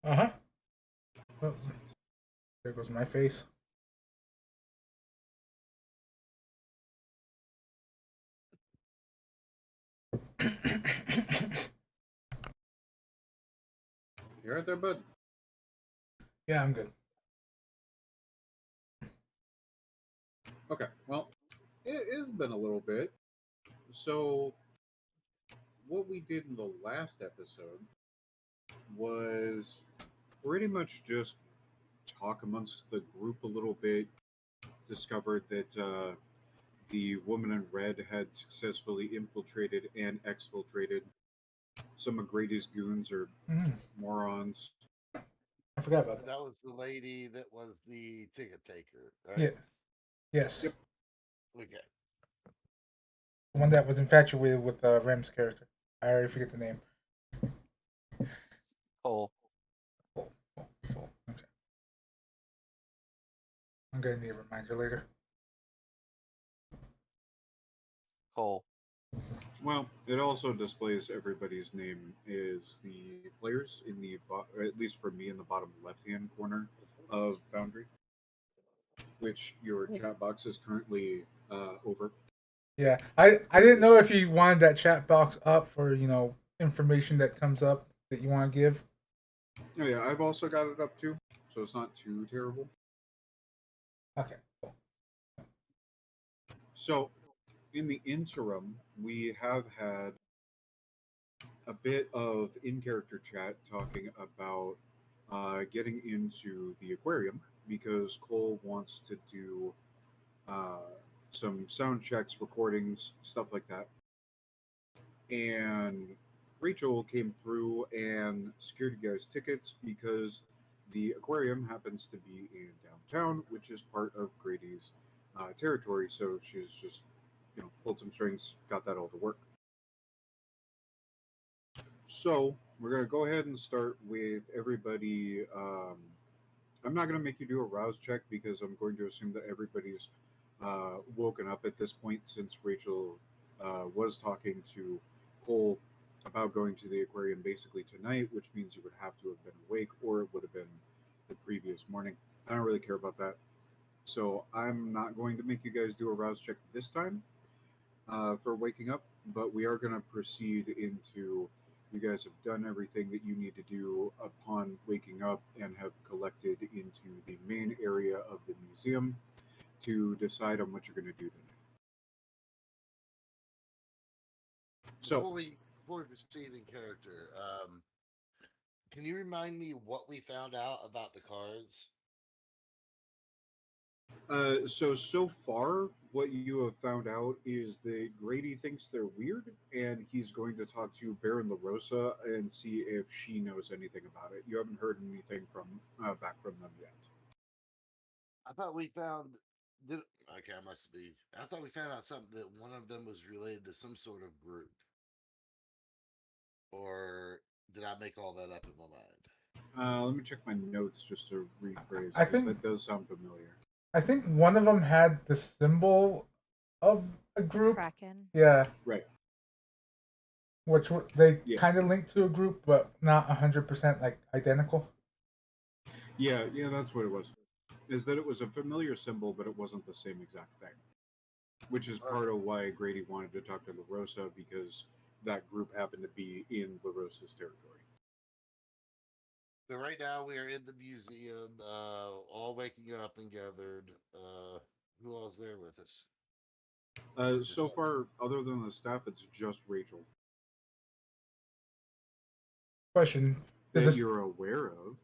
Uh huh. Oh, there goes my face. You right there, bud? Yeah, I'm good. Okay. Well, it's been a little bit. So, what we did in the last episode was pretty much just talk amongst the group a little bit. Discovered that the woman in red had successfully infiltrated and exfiltrated some of Grady's goons or Mm, morons. I forgot about And that. that was the lady that was the ticket taker, Yeah. right? Yes. Yep. Okay. The one that was infatuated with Rem's character. I already forget the name. Cole. Oh, oh, so, okay. I'm gonna need a reminder later. Cole. Well, it also displays everybody's name is the players in the at least for me in the bottom left hand corner of Foundry, which your chat box is currently over. Yeah, I didn't know if you wanted that chat box up for information that comes up that you want to give. Oh yeah, I've also got it up too, so it's not too terrible. Okay, cool. So, in the interim, we have had a bit of in character chat talking about getting into the aquarium because Cole wants to do uh, some sound checks, recordings, stuff like that. And Rachel came through and secured you guys tickets because the aquarium happens to be in downtown, which is part of Grady's territory. So she's just, pulled some strings, got that all to work. So we're gonna go ahead and start with everybody. I'm not gonna make you do a rouse check because I'm going to assume that everybody's woken up at this point since Rachel was talking to Cole about going to the aquarium basically tonight, which means you would have to have been awake or it would have been the previous morning. I don't really care about that. So I'm not going to make you guys do a rouse check this time for waking up, but we are going to proceed into. You guys have done everything that you need to do upon waking up and have collected into the main area of the museum to decide on what you're going to do tonight. So, Before we proceed in character, can you remind me what we found out about the cards? so far, what you have found out is that Grady thinks they're weird, and he's going to talk to Baron LaRosa and see if she knows anything about it. You haven't heard anything from back from them yet. I thought we found. Did, okay, I must be. I thought we found out something that one of them was related to some sort of group, or did I make all that up in my mind? Let me check my notes just to rephrase I because think that does sound familiar. I think one of them had the symbol of a group. Kraken. Yeah, Right. which they Yeah. kind of linked to a group, but not 100% like identical. Yeah, that's what it was. Is that it was a familiar symbol, but it wasn't the same exact thing. Which is part Okay. of why Grady wanted to talk to LaRosa because that group happened to be in LaRosa's territory. So right now we are in the museum, all waking up and gathered. Who all's there with us? Is it just So us? far, other than the staff, it's just Rachel Question: Did that this you're aware of.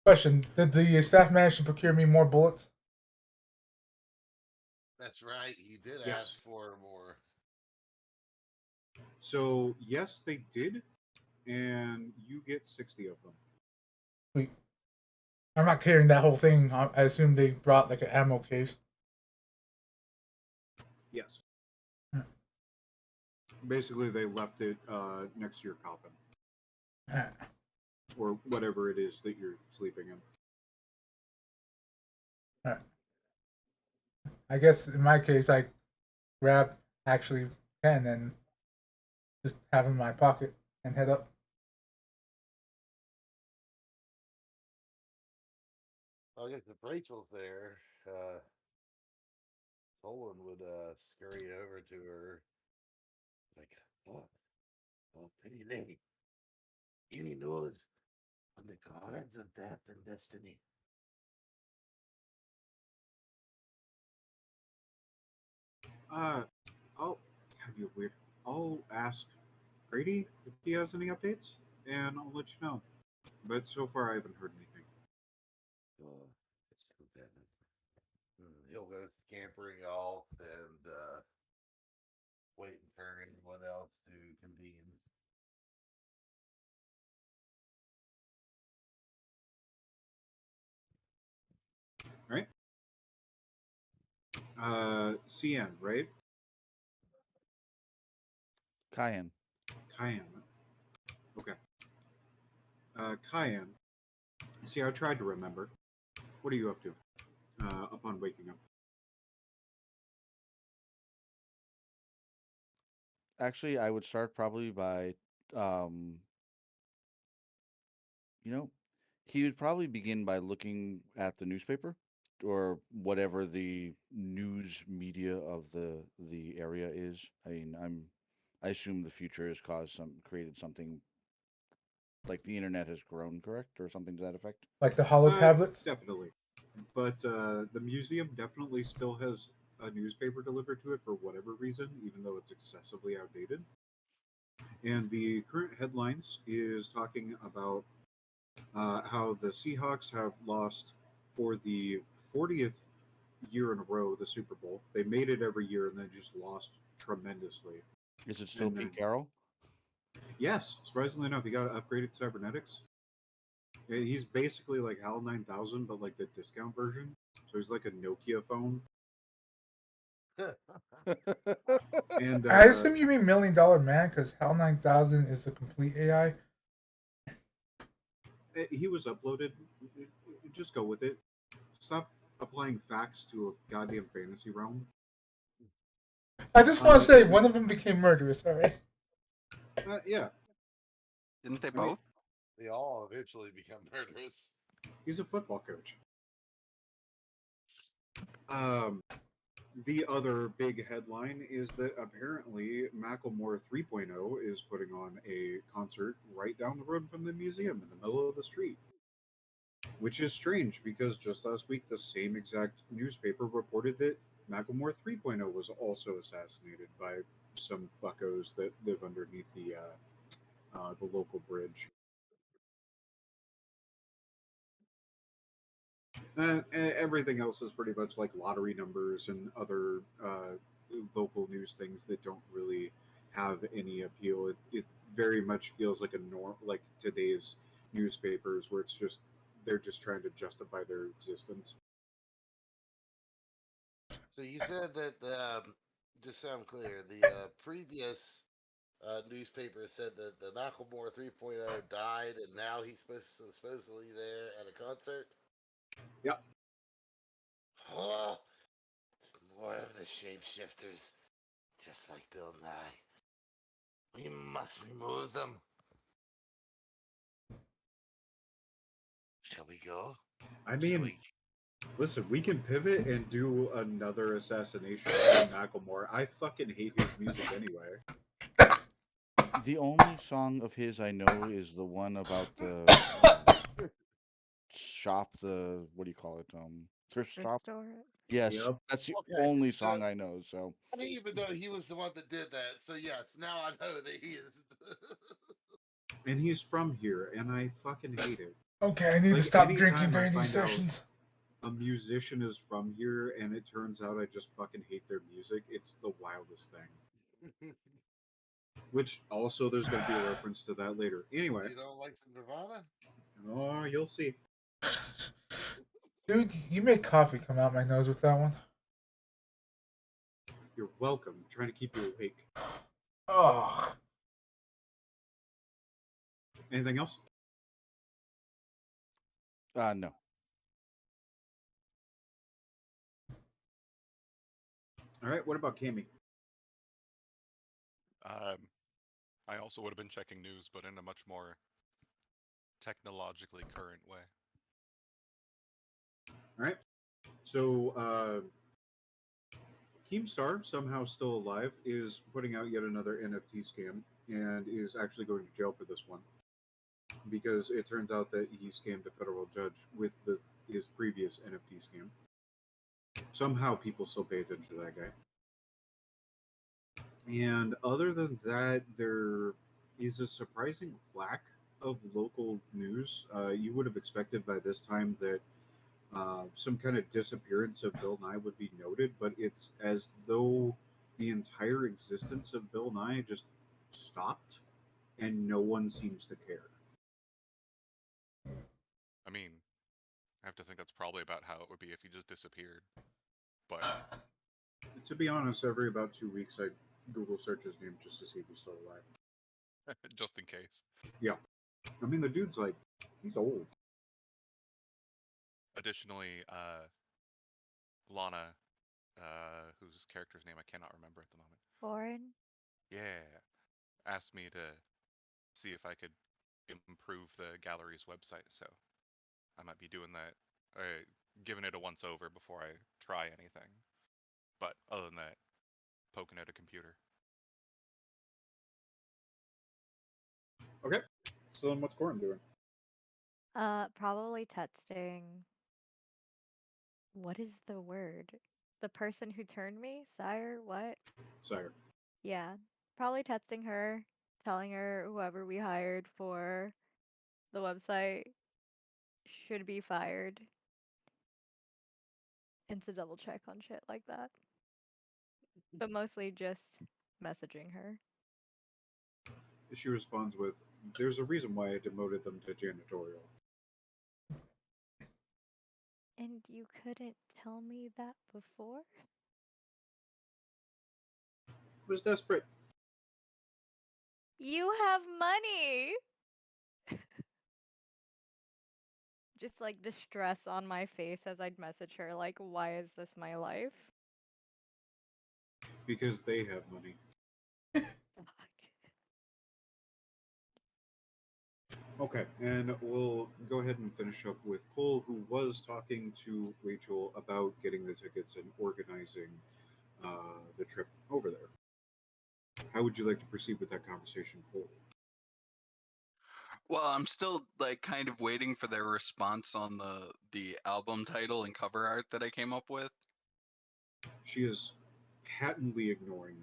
question? Did the staff manage to procure me more bullets? That's right. He did Yes. ask for more. So, yes, they did, and you get 60 of them. Wait, I'm not carrying that whole thing. I assume they brought like an ammo case. Yes. Hmm. Basically, they left it next to your coffin Ah, or whatever it is that you're sleeping in. ah. I guess in my case, I grab actually pen and just have in my pocket and head up. I guess if Rachel's there, Solon would scurry over to her. Like, oh, pretty lady. Any knows on the cards of death and destiny. I'll God, you weird. I'll ask Grady if he has any updates, and I'll let you know. But so far, I haven't heard anything. Oh, it's so bad. He'll go scampering off and waiting for anyone else to convene. All right. CN, right? Cayenne. Cayenne. Okay. Cayenne. See, I tried to remember. What are you up to upon waking up? Actually, I would start probably by, um, you know, he would probably begin by looking at the newspaper or whatever the news media of the area is. I mean, I assume the future has created something like the internet has grown, correct, or something to that effect. Like the hollow tablets. Definitely. But the museum definitely still has a newspaper delivered to it for whatever reason, even though it's excessively outdated. And the current headlines is talking about how the Seahawks have lost for the 40th year in a row the Super Bowl. They made it every year and then just lost tremendously. Is it still And Pete then, Carroll? yes, surprisingly enough, he got upgraded cybernetics. He's basically like HAL 9000, but like the discount version. So he's like a Nokia phone. And I assume you mean $1 million Man, because HAL 9000 is the complete AI. he was uploaded. Just go with it. Stop applying facts to a goddamn fantasy realm. I just want to say And one of them became murderous. All right. yeah, Didn't they I mean, both? They all eventually become murderous. he's a football coach. Um, the other big headline is that apparently Macklemore 3.0 is putting on a concert right down the road from the museum in the middle of the street. Which is strange because just last week the same exact newspaper reported that Macklemore 3.0 was also assassinated by some fuckos that live underneath the local bridge. Everything else is pretty much like lottery numbers and other local news things that don't really have any appeal. It very much feels like like today's newspapers where it's just they're just trying to justify their existence. So you said that, just so I'm clear, the previous newspaper said that the Macklemore 3.0 died, and now he's supposedly there at a concert. Yep. Oh, more of the shapeshifters, just like Bill Nye. We must remove them. Shall we go? I Shall mean, we? listen, we can pivot and do another assassination of Macklemore. I fucking hate his music anyway. The only song of his I know is the one about the shop, the what do you call it? Thrift Thrift shop. store. Yes, Yep. that's the Okay. only song I know. So I didn't even know he was the one that did that. So yes, now I know that he is. And he's from here, and I fucking hate it. Okay, I need to Like, stop drinking anytime I during these find out sessions. a musician is from here and it turns out I just fucking hate their music, it's the wildest thing. Which also there's going to be a reference to that later. Anyway, You don't like some Nirvana? oh, you'll see. Dude, you make coffee come out my nose with that one. You're welcome. I'm trying to keep you awake. Oh, Anything else? no. All right. What about Cammy? I also would have been checking news, but in a much more technologically current way. All right. So Keemstar, somehow still alive, is putting out yet another NFT scam and is actually going to jail for this one because it turns out that he scammed a federal judge with his previous NFT scam. Somehow people still pay attention to that guy. And other than that, there is a surprising lack of local news. You would have expected by this time that some kind of disappearance of Bill Nye would be noted, but it's as though the entire existence of Bill Nye just stopped and no one seems to care. I mean, I have to think that's probably about how it would be if he just disappeared. But To be honest, every about 2 weeks I Google search his name just to see if he's still alive. just in case. Yeah. I mean, the dude's like, he's old. Additionally, Lana, whose character's name I cannot remember at the moment. Lauren? Yeah, asked me to see if I could improve the gallery's website, so I might be doing that, giving it a once over before I try anything. But other than that, poking at a computer. Okay. So then what's Corin doing? Probably texting. What is the word? The person who turned me? Sire? What? Sire. Yeah. Probably texting her, telling her whoever we hired for the website should be fired. And to double check on shit like that. But mostly just messaging her. She responds with, "There's a reason why I demoted them to janitorial." And you couldn't tell me that before? I was desperate. You have money! Just like distress on my face as I'd message her, like, why is this my life? Because they have money. Fuck. Okay, and we'll go ahead and finish up with Cole, who was talking to Rachel about getting the tickets and organizing the trip over there. How would you like to proceed with that conversation, Cole? Well, I'm still like kind of waiting for their response on the album title and cover art that I came up with. She is patently ignoring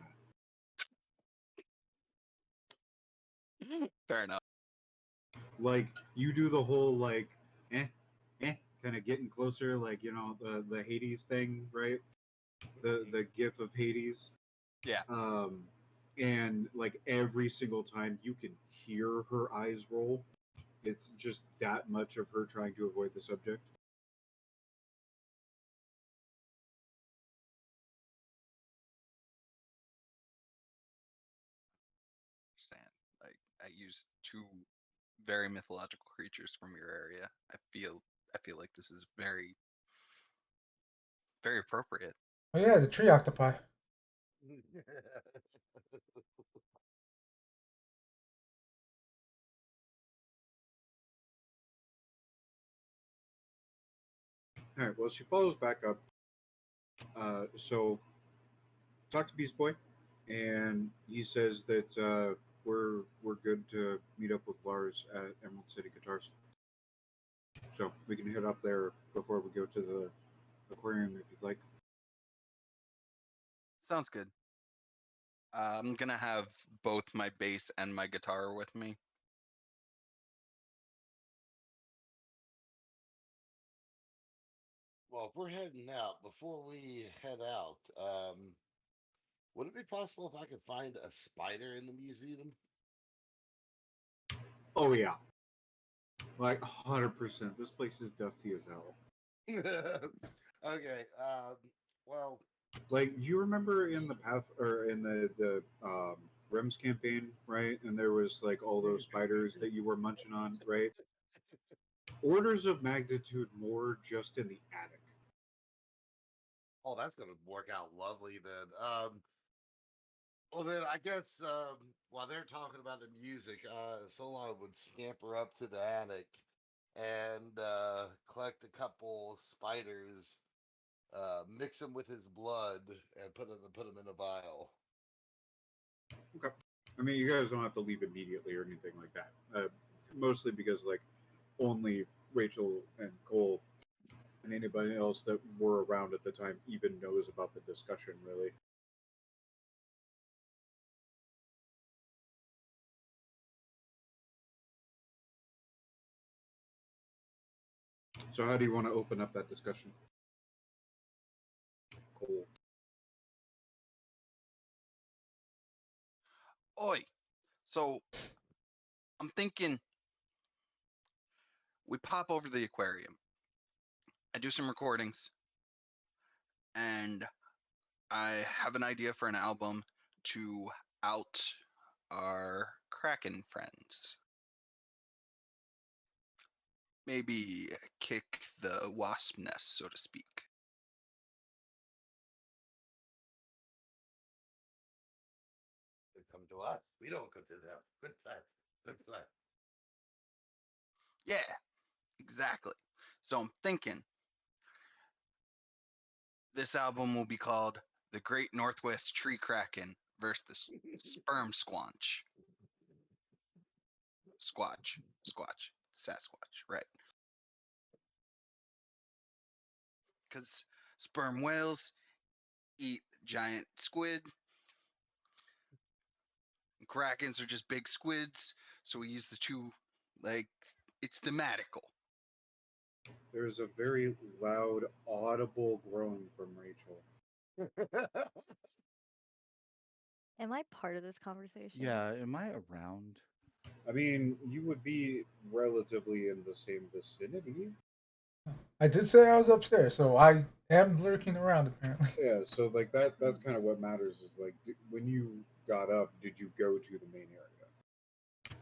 that. Fair enough. Like, you do the whole, like, kind of getting closer, like, the Hades thing, right? The gif of Hades. Yeah. And like every single time you can hear her eyes roll. It's just that much of her trying to avoid the subject. Understand. Like I used two very mythological creatures from your area. I feel like this is very very appropriate. Oh yeah, the tree octopi. All right. Well, she follows back up. So talk to Beast Boy, and he says that we're good to meet up with Lars at Emerald City Guitars. So we can head up there before we go to the aquarium if you'd like. Sounds good. I'm gonna have both my bass and my guitar with me. Well, if we're heading out, before we head out, would it be possible if I could find a spider in the museum? Oh yeah, like 100%. This place is dusty as hell. Okay. Well, Like you remember in the path or in the Rems campaign, right? And there was like all those spiders that you were munching on, right? Orders of magnitude more just in the attic. oh, that's gonna work out lovely then. Well then, I guess while they're talking about the music, Solon would scamper up to the attic and collect a couple spiders, mix them with his blood, and put them in a vial. Okay. I mean, you guys don't have to leave immediately or anything like that. Mostly because like only Rachel and Cole and anybody else that were around at the time even knows about the discussion, really. So, how do you want to open up that discussion? Cole. Oi. So I'm thinking we pop over to the aquarium. I do some recordings, and I have an idea for an album to out our Kraken friends. Maybe kick the wasp nest, so to speak. They come to us. We don't come to them. Good plan. Good plan. Yeah, exactly. So I'm thinking this album will be called The Great Northwest Tree Kraken versus the Sperm Squanch. Squatch. Sasquatch, right. Because sperm whales eat giant squid. Krakens are just big squids, so we use the two, like, it's thematical. There's a very loud, audible groan from Rachel. Am I part of this conversation? Yeah, am I around? I mean, you would be relatively in the same vicinity. I did say I was upstairs, so I am lurking around apparently. Yeah, so like that's kind of what matters is like when you got up, did you go to the main area?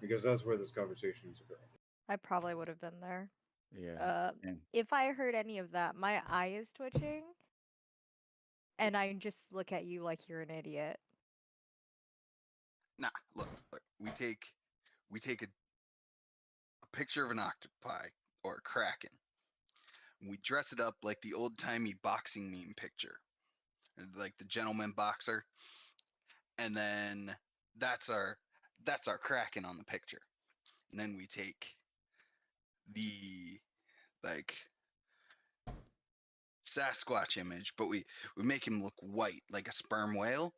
Because that's where this conversation is occurring. I probably would have been there. Yeah. And If I heard any of that, my eye is twitching, and I just look at you like you're an idiot. Nah, look, we take a picture of an octopi or a kraken. And we dress it up like the old timey boxing meme picture, like the gentleman boxer, and then that's our kraken on the picture. And then we take the like Sasquatch image, but we make him look white like a sperm whale,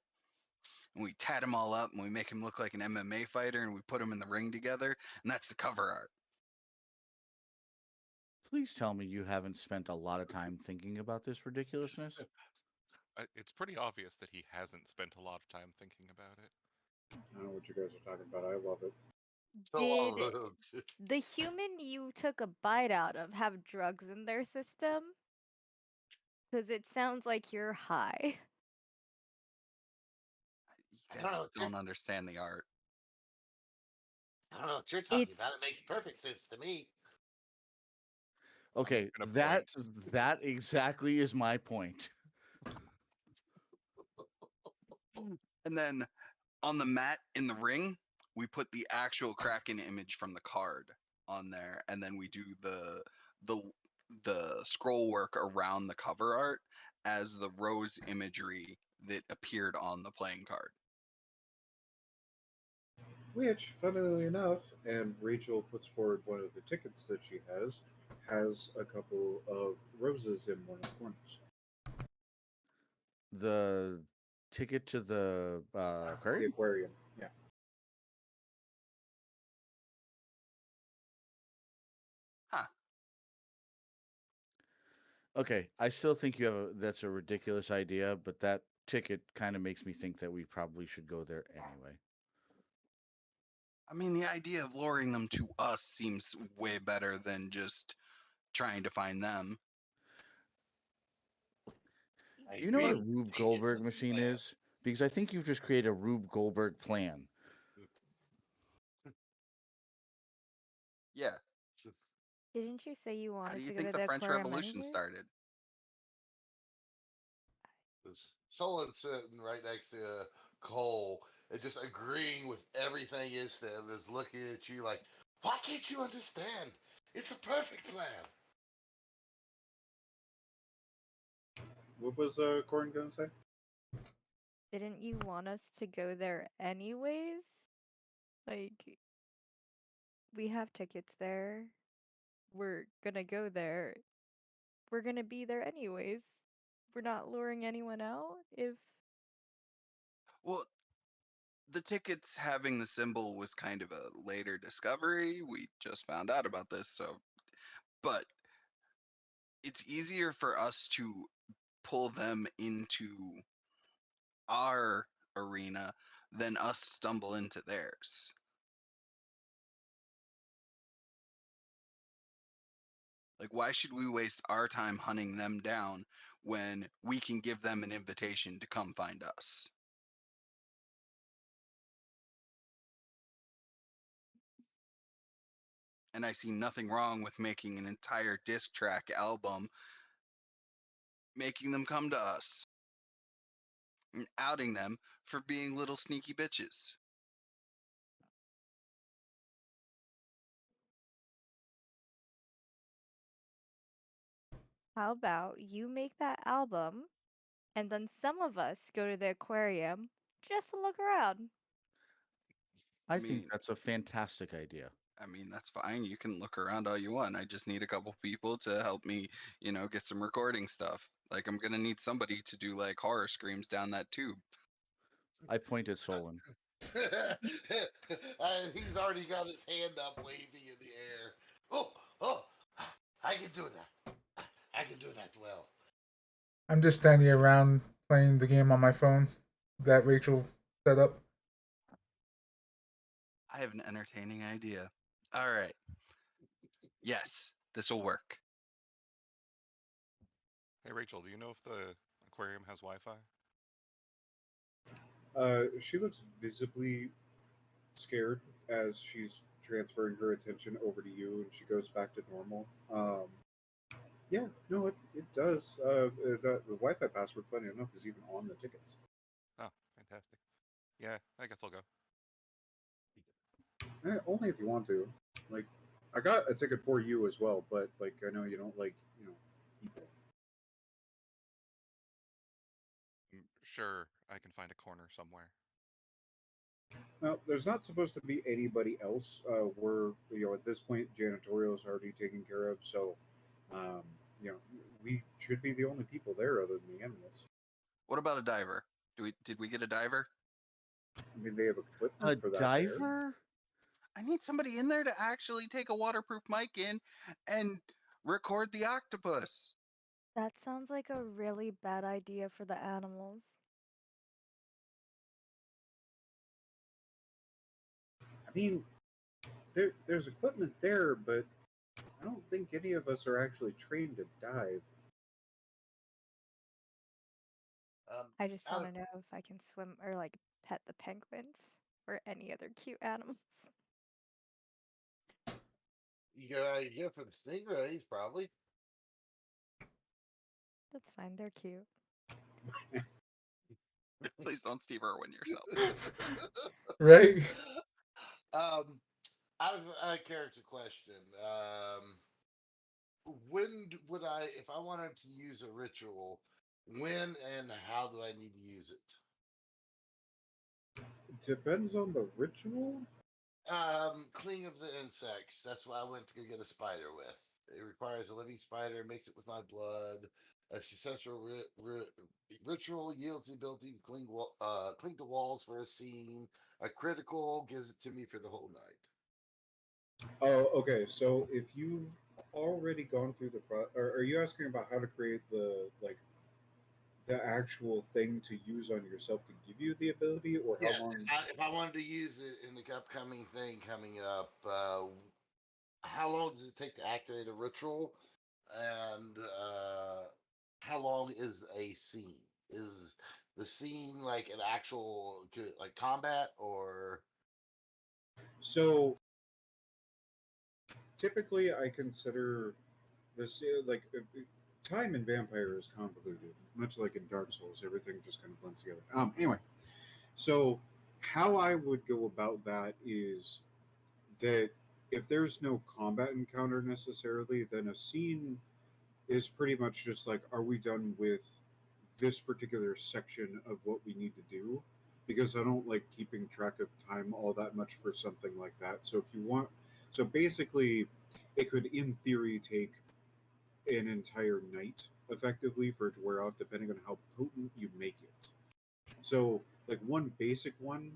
and we tat him all up and we make him look like an MMA fighter, and we put him in the ring together, and that's the cover art. please tell me you haven't spent a lot of time thinking about this ridiculousness. It's pretty obvious that he hasn't spent a lot of time thinking about it. I don't know what you guys are talking about. I love it. So long Did lived. the human you took a bite out of have drugs in their system? Because it sounds like you're high. You I guys don't know what don't understand the art. I don't know what you're talking It's about. It makes perfect sense to me. Okay, gonna that exactly is my point. And then on the mat in the ring, we put the actual Kraken image from the card on there, and then we do the scroll work around the cover art as the rose imagery that appeared on the playing card. Which, funnily enough, and Rachel puts forward one of the tickets that she has a couple of roses in one of the corners. The ticket to the The aquarium? aquarium, yeah. Huh. Okay, I still think that's a ridiculous idea, but that ticket kind of makes me think that we probably should go there anyway. I mean, the idea of luring them to us seems way better than just trying to find them. Do you know what a Rube Goldberg machine is? Because I think you've just created a Rube Goldberg plan. Yeah. Didn't you say you How wanted do you to go think to the the French aquarium Revolution anyway? started? Someone sitting right next to Cole and just agreeing with everything he said is looking at you like, why can't you understand? It's a perfect plan. What was Corin gonna say? Didn't you want us to go there anyways? Like, we have tickets there. We're gonna go there. We're gonna be there anyways. We're not luring anyone out if Well, the tickets having the symbol was kind of a later discovery. We just found out about this, so but it's easier for us to pull them into our arena than us stumble into theirs. Like, why should we waste our time hunting them down when we can give them an invitation to come find us? And I see nothing wrong with making an entire disc track album, making them come to us, and outing them for being little sneaky bitches. how about you make that album and then some of us go to the aquarium just to look around. I think mean- that's a fantastic idea. I mean, that's fine. You can look around all you want. I just need a couple people to help me, get some recording stuff. Like, I'm gonna need somebody to do like horror screams down that tube. I point at Solon. He's already got his hand up, waving in the air. Oh, I can do that. I can do that well. I'm just standing around playing the game on my phone that Rachel set up. I have an entertaining idea. All right. Yes, this will work. Hey Rachel, do you know if the aquarium has Wi-Fi? She looks visibly scared as she's transferring her attention over to you, and she goes back to normal. Yeah, no, it does. The Wi-Fi password, funny enough, is even on the tickets. Oh, fantastic. Yeah, I guess I'll go. Only if you want to. Like, I got a ticket for you as well, but like, I know you don't like, people. Sure, I can find a corner somewhere. Now, there's not supposed to be anybody else. We're, at this point, janitorial is already taken care of, so, um, we should be the only people there other than the animals. What about a diver? Did we get a diver? I mean, they have A equipment for that there. diver? I need somebody in there to actually take a waterproof mic in and record the octopus. That sounds like a really bad idea for the animals. I mean, there's equipment there, but I don't think any of us are actually trained to dive. I just Out want of- to know if I can swim or like pet the penguins or any other cute animals. you go for the stingrays, probably. That's fine. They're cute. Please don't Steve Irwin yourself. Right? Out of a character question, would I, if I wanted to use a ritual, when and how do I need to use it? Depends on the ritual. Cleaning of the insects. That's what I went to go get a spider with. It requires a living spider, mix it with my blood. A successful ritual yields the ability to clean the walls for a scene. A critical gives it to me for the whole night. Oh, okay. So if you've already gone through the or are you asking about how to create the actual thing to use on yourself to give you the ability, or how Yes, long? if I wanted to use it in the upcoming thing coming up, how long does it take to activate a ritual? And how long is a scene? Is the scene like an actual like combat or? So typically, I consider this time in Vampire is convoluted, much like in Dark Souls. Everything just kind of blends together. Anyway, so how I would go about that is that if there's no combat encounter necessarily, then a scene is pretty much just like, are we done with this particular section of what we need to do? Because I don't like keeping track of time all that much for something like that. So if you want, so basically, it could in theory take an entire night effectively for it to wear out, depending on how potent you make it. So like one basic one,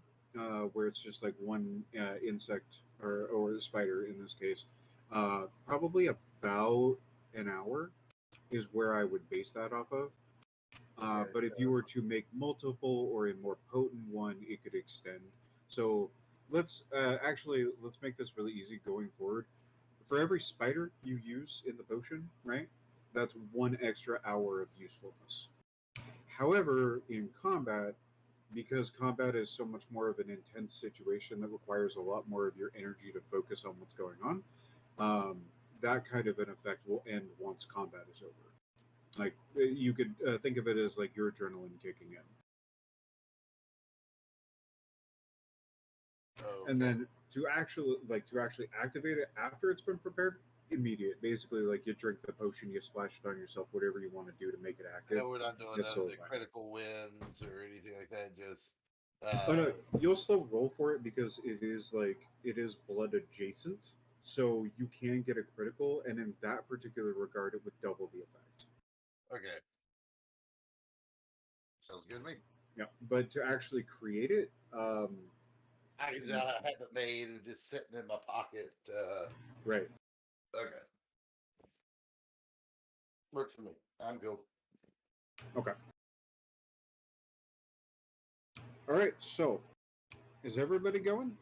where it's just like one insect or spider in this case, probably about an hour is where I would base that off of. Okay. But if you were to make multiple or a more potent one, it could extend. So let's make this really easy going forward. For every spider you use in the potion, right? That's one extra hour of usefulness. However, in combat, because combat is so much more of an intense situation that requires a lot more of your energy to focus on what's going on, um, that kind of an effect will end once combat is over. Like you could think of it as like your adrenaline kicking in, and Okay. then to actually activate it after it's been prepared, immediate. Basically, like you drink the potion, you splash it on yourself, whatever you want to do to make it I active. know we're not doing It's none of still the fine. critical wins or anything like that. Just Oh no, you'll still roll for it because it is blood adjacent, so you can get a critical, and in that particular regard, it would double the effect. okay. Sounds good to me. Yeah, but to actually create it, I have it made and just sitting in my pocket. right? Okay. Works for me. I'm cool. Okay. All right. So, is everybody going?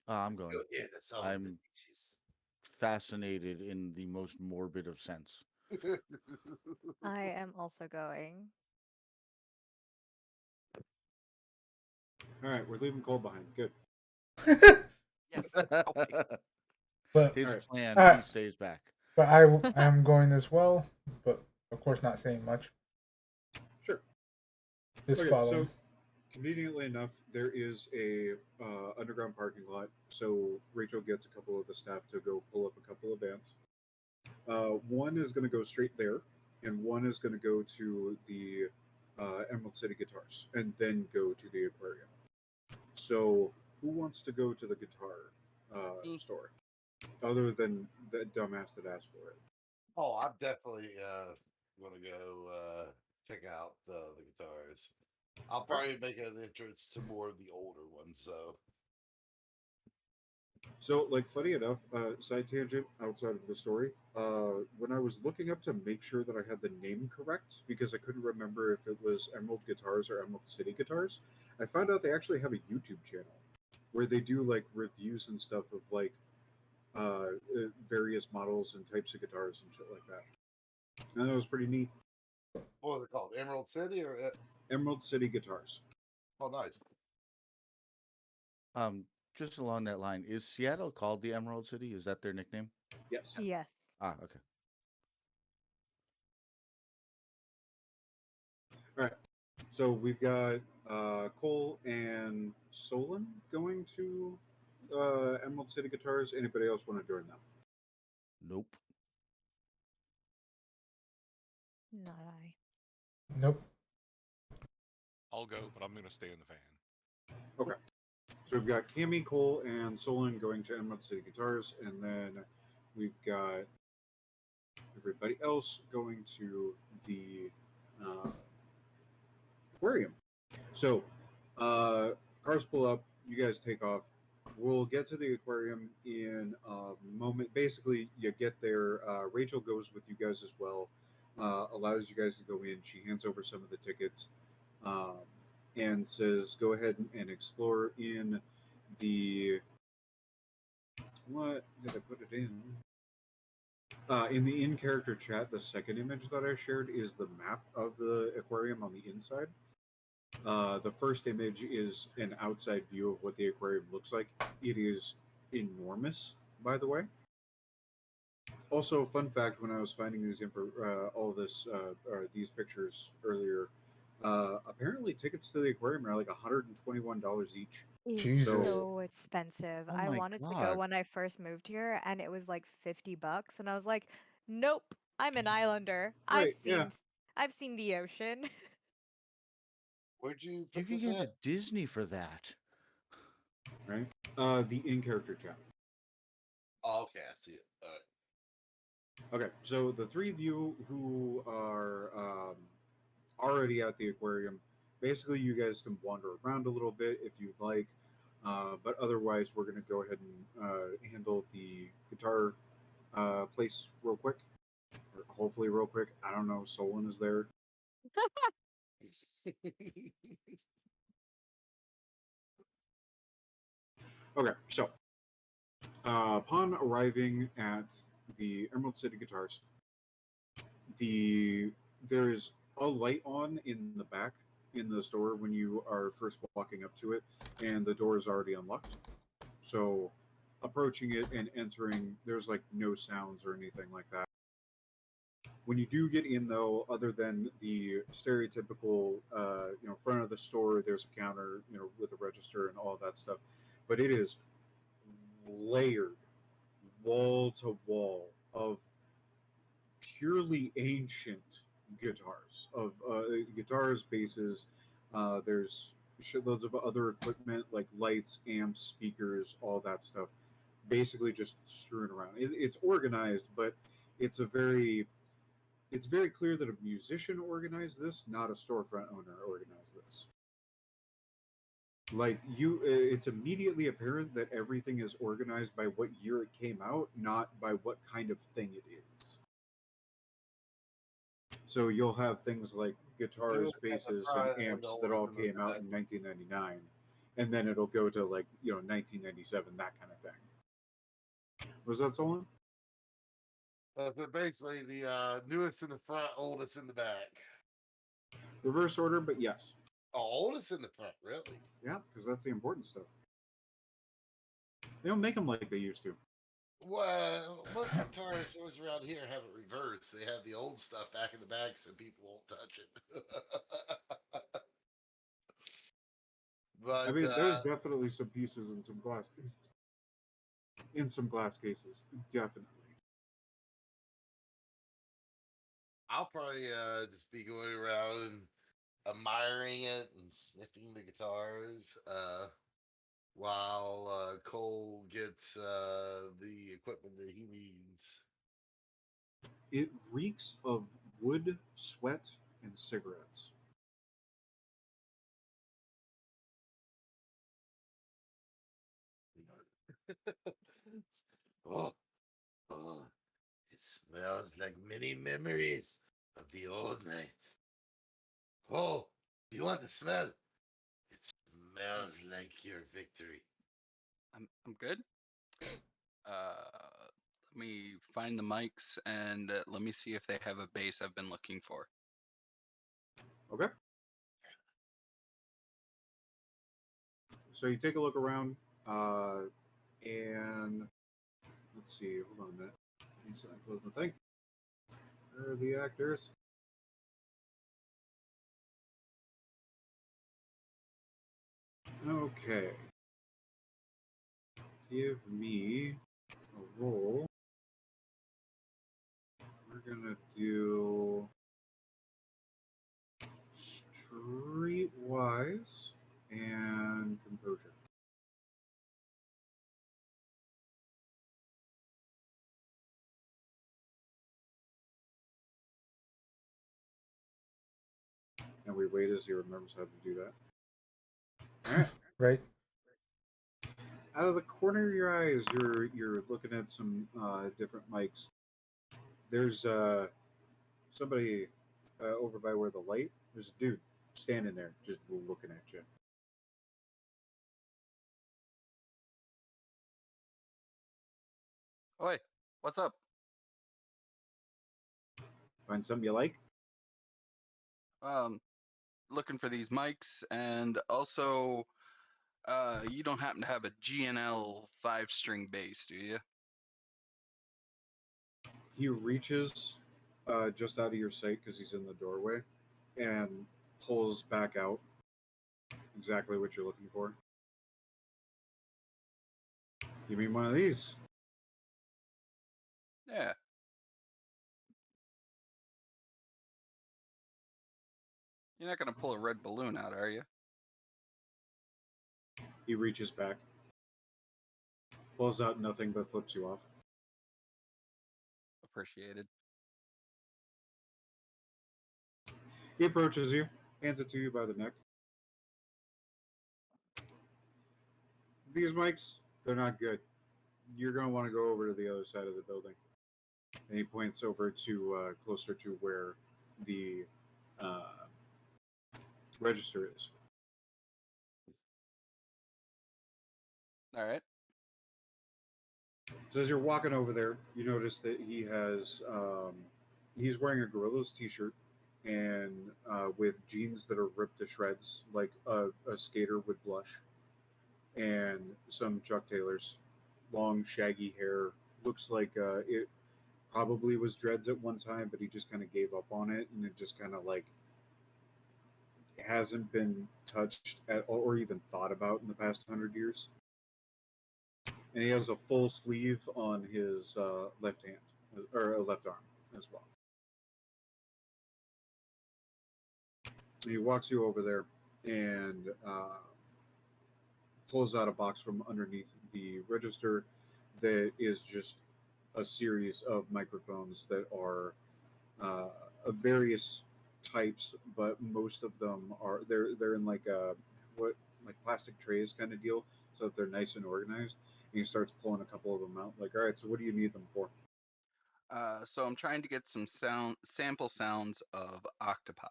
I'm going. Go get it. Son of a I'm bitches. fascinated in the most morbid of sense. I am also going. All right, we're leaving Cole behind. Good. Yes. Okay. But His All right. plan, uh, he stays back. but I am going as well. But of course, not saying much. Sure. Just Okay. following. So, conveniently enough, there is a underground parking lot. So Rachel gets a couple of the staff to go pull up a couple of vans. One is going to go straight there, and one is going to go to the Emerald City Guitars, and then go to the aquarium. So, who wants to go to the guitar Me. store, other than the dumbass that asked for it? Oh, I'm definitely gonna go check out the guitars. I'll probably make an entrance to more of the older ones, so So, like, funny enough, side tangent outside of the story. When I was looking up to make sure that I had the name correct, because I couldn't remember if it was Emerald Guitars or Emerald City Guitars, I found out they actually have a YouTube channel where they do like reviews and stuff of like various models and types of guitars and shit like that. And that was pretty neat. what are they called? Emerald City or Emerald City Guitars. oh, nice. Um, just along that line, is Seattle called the Emerald City? Is that their nickname? Yes. Yes. Ah, okay. All right. So we've got Cole and Solon going to Emerald City Guitars. Anybody else want to join them? Nope. Not I. Nope. I'll go, but I'm gonna stay in the van. Okay. So we've got Cammy, Cole, and Solon going to Emerald City Guitars, and then we've got everybody else going to the uh, aquarium. So cars pull up, you guys take off. We'll get to the aquarium in a moment. Basically, you get there. Rachel goes with you guys as well, allows you guys to go in. She hands over some of the tickets um, and says, go ahead and explore in the. What did I put it in? In the in character chat, the second image that I shared is the map of the aquarium on the inside. The first image is an outside view of what the aquarium looks like. It is enormous, by the way. Also, fun fact: when I was finding these pictures earlier, apparently tickets to the aquarium are like $121 each. It's Jesus. so expensive. Oh I my wanted to go god. when I first moved here, and it was like $50, and I was like, "Nope, I'm an islander. Right, yeah. I've seen the ocean." Where'd you You put can this get to at? Disney for that. Right. The in-character chat. Oh, okay, I see it. All right. Okay, so the three of you who are already at the aquarium, basically you guys can wander around a little bit if you'd like, but otherwise we're going to go ahead and handle the guitar place real quick, or hopefully real quick. I don't know. Solon is there. Okay, so upon arriving at the Emerald City Guitars, there's a light on in the back in the store when you are first walking up to it, and the door is already unlocked. So approaching it and entering, there's like no sounds or anything like that. When you do get in, though, other than the stereotypical, front of the store, there's a counter, with a register and all that stuff, but it is layered wall to wall of purely ancient guitars, of guitars, basses. There's shitloads of other equipment like lights, amps, speakers, all that stuff. Basically, just strewn around. It's organized, but it's a very it's very clear that a musician organized this, not a storefront owner organized this. Like it's immediately apparent that everything is organized by what year it came out, not by what kind of thing it is. So you'll have things like guitars, basses, and amps that all came out in 1999, and then it'll go to 1997, that kind of thing. Was that Solon? So basically, the newest in the front, oldest in the back. Reverse order, but yes. Oh, oldest in the front, really? Yeah, because that's the important stuff. They don't make them like they used to. Well, most guitar stores around here have it reversed. They have the old stuff back in the back so people won't touch it. I But mean, there's definitely some pieces in some glass cases. In some glass cases, definitely. I'll probably just be going around and admiring it and sniffing the guitars while Cole gets the equipment that he needs. It reeks of wood, sweat, and cigarettes. Oh, oh, it smells like many memories of the old night. Oh, you want the smell? It smells like your victory. I'm good. Let me find the mics and let me see if they have a bass I've been looking for. Okay. So you take a look around, and let's see. Hold on a minute. I close my thing. Where are the actors? Okay. Give me a roll. We're gonna do streetwise and composure. And we wait as he remembers how to do that. All right. Right. Out of the corner of your eyes, you're looking at some different mics. There's somebody over by where the light. There's a dude standing there, just looking at you. Oi, what's up? Find something you like? Um, Looking for these mics, and also, you don't happen to have a GNL 5-string bass, do you? He reaches just out of your sight because he's in the doorway, and pulls back out exactly what you're looking for. You mean one of these? Yeah. You're not gonna pull a red balloon out, are you? He reaches back, pulls out nothing but flips you off. Appreciated. He approaches you, hands it to you by the neck. These mics, they're not good. You're going to want to go over to the other side of the building. And he points over to closer to where the uh, register is. All right. So as you're walking over there, you notice that he has he's wearing a Gorillaz t-shirt and with jeans that are ripped to shreds, like a skater would blush, and some Chuck Taylors, long shaggy hair. Looks like it probably was dreads at one time, but he just kind of gave up on it, and it just kind of like hasn't been touched at all or even thought about in the past 100 years. And he has a full sleeve on his left hand or left arm as well. And he walks you over there and pulls out a box from underneath the register that is just a series of microphones that are of various types, but most of them are they're in like a what like plastic trays kind of deal, so that they're nice and organized. And he starts pulling a couple of them out. Like, all right, so what do you need them for? So I'm trying to get some sample sounds of octopi.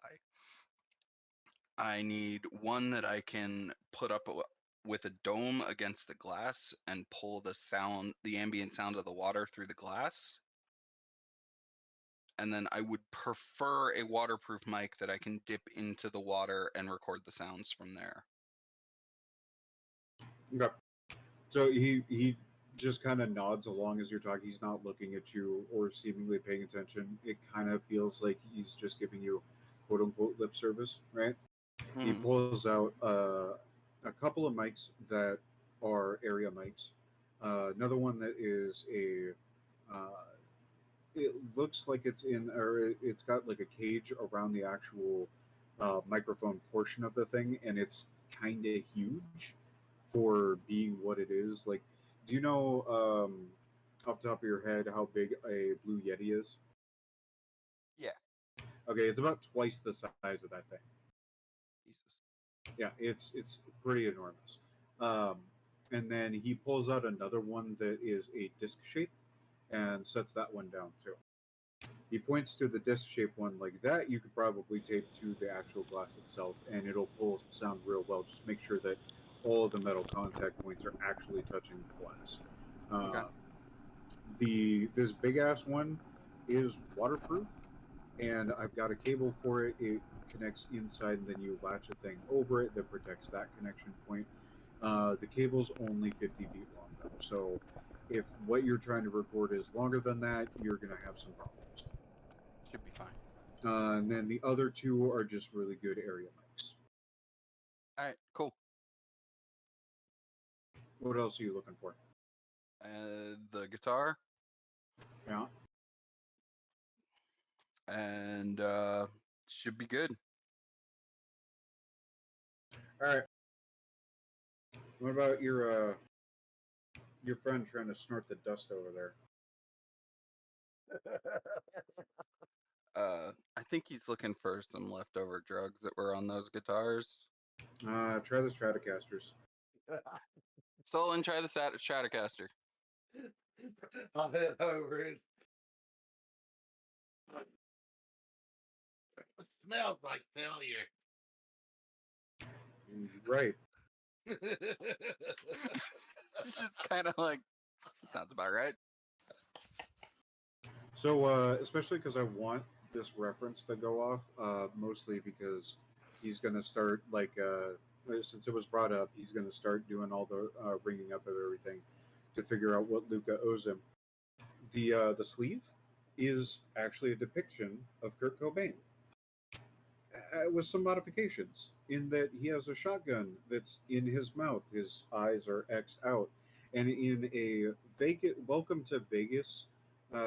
I need one that I can put up with a dome against the glass and pull the ambient sound of the water through the glass. And then I would prefer a waterproof mic that I can dip into the water and record the sounds from there. Okay. So he just kind of nods along as you're talking. He's not looking at you or seemingly paying attention. It kind of feels like he's just giving you quote unquote lip service, right? He Mm-hmm. pulls out a couple of mics that are area mics. Another one that is a. It looks like it's in, or it's got like a cage around the actual microphone portion of the thing, and it's kind of huge for being what it is. Like, do you know off the top of your head how big a Blue Yeti is? Yeah. Okay, it's about twice the size of that thing. Jesus. Yeah, it's pretty enormous. Um, and then he pulls out another one that is a disc shape and sets that one down too. He points to the disc shaped one like that. You could probably tape to the actual glass itself, and it'll pull sound real well. Just make sure that all of the metal contact points are actually touching the glass. Okay. This big ass one is waterproof, and I've got a cable for it. It connects inside, and then you latch a thing over it that protects that connection point. The cable's only 50 feet long, though, so if what you're trying to record is longer than that, you're going to have some problems. Should be fine. And then the other two are just really good area mics. All right. Cool. What else are you looking for? The guitar Yeah. and should be good. All right. What about your friend trying to snort the dust over there? I think he's looking for some leftover drugs that were on those guitars. Try the Stratocasters. Stolen, try the Stratocaster. Over it. It smells like failure. Right. It's just kind of like, sounds about right. So, especially because I want this reference to go off, mostly because he's going to start, like, since it was brought up, he's going to start doing all the ringing up of everything to figure out what Luca owes him. The sleeve is actually a depiction of Kurt Cobain with some modifications in that he has a shotgun that's in his mouth. His eyes are X'd out. and in a Vegas "Welcome to Vegas"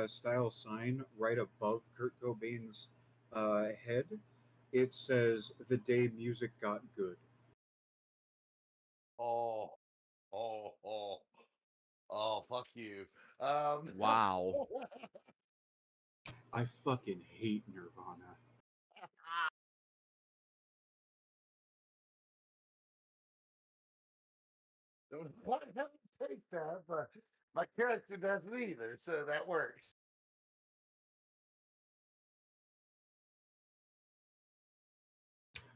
style sign right above Kurt Cobain's head, it says "The day music got good." Oh, oh, oh, oh, fuck you. Wow. I fucking hate Nirvana. Why don't you take that? But my character doesn't either, so that works.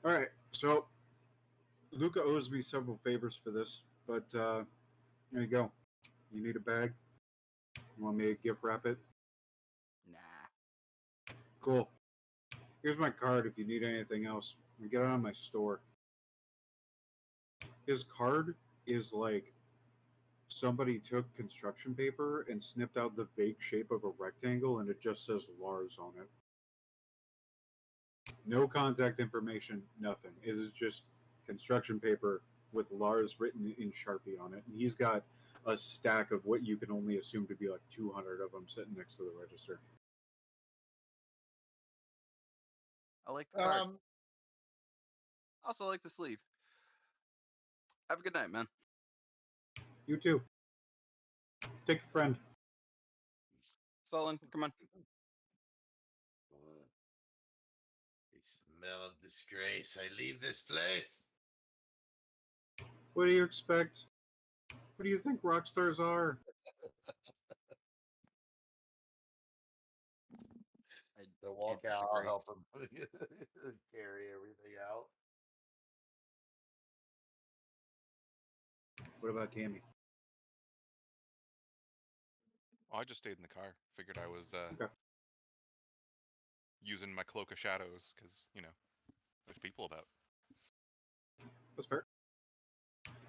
All right, so Luca owes me several favors for this, but there you go. You need a bag? You want me to gift wrap it? Nah. Cool. Here's my card if you need anything else. And get it on my store. His card is like somebody took construction paper and snipped out the vague shape of a rectangle and it just says Lars on it. No contact information, nothing. It is just construction paper with Lars written in Sharpie on it. And he's got a stack of what you can only assume to be like 200 of them sitting next to the register. I like the card. Um, Also like the sleeve. Have a good night, man. You too. Take a friend. Solon, come on. the smell of disgrace. I leave this place. What do you expect? What do you think rock stars are? I To walk can't out, I'll disagree. help him carry everything out. What about Cammy? Oh, I just stayed in the car. Figured I was Okay, using my cloak of shadows because there's people about. that's fair.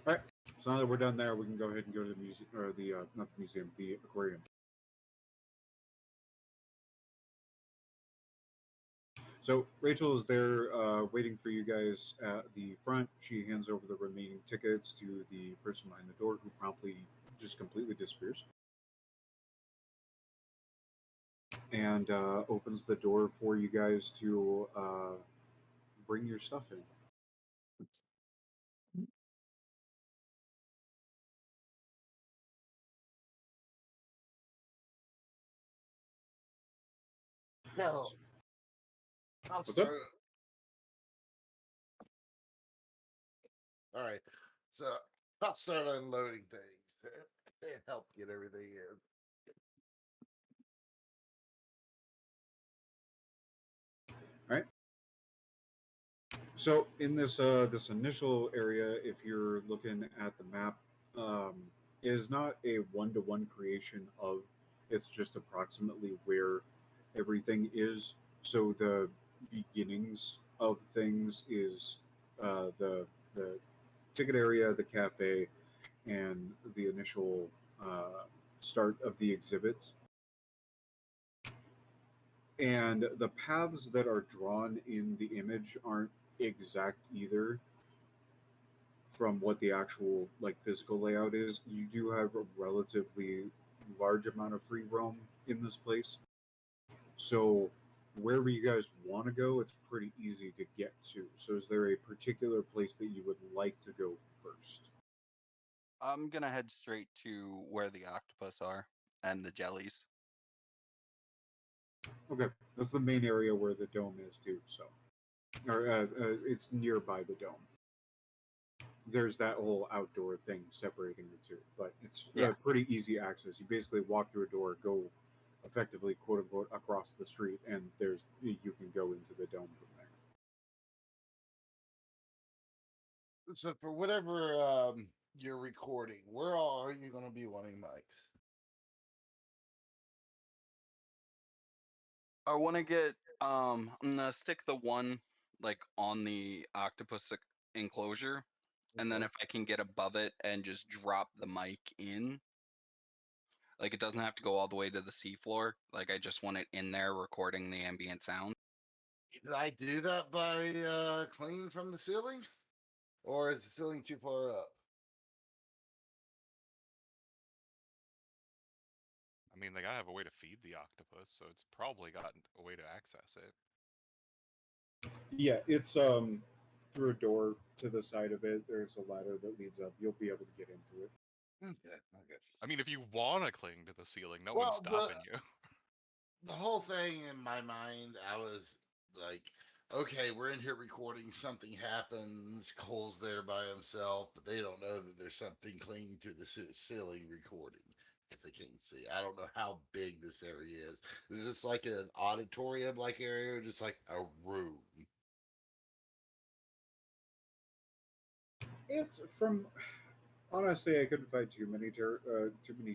All right. So now that we're done there, we can go ahead and go to the museum, or the not the museum, the aquarium. So Rachel is there waiting for you guys at the front. She hands over the remaining tickets to the person behind the door, who promptly just completely disappears, and opens the door for you guys to bring your stuff in. No, I'll What's up? start. All right, so I'll start unloading things and help get everything in. All right. So in this initial area, if you're looking at the map, um, is not a one-to-one creation of. It's just approximately where everything is. So the beginnings of things is the ticket area, the cafe, and the initial start of the exhibits. And the paths that are drawn in the image aren't exact either from what the actual like physical layout is. You do have a relatively large amount of free roam in this place. So wherever you guys want to go, it's pretty easy to get to. So is there a particular place that you would like to go first? I'm gonna head straight to where the octopus are and the jellies. Okay, that's the main area where the dome is too. So, or it's nearby the dome. There's that whole outdoor thing separating the two, but it's Yeah. pretty easy access. You basically walk through a door, go effectively quote unquote across the street, and you can go into the dome from there. So for whatever you're recording, where all are you going to be wanting mics? I want to get. I'm gonna stick the one like on the octopus enclosure, and then Okay. if I can get above it and just drop the mic in, like it doesn't have to go all the way to the seafloor. Like I just want it in there recording the ambient sound. Did I do that by cleaning from the ceiling? Or is the ceiling too far up? I mean, they gotta have a way to feed the octopus, so it's probably got a way to access it. Yeah, it's through a door to the side of it. There's a ladder that leads up. You'll be able to get into it. Okay. Okay. I mean, if you want to cling to the ceiling, no Well, one's stopping you. The whole thing in my mind, I was like, okay, we're in here recording. Something happens. Cole's there by himself, but they don't know that there's something clinging to the ceiling recording. If they can't see, I don't know how big this area is. Is this like an auditorium like area, or just like a room? It's from honestly, I couldn't find too many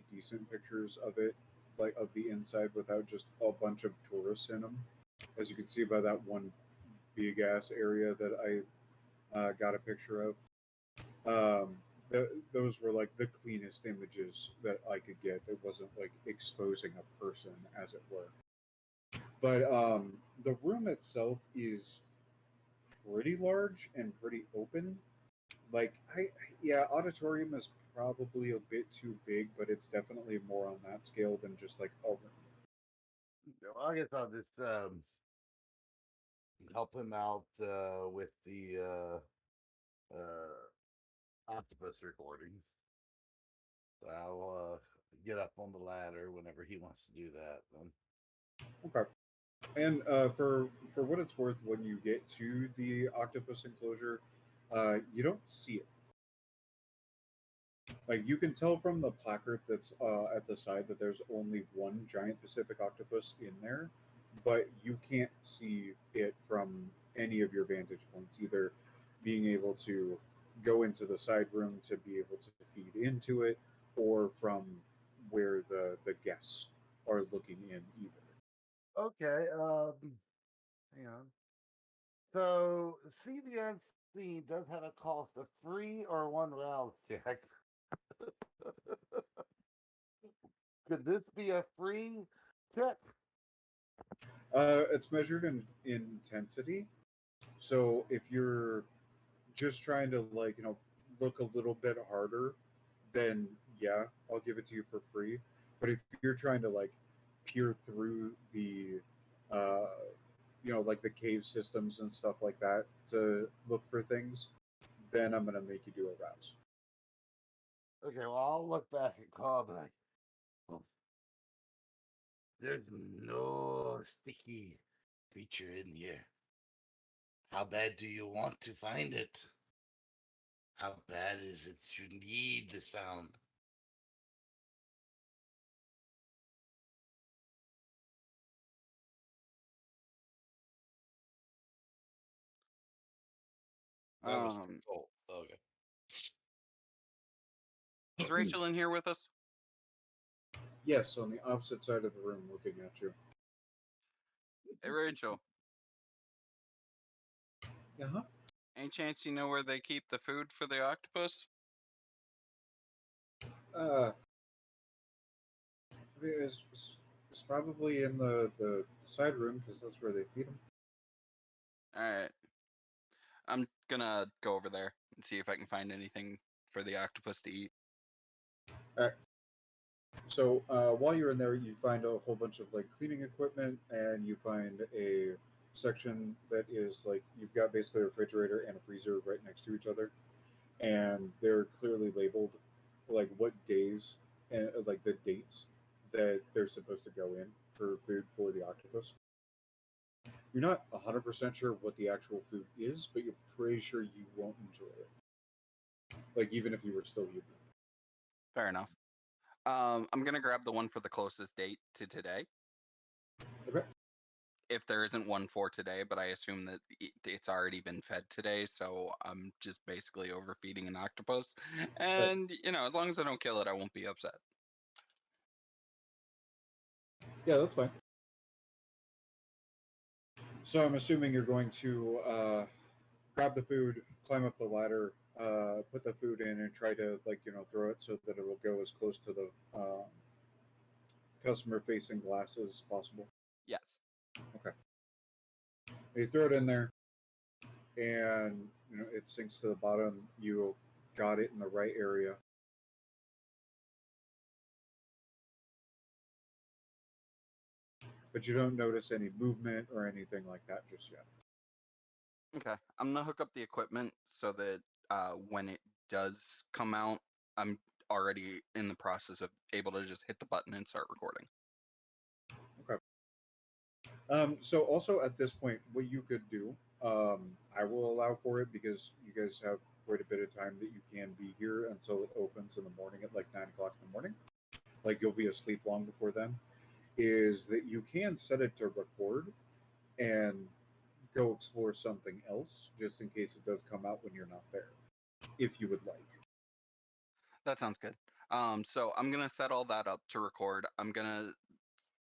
decent pictures of it, like of the inside, without just a bunch of tourists in them. As you can see by that one big ass area that I got a picture of. Those were like the cleanest images that I could get. It wasn't like exposing a person, as it were. But the room itself is pretty large and pretty open. Like yeah, auditorium is probably a bit too big, but it's definitely more on that scale than just like a room. Well, I guess I'll just help him out with the octopus recordings. So I'll get up on the ladder whenever he wants to do that. Then. Okay. And for what it's worth, when you get to the octopus enclosure, you don't see it. Like you can tell from the placard that's at the side that there's only one giant Pacific octopus in there, but you can't see it from any of your vantage points. Either being able to go into the side room to be able to feed into it, or from where the guests are looking in either. Okay. Hang on. So CVNC does have a cost of free or one rouse check. Could this be a free check? It's measured in intensity. So if you're just trying to like look a little bit harder, then yeah, I'll give it to you for free. But if you're trying to like peer through the uh, like the cave systems and stuff like that to look for things, then I'm gonna make you do a rouse. Okay, well, I'll look back at Cobb and oh, there's no sticky creature in here. How bad do you want to find it? How bad is it you need the sound? That was Um, Cole. Okay. is Rachel in here with us? Yes, on the opposite side of the room, looking at you. Hey, Rachel. Uh huh. Any chance you know where they keep the food for the octopus? Uh, it's probably in the side room because that's where they feed them. All right. I'm gonna go over there and see if I can find anything for the octopus to eat. All right. So while you're in there, you find a whole bunch of like cleaning equipment, and you find a section that is like you've got basically a refrigerator and a freezer right next to each other, and they're clearly labeled like what days and like the dates that they're supposed to go in for food for the octopus. You're not 100% sure what the actual food is, but you're pretty sure you won't enjoy it. Like even if you were still human. Fair enough. I'm gonna grab the one for the closest date to today. Okay. If there isn't one for today, but I assume that it's already been fed today, so I'm just basically overfeeding an octopus. Right. And as long as I don't kill it, I won't be upset. Yeah, that's fine. So I'm assuming you're going to grab the food, climb up the ladder, put the food in, and try to like throw it so that it will go as close to the customer-facing glass as possible. Yes. Okay. You throw it in there, and it sinks to the bottom. You got it in the right area. but you don't notice any movement or anything like that just yet. Okay, I'm gonna hook up the equipment so that when it does come out, I'm already in the process of able to just hit the button and start recording. Okay. So also at this point, what you could do, I will allow for it because you guys have quite a bit of time that you can be here until it opens in the morning at like 9 o'clock in the morning. Like you'll be asleep long before then. Is that you can set it to record and go explore something else just in case it does come out when you're not there, if you would like. That sounds good. So I'm gonna set all that up to record. I'm gonna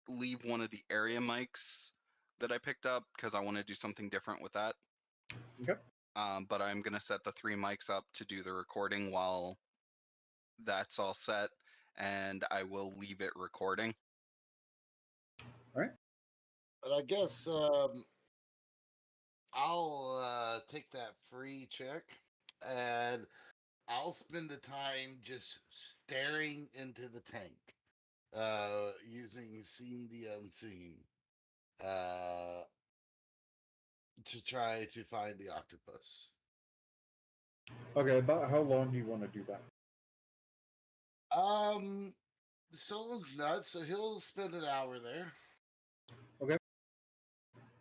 leave one of the area mics that I picked up because I want to do something different with that. Okay. But I'm gonna set the 3 mics up to do the recording while that's all set, and I will leave it recording. All right. But I guess I'll take that free check and I'll spend the time just staring into the tank, using Seen the Unseen, uh, to try to find the octopus. Okay. About how long do you want to do that? Solon's nuts, so he'll spend an hour there. Okay.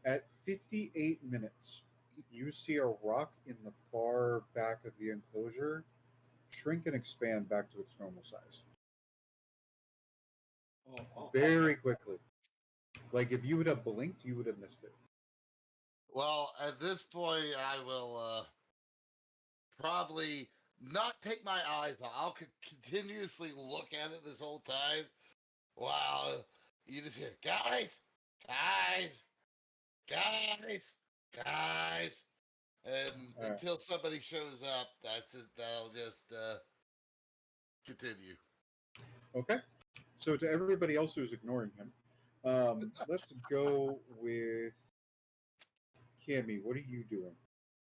At 58 minutes, you see a rock in the far back of the enclosure shrink and expand back to its normal size. Very quickly. Like if you would have blinked, you would have missed it. Well, at this point, I will probably not take my eyes off. I'll continuously look at it this whole time. Wow, you just hear, guys, guys, guys, guys, and All right. until somebody shows up, that'll just continue. Okay. So to everybody else who's ignoring him, let's go with Cammy. What are you doing?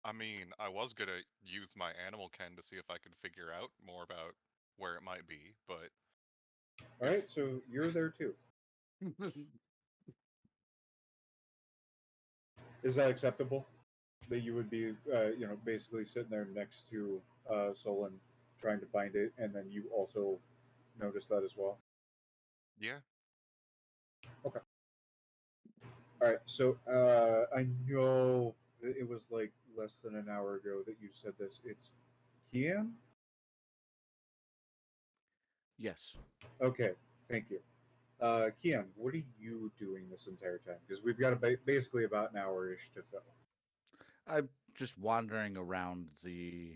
I mean, I was gonna use my animal ken to see if I could figure out more about where it might be, but All right. So you're there too. Is that acceptable? That you would be, basically sitting there next to Solon, trying to find it, and then you also notice that as well. yeah, Okay. All right. So I know that it was like less than an hour ago that you said this. It's Kian. Yes. Okay. Thank you. Kian, what are you doing this entire time? Because we've got basically about an hour-ish to fill. I'm just wandering around the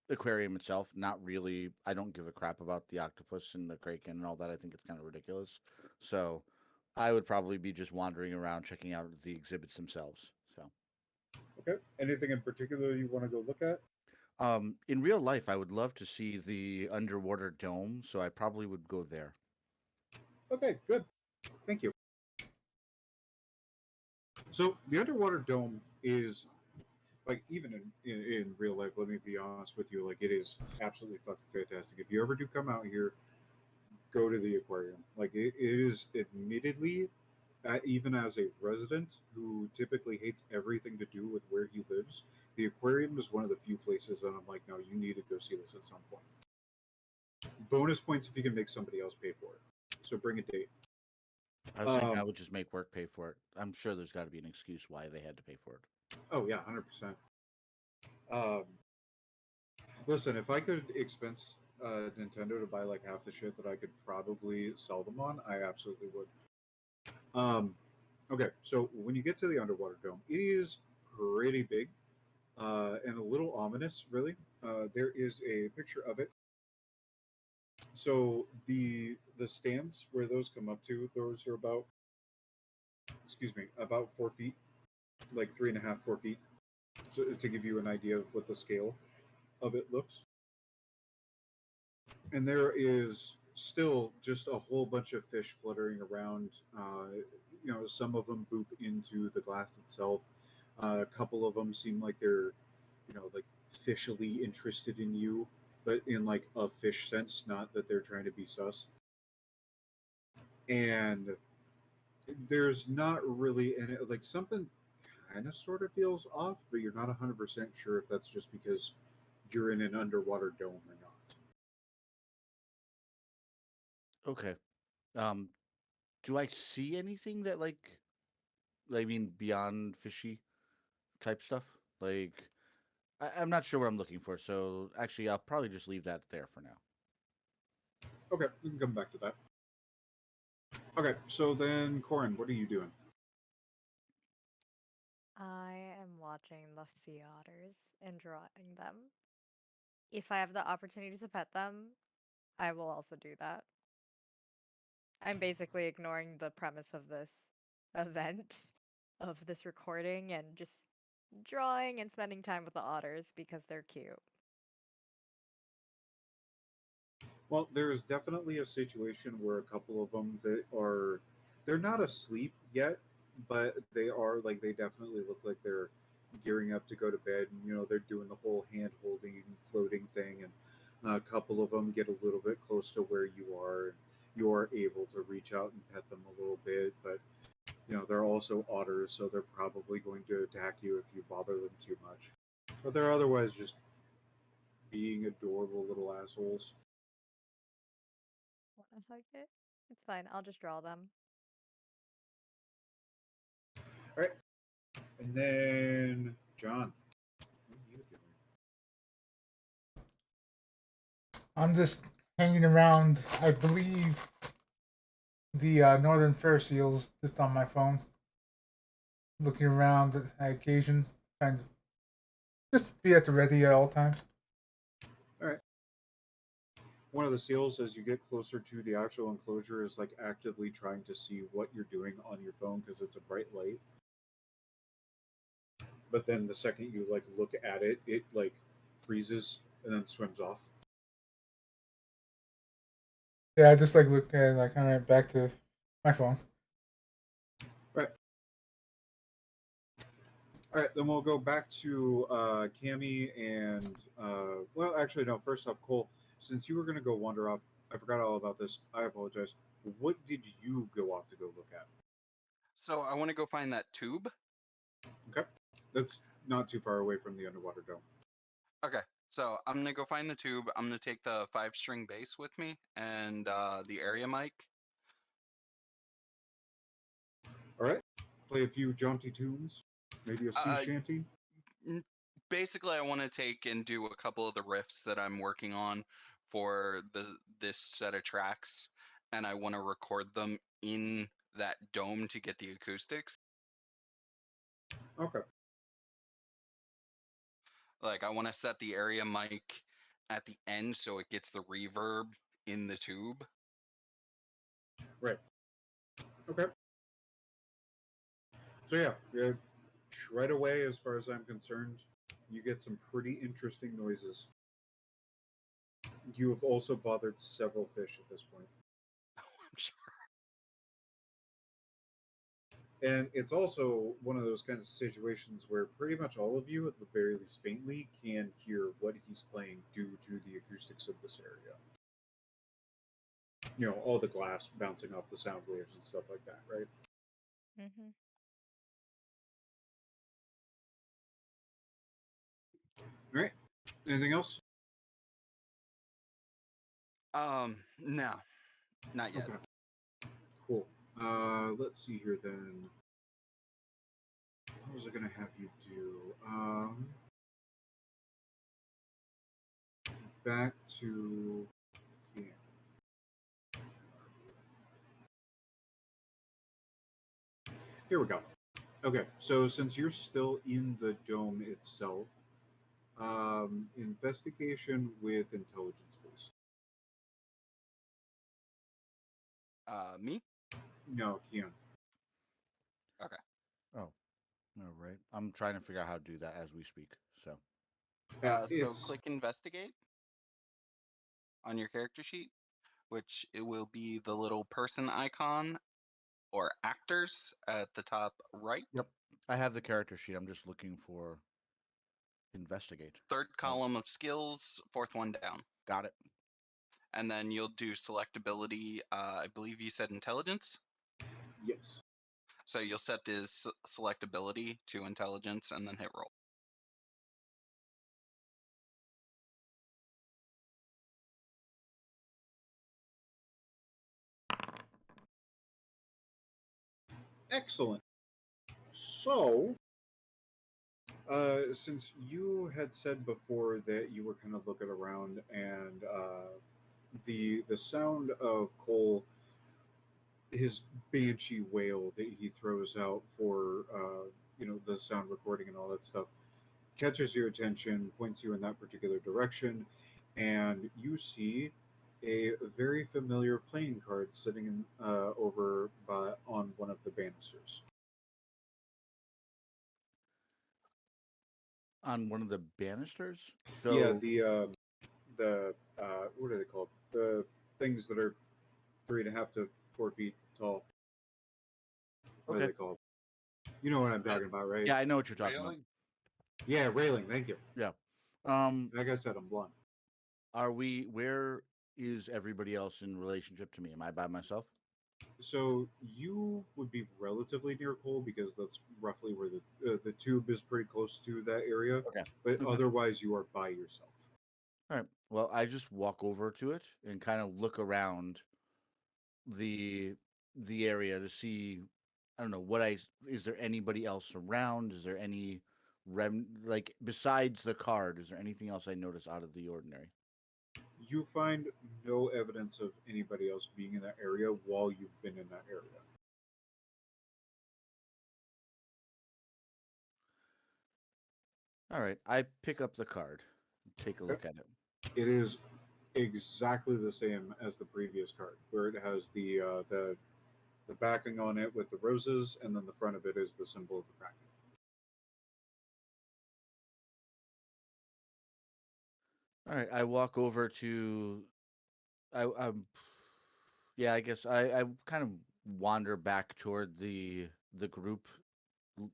aquarium itself. Not really. I don't give a crap about the octopus and the kraken and all that. I think it's kind of ridiculous. So I would probably be just wandering around checking out the exhibits themselves. So Okay. Anything in particular you want to go look at? in real life, I would love to see the underwater dome. So I probably would go there. Okay. Good. Thank you. So the underwater dome is like even in real life. Let me be honest with you. Like it is absolutely fucking fantastic. If you ever do come out here, go to the aquarium. Like it is admittedly, even as a resident who typically hates everything to do with where he lives, the aquarium is one of the few places that I'm like, no, you need to go see this at some point. Bonus points if you can make somebody else pay for it. So bring a date. I was thinking I Um, would just make work pay for it. I'm sure there's got to be an excuse why they had to pay for it. oh yeah, 100%. Um, Listen, if I could expense Nintendo to buy like half the shit that I could probably sell them on, I absolutely would. Okay, so when you get to the underwater dome, it is pretty big and a little ominous, really. There is a picture of it. So the stands where those come up to, those are about, excuse me, about 4 feet, like 3.5, 4 feet. So to give you an idea of what the scale of it looks. And there is still just a whole bunch of fish fluttering around. Some of them boop into the glass itself. A couple of them seem like they're, like fishily interested in you, but in like a fish sense, not that they're trying to be sus. and there's not really any like something kind of sort of feels off, but you're not 100% sure if that's just because you're in an underwater dome or not. Okay. Um, do I see anything that I mean, beyond fishy type stuff? I'm not sure what I'm looking for, so actually, I'll probably just leave that there for now. Okay, we can come back to that. Okay, so then, Corin, what are you doing? I am watching the sea otters and drawing them. If I have the opportunity to pet them, I will also do that. I'm basically ignoring the premise of this event, of this recording, and just drawing and spending time with the otters because they're cute. Well, there is definitely a situation where a couple of them that are they're not asleep yet, but they are like they definitely look like they're gearing up to go to bed. And, they're doing the whole hand holding, floating thing, and a couple of them get a little bit close to where you are, and you are able to reach out and pet them a little bit. But they're also otters, so they're probably going to attack you if you bother them too much. But they're otherwise just being adorable little assholes. Wanna hug it? It's fine. I'll just draw them. All right, and then John, what are you doing? I'm just hanging around. I believe the northern fur seals just on my phone, looking around at occasion, trying to just be at the ready at all times. All right. One of the seals, as you get closer to the actual enclosure, is like actively trying to see what you're doing on your phone because it's a bright light. But then the second you like look at it, it like freezes and then swims off. Yeah, I just like look at it, like all right, back to my phone. Right. All right, then we'll go back to Cammy and well, actually no. First off, Cole, since you were going to go wander off, I forgot all about this. I apologize. What did you go off to go look at? So I want to go find that tube. Okay, that's not too far away from the underwater dome. Okay, so I'm gonna go find the tube. I'm gonna take the 5-string bass with me and the area mic. All right, play a few jaunty tunes, maybe a sea Uh, shanty. Basically, I want to take and do a couple of the riffs that I'm working on for this set of tracks, and I want to record them in that dome to get the acoustics. Okay, Like I want to set the area mic at the end so it gets the reverb in the tube. right. Okay. So yeah, right away, as far as I'm concerned, you get some pretty interesting noises. You have also bothered several fish at this point. I'm sure. And it's also one of those kinds of situations where pretty much all of you, at the very least faintly, can hear what he's playing due to the acoustics of this area. All the glass bouncing off the sound waves and stuff like that, right? Mm-hmm. All right. Anything else? No, not yet. Okay. Cool. Let's see here then. What was I going to have you do? Back to. Yeah. Here we go. Okay, so since you're still in the dome itself, investigation with intelligence, please. Me? No, Keon. Okay. Oh, all right. I'm trying to figure out how to do that as we speak. So, So It's click investigate on your character sheet, which it will be the little person icon or actors at the top right. yep, I have the character sheet. I'm just looking for investigate. Third Oh, column of skills, fourth one down. got it. and then you'll do selectability. I believe you said intelligence. Yes. So you'll set this selectability to intelligence and then hit roll. Excellent. So, since you had said before that you were kind of looking around and the sound of Cole, his banshee wail that he throws out for the sound recording and all that stuff catches your attention, points you in that particular direction, and you see a very familiar playing card sitting over on one of the banisters. On one of the banisters. Yeah, So the what are they called? The things that are 3.5 to 4 feet tall. What are okay, they called? You know what I'm talking about, right? yeah, I know what you're talking about. Railing? Yeah, railing. Thank you. Yeah. Like I said, I'm blind. Are we? Where is everybody else in relationship to me? Am I by myself? So you would be relatively near Cole because that's roughly where the tube is pretty close to that area. Okay. But Okay. otherwise, you are by yourself. All right. Well, I just walk over to it and kind of look around the the area to see. I don't know what I. Is there anybody else around? Is there any like besides the card? Is there anything else I notice out of the ordinary? You find no evidence of anybody else being in that area while you've been in that area. All right. I pick up the card, take a Okay. look at it. It is exactly the same as the previous card, where it has the backing on it with the roses, and then the front of it is the symbol of the kraken. All right. I walk over to. I'm. Yeah, I guess I kind of wander back toward the group, l-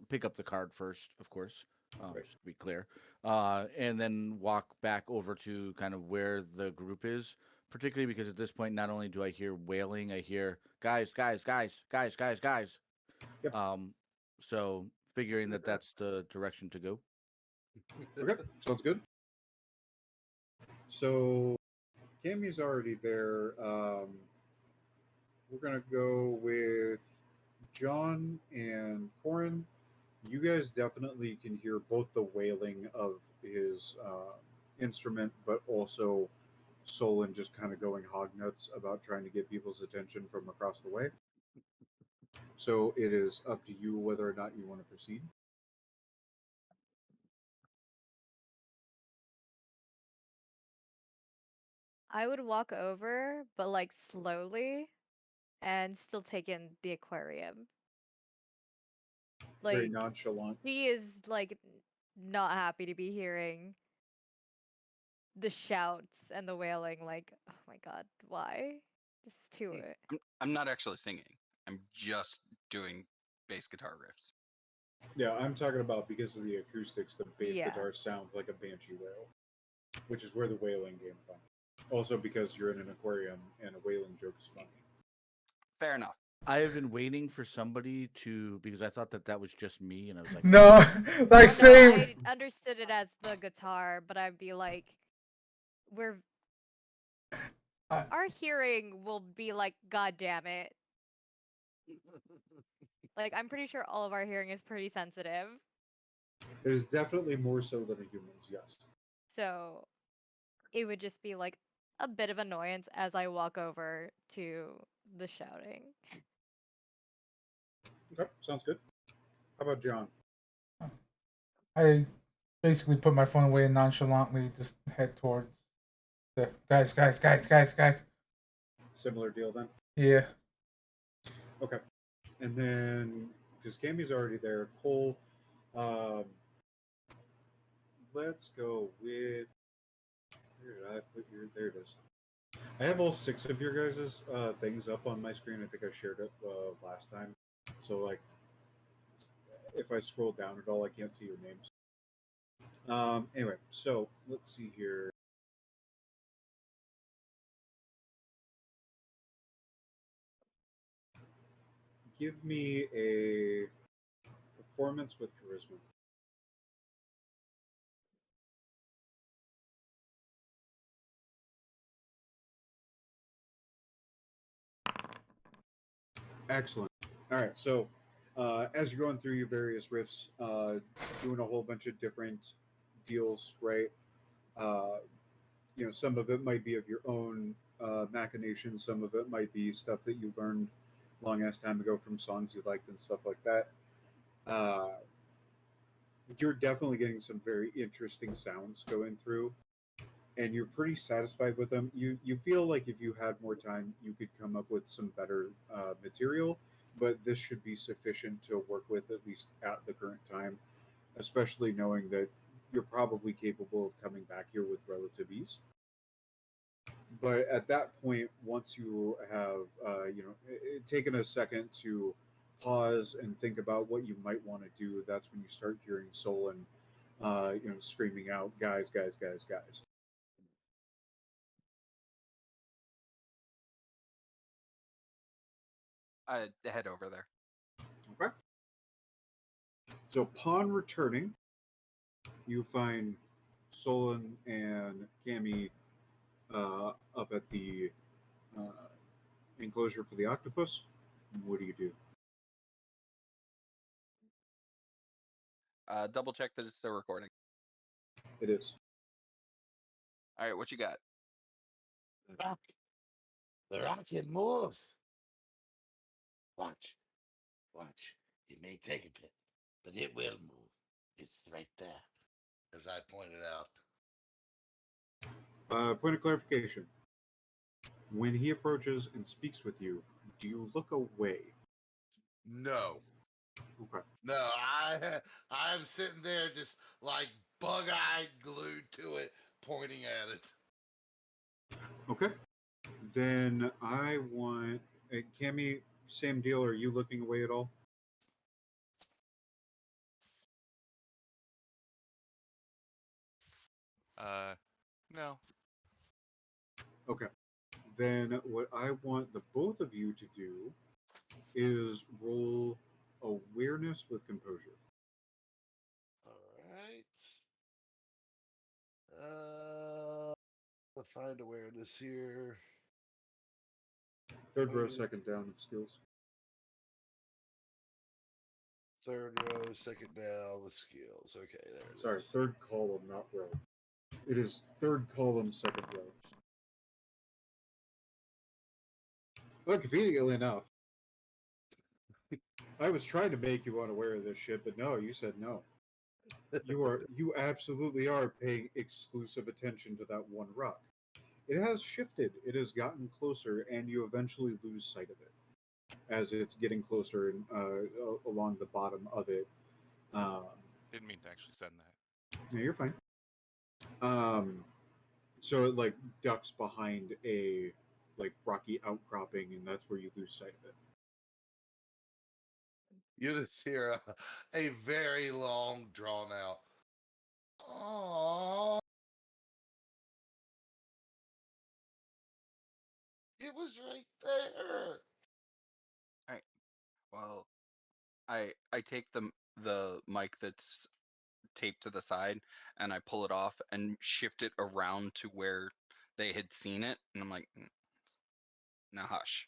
pick up the card first, of course, Right. just to be clear, and then walk back over to kind of where the group is, particularly because at this point, not only do I hear wailing, I hear guys, guys, guys, guys, guys, guys. Yep. So figuring that that's the direction to go. Okay. Sounds good. So Cammy's already there. We're gonna go with John and Corin. You guys definitely can hear both the wailing of his instrument, but also Solon just kind of going hog nuts about trying to get people's attention from across the way. So it is up to you whether or not you want to proceed. I would walk over, but like slowly, and still take in the aquarium. Very Like, nonchalant. she is like not happy to be hearing the shouts and the wailing. Like, oh my god, why? This is too. I'm not actually singing. I'm just doing bass guitar riffs. Yeah, I'm talking about because of the acoustics, the bass Yeah. guitar sounds like a banshee wail, which is where the wailing came from. Also, because you're in an aquarium and a wailing joke is funny. Fair enough. I have been waiting for somebody to because I thought that that was just me, and I was like, No, like Well, no, same. I understood it as the guitar, but I'd be like, we're I, our hearing will be like, god damn it. Like, I'm pretty sure all of our hearing is pretty sensitive. It is definitely more so than a human's, yes. So it would just be like a bit of annoyance as I walk over to the shouting. Okay, sounds good. How about John? I basically put my phone away and nonchalantly just head towards the guys, guys, guys, guys, guys. Similar deal then? Yeah. Okay. And then, because Cammy's already there, Cole, um, let's go with. Where did I put your. There it is. I have all 6 of your guys' things up on my screen. I think I shared it last time. So, like, if I scroll down at all, I can't see your names. Anyway, so let's see here. give me a performance with charisma. Excellent. All right. So, as you're going through your various riffs, doing a whole bunch of different deals, right? Uh, some of it might be of your own machinations. Some of it might be stuff that you learned long ass time ago from songs you liked and stuff like that. Uh, you're definitely getting some very interesting sounds going through, and you're pretty satisfied with them. You feel like if you had more time, you could come up with some better material, but this should be sufficient to work with at least at the current time, especially knowing that you're probably capable of coming back here with relative ease. But at that point, once you have taken a second to pause and think about what you might want to do, that's when you start hearing Solon screaming out, guys, guys, guys, guys. I head over there. Okay. So upon returning, you find Solon and Cammy up at the uh, enclosure for the octopus. What do you do? Double check that it's still recording. It is. All right, what you got? The rocket moves. Watch, watch. It may take a bit, but it will move. It's right there, as I pointed out. Point of clarification. When he approaches and speaks with you, do you look away? No, Okay. no, I'm sitting there just like bug-eyed, glued to it, pointing at it. Okay. Then I want Cammy. Same deal. Are you looking away at all? No. Okay. Then what I want the both of you to do is roll awareness with composure. All right. I'll find awareness here. Third row, second down of skills. Third row, second down with skills. Okay, there it is. Sorry, third column, not row. It is third column, second row. Well, conveniently enough, I was trying to make you unaware of this shit, but no, you said no. You absolutely are paying exclusive attention to that one rock. It has shifted, it has gotten closer, and you eventually lose sight of it as it's getting closer and along the bottom of it. Um, Didn't mean to actually send that. no, you're fine. So it like ducks behind a like rocky outcropping, and that's where you lose sight of it. You just hear a very long, drawn out. Oh, it was right there. All right. Well, I take the mic that's taped to the side and I pull it off and shift it around to where they had seen it, and I'm like, now hush.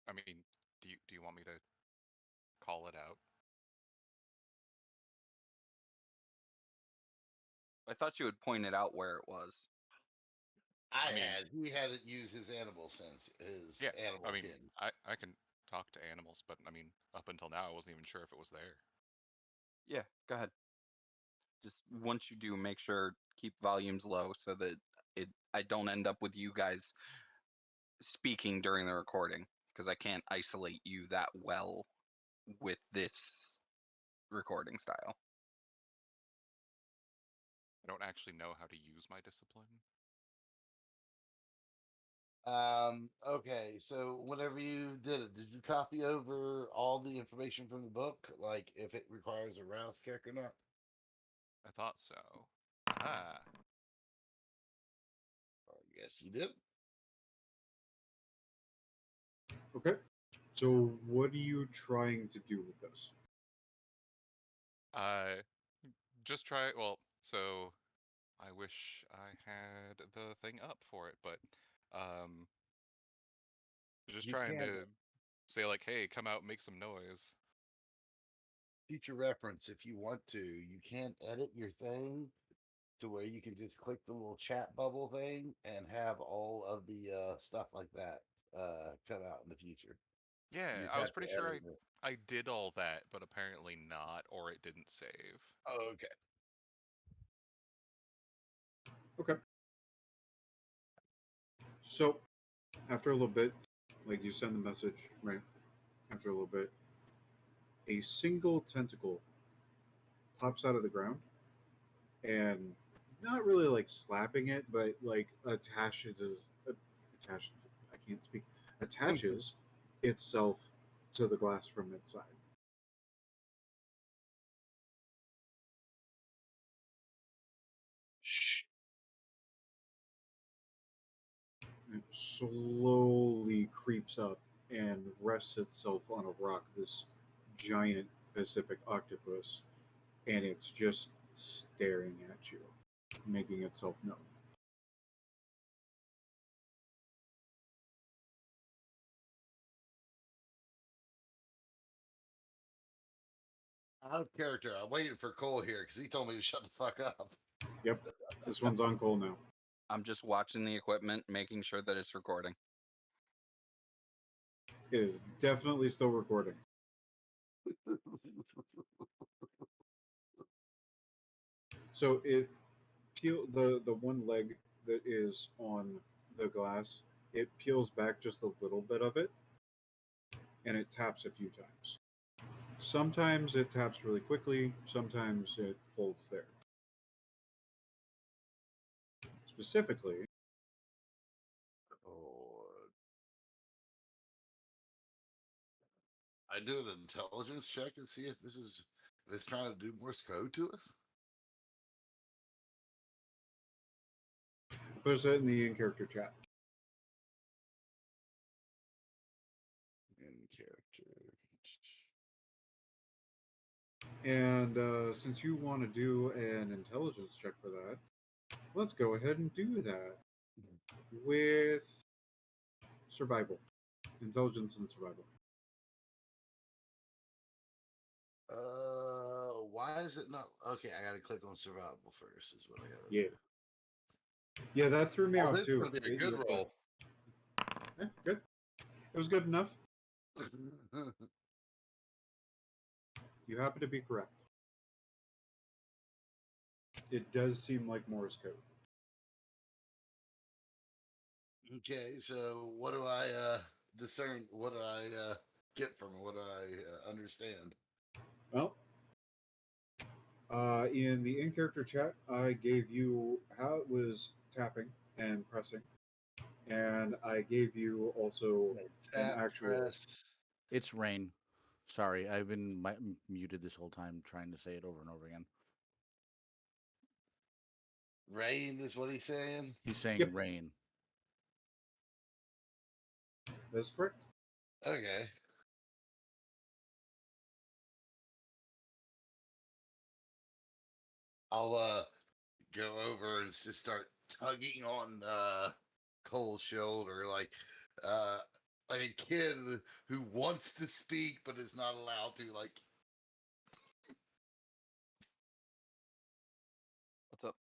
I mean, do you want me to call it out? I thought you would point it out where it was. He hadn't used his animal sense, his Yeah. animal I mean, kin. I can talk to animals, but I mean, up until now, I wasn't even sure if it was there. Yeah, go ahead. Just once you do, make sure keep volumes low so that I don't end up with you guys speaking during the recording, because I can't isolate you that well with this recording style. I don't actually know how to use my discipline. Okay, so whenever you did it, did you copy over all the information from the book? Like if it requires a rouse check or not? I thought so. Ah, I guess you did. Okay. So, what are you trying to do with this? Uh, just try. Well, so I wish I had the thing up for it, but um, just You trying can't to say like, hey, come out, make some noise. future reference if you want to. You can't edit your thing to where you can just click the little chat bubble thing and have all of the stuff like that come out in the future. Yeah, You just I was have to pretty sure edit it. I did all that, but apparently not, or it didn't save. Oh, okay. Okay. So, after a little bit, like you send the message, right? After a little bit, a single tentacle pops out of the ground and not really like slapping it, but like attaches. I can't speak. Attaches itself to the glass from its side. Shh. It slowly creeps up and rests itself on a rock. This giant Pacific octopus, and it's just staring at you, making itself known. Out of character. I'm waiting for Cole here because he told me to shut the fuck up. Yep, this one's on Cole now. I'm just watching the equipment, making sure that it's recording. It is definitely still recording. So it the one leg that is on the glass. It peels back just a little bit of it, and it taps a few times. Sometimes it taps really quickly. Sometimes it holds there. Specifically, Oh, I do an intelligence check and see if this is if it's trying to do Morse code to us. post it in the in-character chat. In character. And since you want to do an intelligence check for that, let's go ahead and do that with survival, intelligence and survival. Why is it not? Okay, I gotta click on survival first. Is what I gotta Yeah, yeah, that threw me do. Oh, off this is too. gonna be a You good were fine. roll. Yeah, good. It was good enough. You happen to be correct. It does seem like Morse code. Okay, so what do I discern? What do I get from it? What do I understand? Well, in the in-character chat, I gave you how it was tapping and pressing, and I gave you also Okay, an tap, actual. press, It's rain. Sorry, I've been muted this whole time trying to say it over and over again. rain is what he's saying. He's saying Yep, rain. that's correct. Okay. I'll go over and just start tugging on Cole's shoulder uh like a kid who wants to speak but is not allowed to. Like, What's up?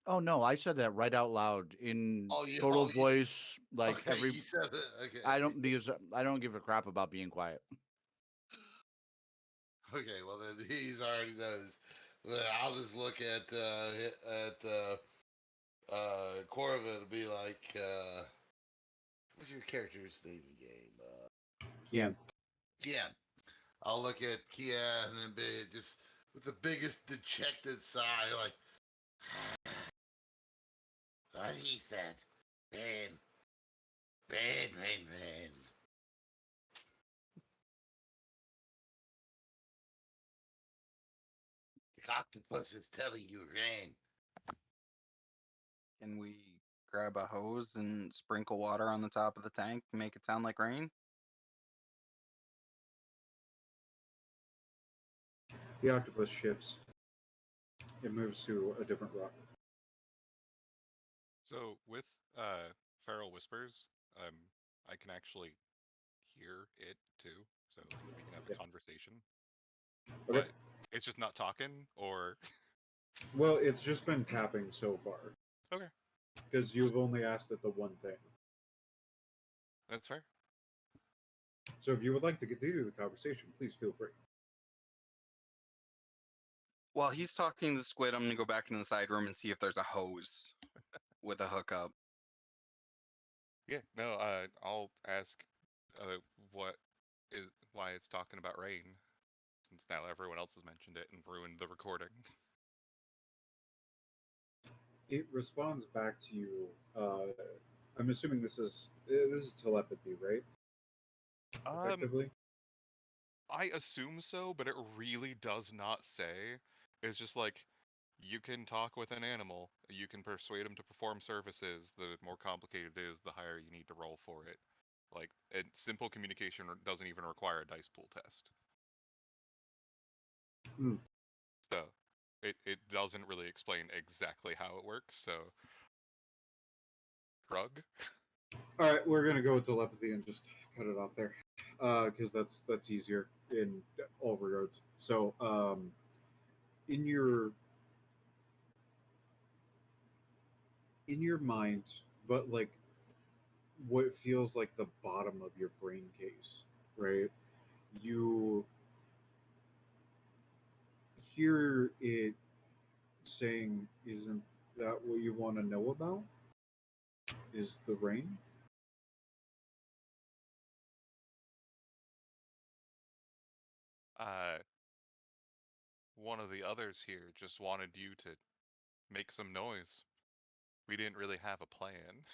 Oh no, I said that right out loud in oh, you, total oh, you, voice, like okay, every. you said it. Okay, I don't because I don't give a crap about being quiet. okay. Well, then he's already knows. But I'll just look at Corvin and be like, what's your character's name in the game? Kian. Kian. I'll look at Kian and then be just with the biggest dejected sigh, like, what he said, rain, rain, rain, rain. The octopus is telling you rain. Can we grab a hose and sprinkle water on the top of the tank, make it sound like rain? The octopus shifts. It moves to a different rock. So with feral whispers, I can actually hear it too, so we can have a Yeah. conversation. Okay. But it's just not talking, or Well, it's just been tapping so far okay, because you've only asked it the one thing. that's fair. So if you would like to continue the conversation, please feel free. While he's talking to Squid, I'm gonna go back into the side room and see if there's a hose with a hookup. Yeah, no, I'll ask what is why it's talking about rain, since now everyone else has mentioned it and ruined the recording. It responds back to you. I'm assuming this is telepathy, right? Um, Effectively. I assume so, but it really does not say. It's just like you can talk with an animal, you can persuade him to perform services. The more complicated it is, the higher you need to roll for it. Like, simple communication doesn't even require a dice pool test. Hmm. So, it doesn't really explain exactly how it works. So, shrug. All right, we're gonna go with telepathy and just cut it off there, because that's easier in all regards. So, in your in your mind, but like what feels like the bottom of your brain case, right? You hear it saying, "Isn't that what you want to know about? Is the rain?" Uh, one of the others here just wanted you to make some noise. We didn't really have a plan.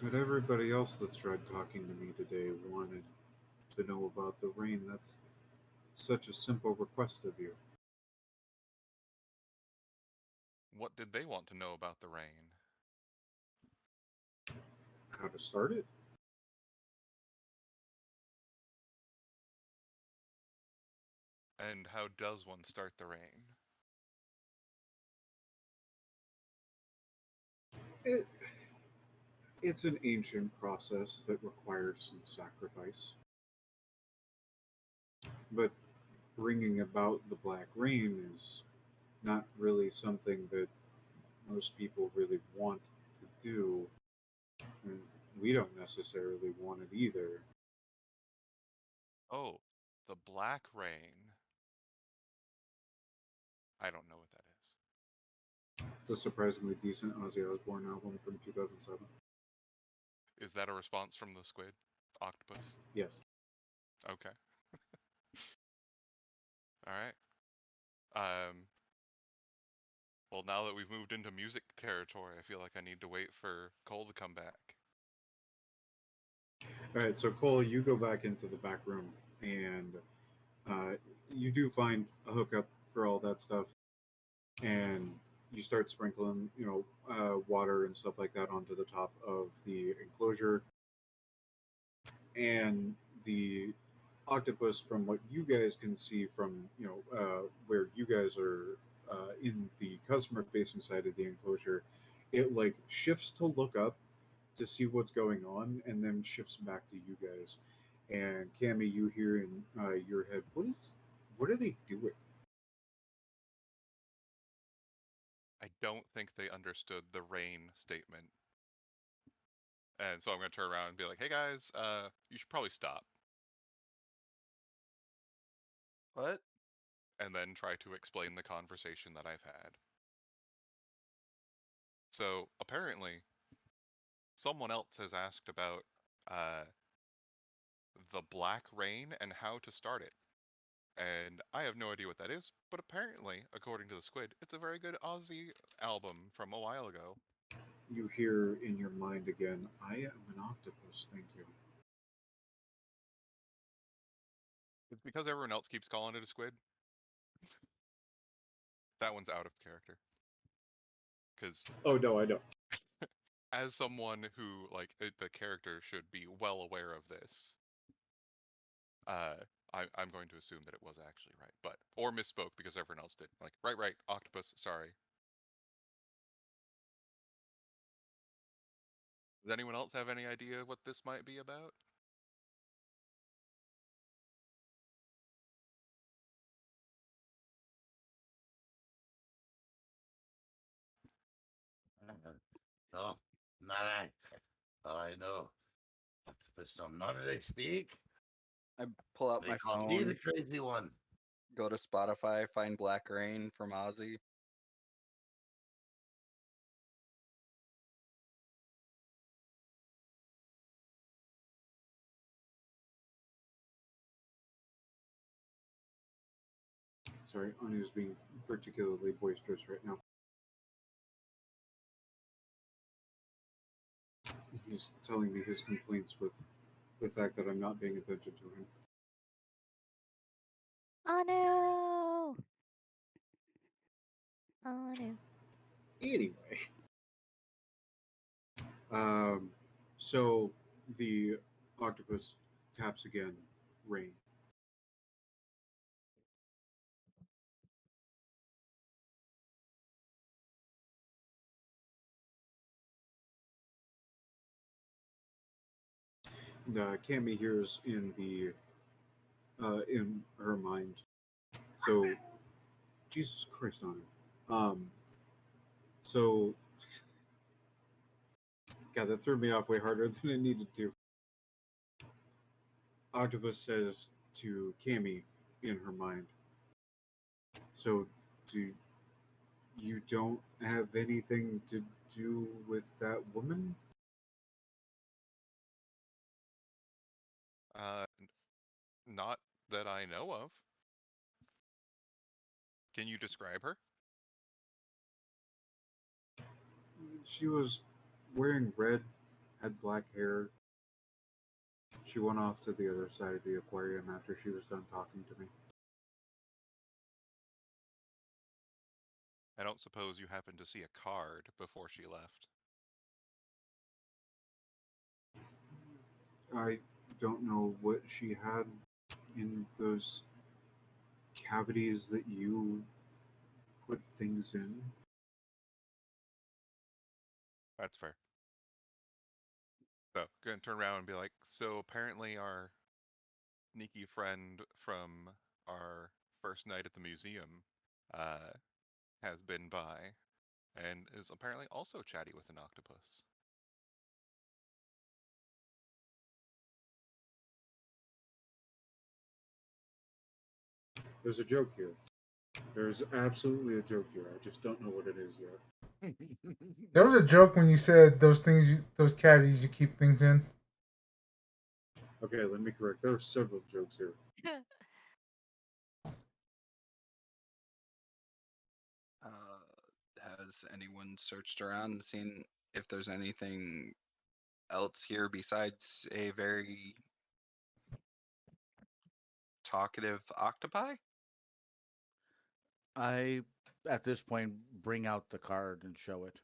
But everybody else that's tried talking to me today wanted to know about the rain. That's such a simple request of you. What did they want to know about the rain? How to start it? And how does one start the rain? It it's an ancient process that requires some sacrifice. But bringing about the black rain is not really something that most people really want to do. And we don't necessarily want it either. Oh, the Black Rain. I don't know what that It's a surprisingly decent Ozzy Osbourne album from 2007. is. Is that a response from the squid? Octopus? Yes. Okay. Alright. Um, well, now that we've moved into music territory, I feel like I need to wait for Cole to come back. All right, so Cole, you go back into the back room and uh, you do find a hookup for all that stuff, and you start sprinkling, water and stuff like that onto the top of the enclosure, and the octopus, from what you guys can see from where you guys are in the customer facing side of the enclosure, it like shifts to look up to see what's going on and then shifts back to you guys. And Cammy, you hear in your head, what are they doing? I don't think they understood the rain statement. And so I'm going to turn around and be like, hey guys, you should probably stop. What? And then try to explain the conversation that I've had. So apparently, someone else has asked about uh, the Black Rain and how to start it. And I have no idea what that is, but apparently, according to the squid, it's a very good Aussie album from a while ago. You hear in your mind again, I am an octopus, thank you. It's because everyone else keeps calling it a squid. That one's out of character. Because Oh no, I know. as someone who the character should be well aware of this, I'm going to assume that it was actually right, but or misspoke because everyone else did. Like right, octopus. Sorry. Does anyone else have any idea what this might be about? No, not I. I know. Octopus don't know that they speak. I pull out They my call me the phone, crazy one. go to Spotify, find Black Rain from Ozzy. Sorry, Anu's being particularly boisterous right now. He's telling me his complaints with the fact that I'm not paying attention to him. Oh no! Oh no. Anyway, um, so the octopus taps again, rain. Cammy hears in her mind. So Jesus Christ on her. So God, that threw me off way harder than it needed to. Octopus says to Cammy in her mind. So do you don't have anything to do with that woman? Not that I know of. Can you describe her? She was wearing red, had black hair. She went off to the other side of the aquarium after she was done talking to me. I don't suppose you happened to see a card before she left. I don't know what she had in those cavities that you put things in. That's fair. So, gonna turn around and be like, so apparently our sneaky friend from our first night at the museum uh, has been by and is apparently also chatty with an octopus. There's a joke here. There's absolutely a joke here. I just don't know what it is yet. There was a joke when you said those things, those cavities you keep things in. Okay, let me correct. There are several jokes here. Has anyone searched around and seen if there's anything else here besides a very talkative octopi? I, at this point, bring out the card and show it.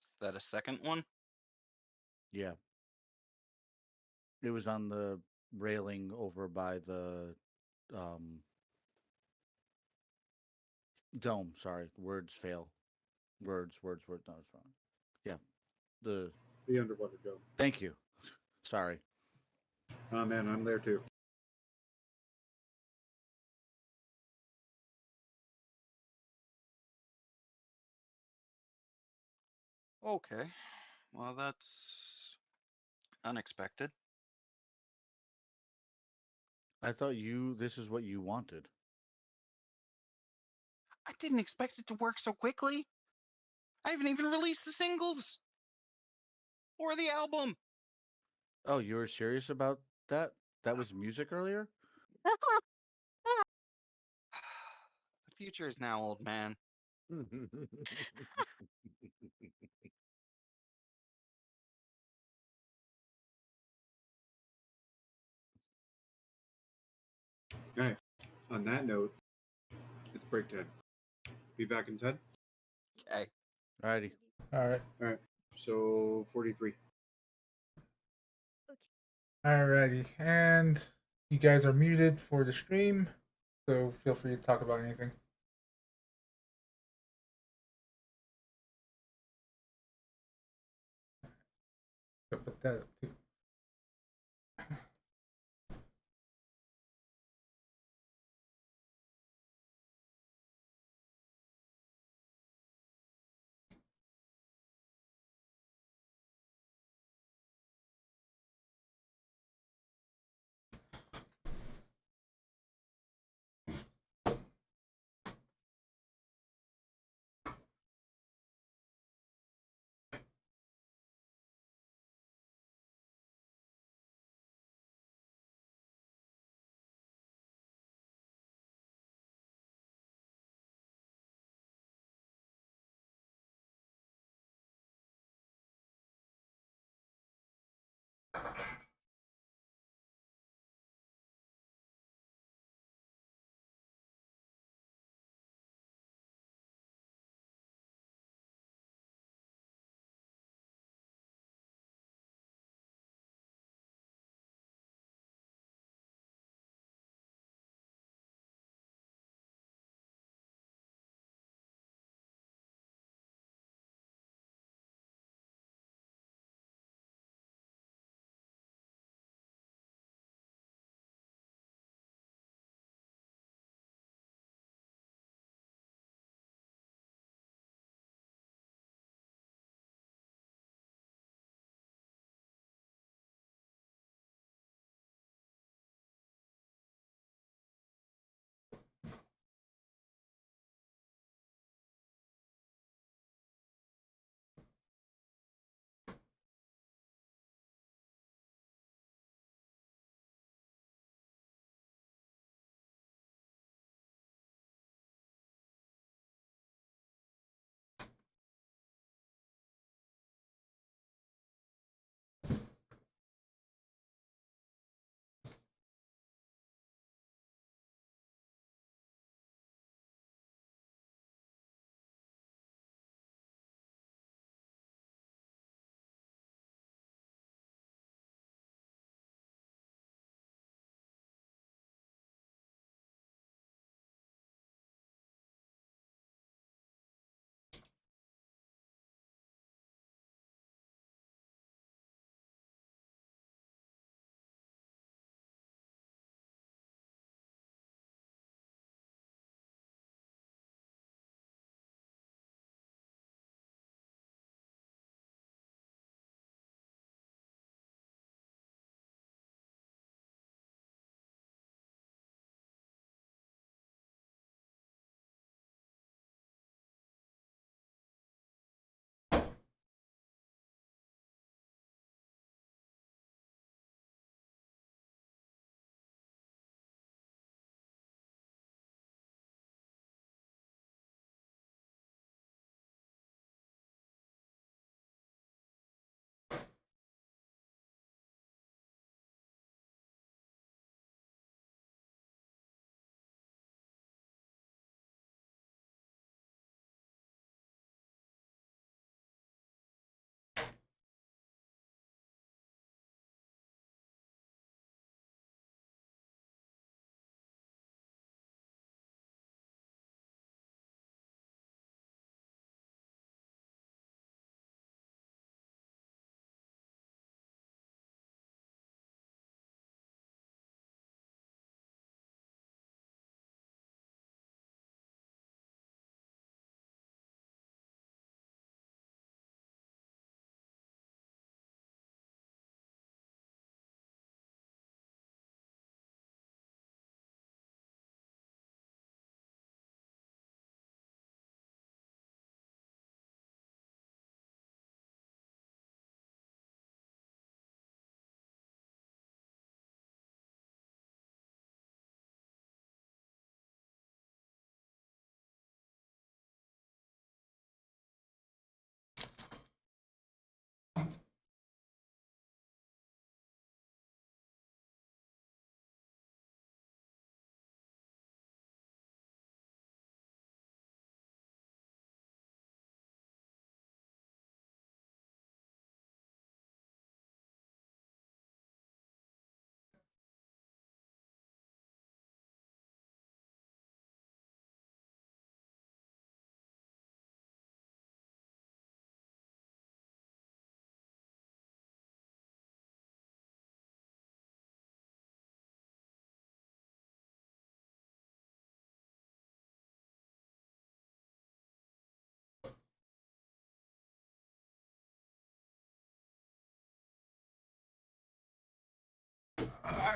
Is that a second one? Yeah. It was on the railing over by the um, dome. Sorry, words fail. Words. No, it's wrong. Yeah. The underwater dome. Thank you. Sorry. Oh man, I'm there too. Okay. Well, that's unexpected. I thought this is what you wanted. I didn't expect it to work so quickly. I haven't even released the singles or the album. Oh, you were serious about that? That was music earlier? The future is now, old man. Alright, on that note, it's break time. Be back in 10. Okay. Alrighty. All right. All right. So 43. Alrighty, and you guys are muted for the stream, so feel free to talk about anything. So put that up too.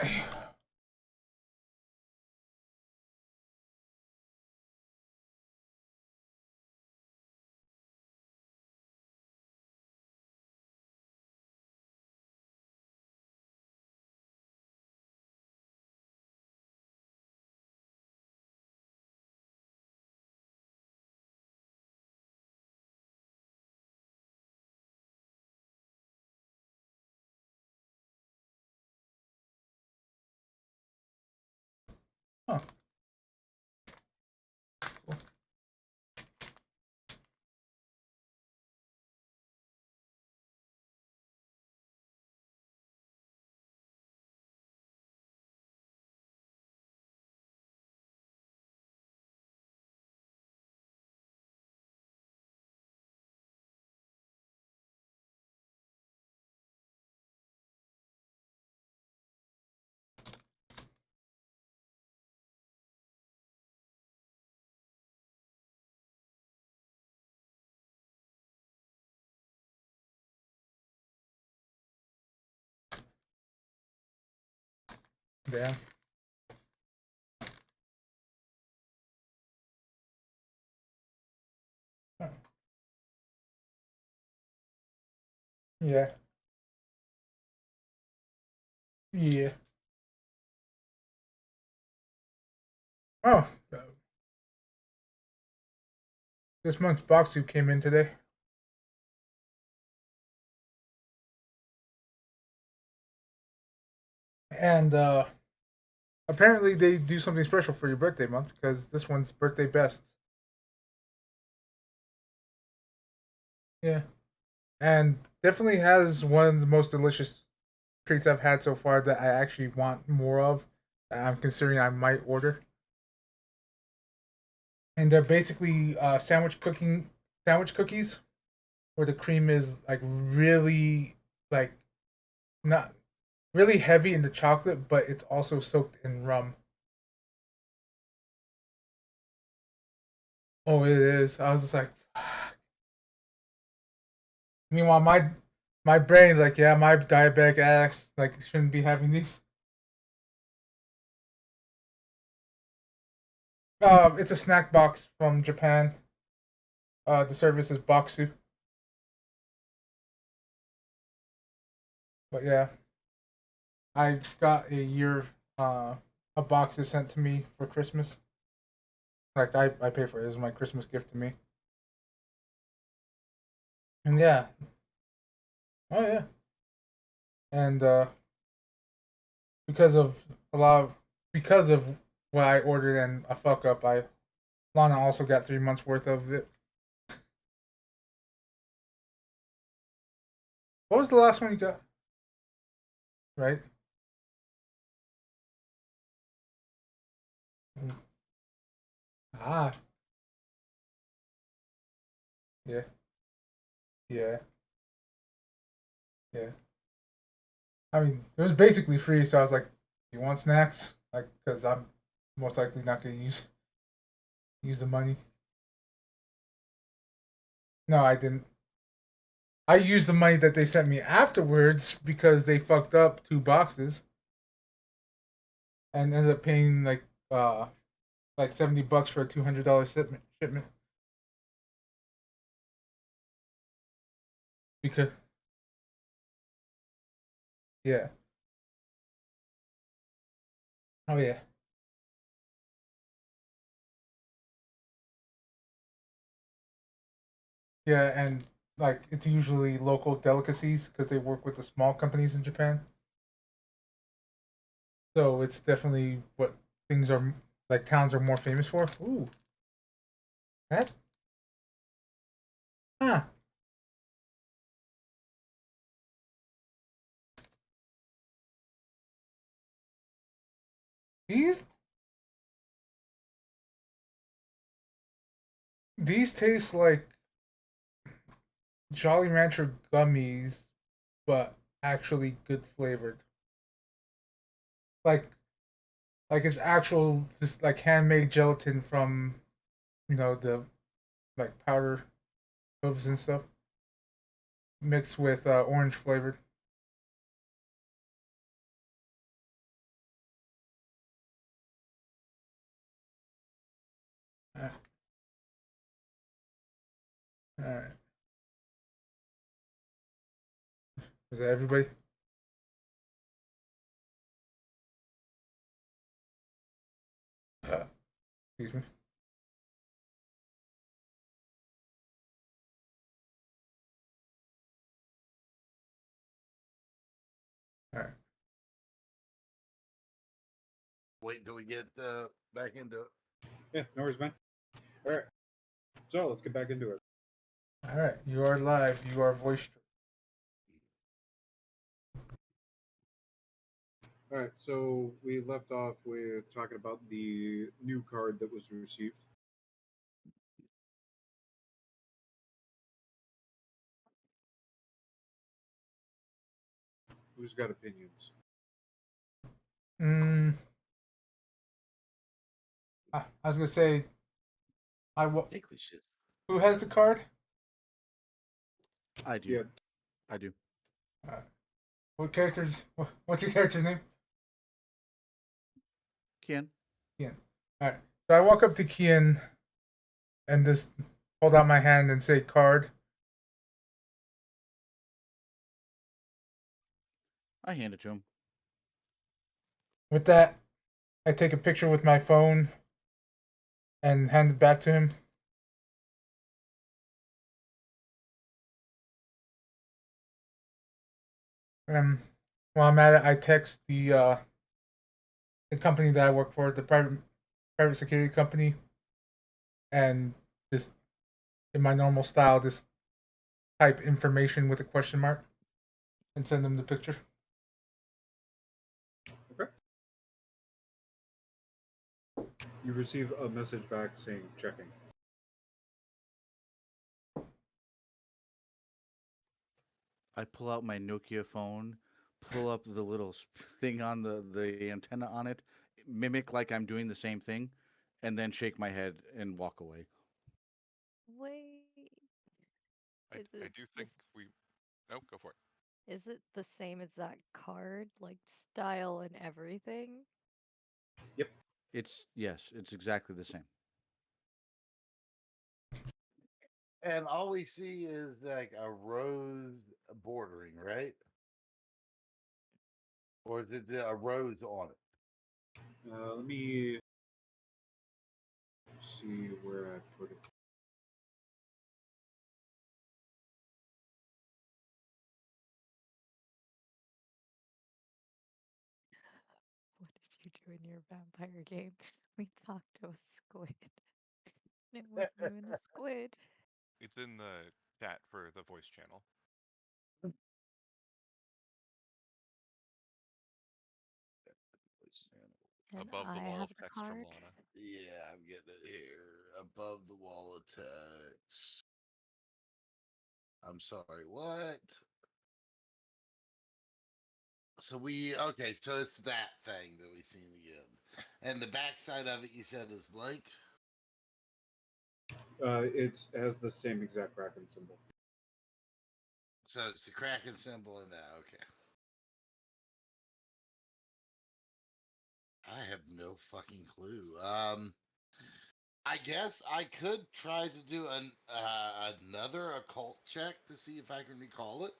I, huh. Damn. Huh. Yeah. Yeah. Oh, this month's box suit came in today. And apparently they do something special for your birthday month because this one's birthday best. Yeah. And definitely has one of the most delicious treats I've had so far that I actually want more of. That I'm considering I might order. And they're basically sandwich cookies where the cream is like really like not really heavy in the chocolate, but it's also soaked in rum. Oh, it is. I was just like, meanwhile, my brain's like, yeah, my diabetic ass like shouldn't be having these. It's a snack box from Japan. The service is Boxu, but yeah, I got a box is sent to me for Christmas. Like I pay for it. It was my Christmas gift to me. And yeah, oh yeah, and because of a lot of because of what I ordered and a fuck up, I Lana also got 3 months worth of it. What was the last one you got? Right? Ah, yeah, yeah, yeah. I mean, it was basically free, so I was like, "You want snacks?" Like, because I'm most likely not gonna use the money. No, I didn't. I used the money that they sent me afterwards because they fucked up 2 boxes and ended up paying like $70 for a $200 shipment because yeah. Oh yeah. Yeah, and like it's usually local delicacies because they work with the small companies in Japan. So it's definitely what things are like towns are more famous for. Ooh, that huh? These these taste like Jolly Rancher gummies, but actually good flavored. Like like it's actual just like handmade gelatin from the like powder hooves and stuff mixed with orange flavored. All right. Is that everybody? Excuse me. All right. Wait until we get back into it. Yeah, no worries, man. All right. So let's get back into it. All right. You are live. You are voice. All right. So we left off with talking about the new card that was received. Who's got opinions? Mm, I was gonna say, I think we should. who has the card? I do. Yeah. I do. What characters? What's your character's name? Kian. Kian. All right. So I walk up to Kian and just hold out my hand and say card. I hand it to him. With that, I take a picture with my phone and hand it back to him. While I'm at it, I text the company that I work for, the private security company, and just in my normal style, just type information with a question mark and send them the picture. Okay. You receive a message back saying checking. I pull out my Nokia phone, pull up the little thing on the antenna on it, mimic like I'm doing the same thing, and then shake my head and walk away. Wait, I, is I it do this? think we. Oh, go for it. Is it the same exact card, like style and everything? Yep. Yes, it's exactly the same. And all we see is like a rose bordering, right? Or is it a rose on it? Let me see where I put it. What did you do in your vampire game? We talked to a squid. It wasn't even a squid. It's in the chat for the voice channel. And Above the I wall have of the text from card. Lana. Yeah, I'm getting it here. Above the wall of text. I'm sorry, what? So so it's that thing that we seen again. And the backside of it you said is blank? It has the same exact Kraken symbol. So it's the Kraken symbol in that, okay. I have no fucking clue. I guess I could try to do another occult check to see if I can recall it.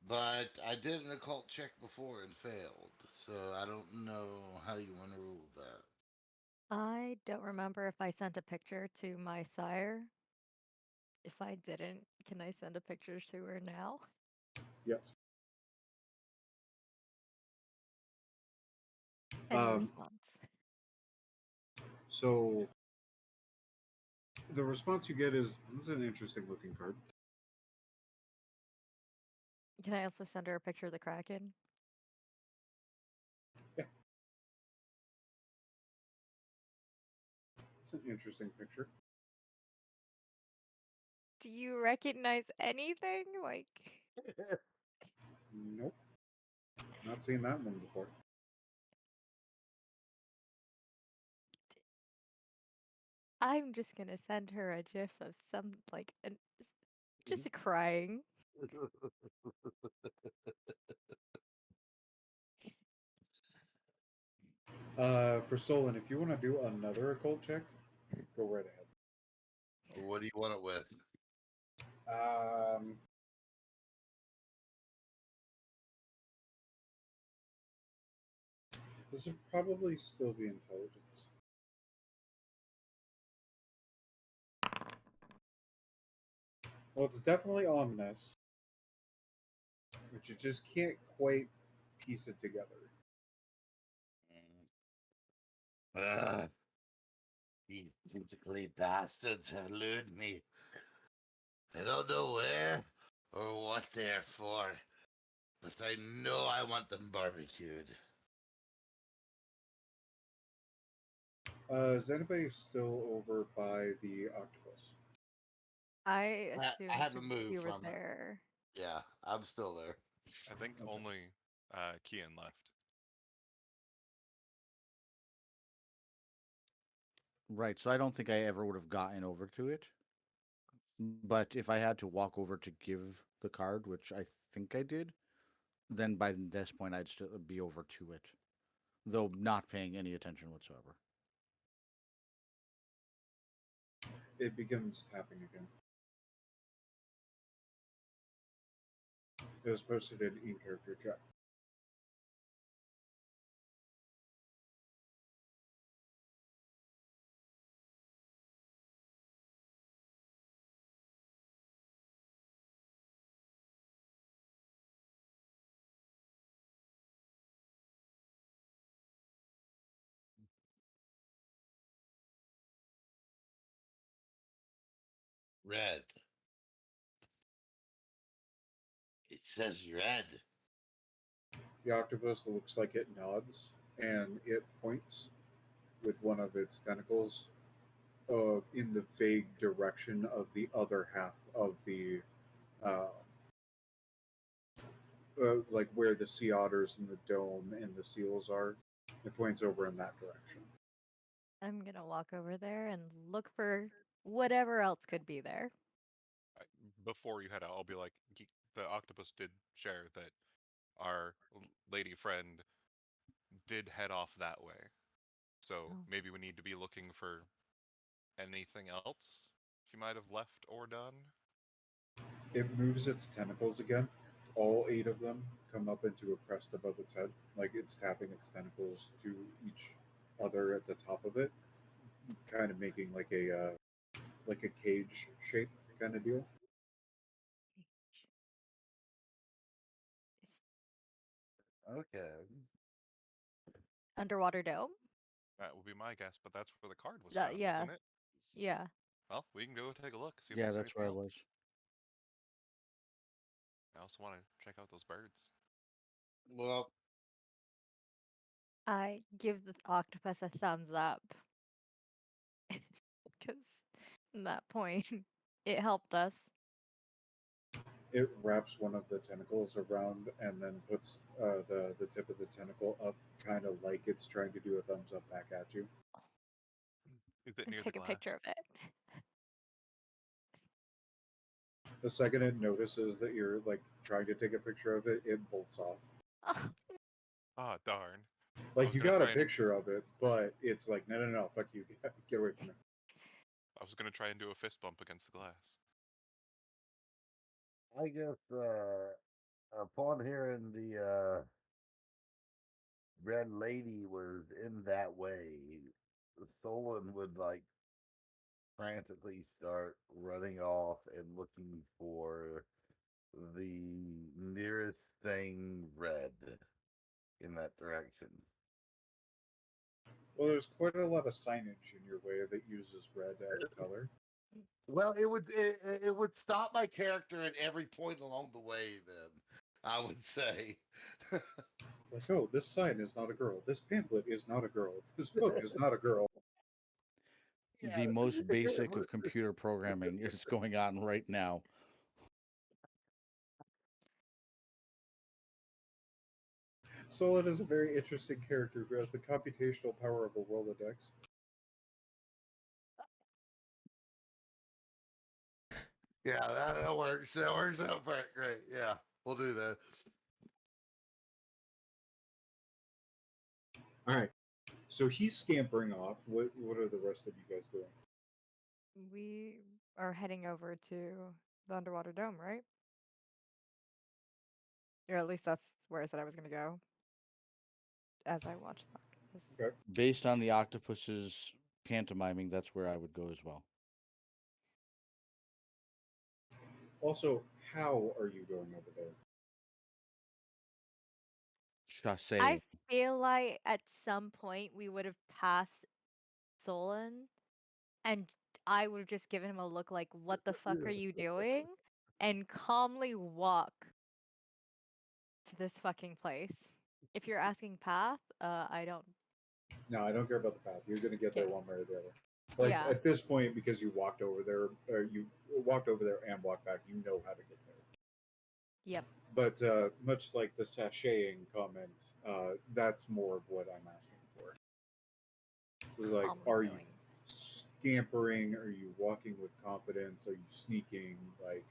But I did an occult check before and failed, so I don't know how you want to rule that. I don't remember if I sent a picture to my sire. If I didn't, can I send a picture to her now? Yes. Any response? So the response you get is, this is an interesting looking card. Can I also send her a picture of the Kraken? Yeah. It's an interesting picture. Do you recognize anything? Like, Nope. Not seen that one before. I'm just gonna send her a gif of some, like, just crying. For Solon, if you want to do another occult check, go right ahead. What do you want it with? Um, this would probably still be intelligence. Well, it's definitely ominous, but you just can't quite piece it together. These physically bastards have lured me. I don't know where or what they're for, but I know I want them barbecued. Is anybody still over by the octopus? I I assumed haven't moved you were from it. there. Yeah, I'm still there. I think Okay. only Kian left. Right, so I don't think I ever would have gotten over to it. But if I had to walk over to give the card, which I think I did, then by this point I'd still be over to it, though not paying any attention whatsoever. It begins tapping again. It was posted in in-character chat. Red. It says red. The octopus looks like it nods and it points with one of its tentacles in the vague direction of the other half of the uh, like where the sea otters and the dome and the seals are. It points over in that direction. I'm gonna walk over there and look for whatever else could be there. Before you head out, I'll be like, the octopus did share that our lady friend did head off that way. So Oh. maybe we need to be looking for anything else she might have left or done. It moves its tentacles again. All 8 of them come up into a crest above its head, like it's tapping its tentacles to each other at the top of it, kind of making like a cage shape kind of deal. Okay. Underwater dome? That would be my guess, but that's where the card was found, Yeah. wasn't it? Yeah. Well, we can go take a look, see if Yeah, there's that's anything where I else. was. I also want to check out those birds. Well, I give the octopus a thumbs up. Because at that point, it helped us. It wraps one of the tentacles around and then puts the tip of the tentacle up, kind of like it's trying to do a thumbs up back at you. Is it And near the take a glass? picture of it. The second it notices that you're like trying to take a picture of it, it bolts off. Oh, Ah, darn. Like was you gonna got a try and- picture of it, but it's like no, fuck you, get away from me. I was gonna try and do a fist bump against the glass. I guess upon hearing the red lady was in that way, Solon would like frantically start running off and looking for the nearest thing red in that direction. Well, there's quite a lot of signage in your way that uses red as a color. Well, it would stop my character at every point along the way. Then I would say. Like, oh, this sign is not a girl. This pamphlet is not a girl. This book is not a girl. The most basic of computer programming is going on right now. Solid is a very interesting character who has the computational power of a Rolodex. Yeah, that works. That works out great. Yeah, we'll do that. All right, so he's scampering off. What are the rest of you guys doing? we are heading over to The underwater dome, right? Or at least that's where I said I was gonna go. As I watched the octopus. Okay. Based on the octopus's pantomiming, that's where I would go as well. Also, how are you going over there? Chasse. I feel like at some point we would have passed Solon, and I would have just given him a look like, "What the fuck are you doing?" and calmly walk to this fucking place. If you're asking path, I don't. No, I don't care about the path. You're going to get there Okay. one way or the other. Like Yeah. at this point, because you walked over there, or you walked over there and walked back, you know how to get there. Yep. But much like the sashaying comment, that's more of what I'm asking for. It's like, Calmly are you going. scampering? Are you walking with confidence? Are you sneaking? Like,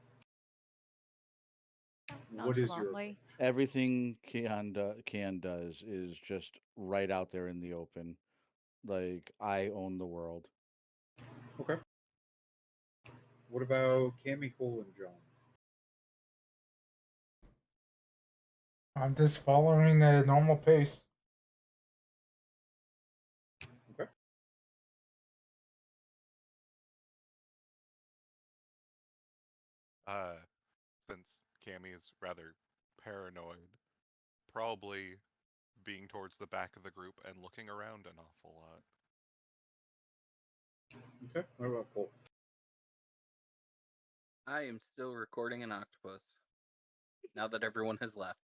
what is your Nonchalantly. approach? Everything Kian does is just right out there in the open. Like, I own the world. Okay. What about Cammy, Cole, and John? I'm just following the normal pace. Okay. Since Cammy is rather paranoid, probably being towards the back of the group and looking around an awful lot. Okay. What about Cole? I am still recording an octopus. Now that everyone has left.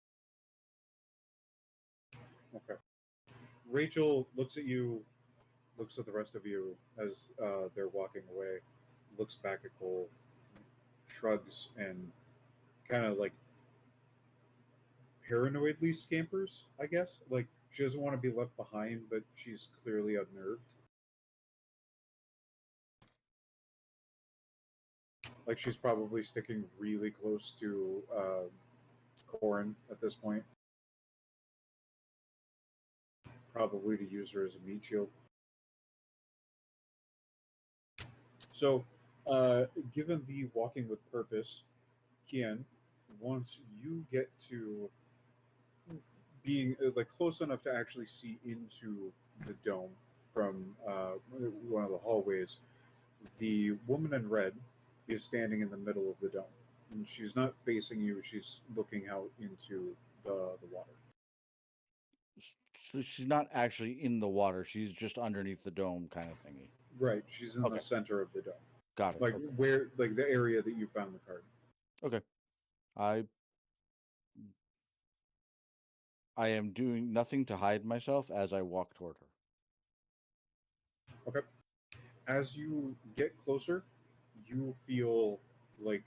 Okay. Rachel looks at you, looks at the rest of you as they're walking away, looks back at Cole, shrugs, and kind of like paranoidly scampers, I guess. Like, she doesn't want to be left behind, but she's clearly unnerved. Like, she's probably sticking really close to Corin at this point. Probably to use her as a meat shield. So, given the walking with purpose, Kian, once you get to being like close enough to actually see into the dome from one of the hallways, the woman in red is standing in the middle of the dome, and she's not facing you. She's looking out into the water. So she's not actually in the water. She's just underneath the dome kind of thingy. Right, she's in Okay. the center of the dome, Got it. like Okay. where, like the area that you found the card. Okay. I am doing nothing to hide myself as I walk toward her. Okay. As you get closer, you feel like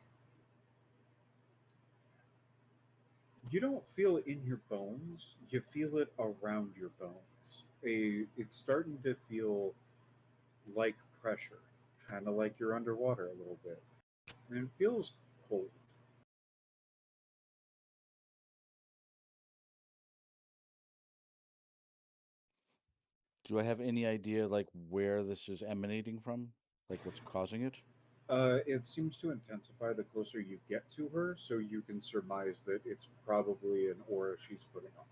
you don't feel it in your bones. You feel it around your bones. It's starting to feel like pressure, kind of like you're underwater a little bit, and it feels cold. Do I have any idea like where this is emanating from? Like what's causing it? It seems to intensify the closer you get to her, so you can surmise that it's probably an aura she's putting off.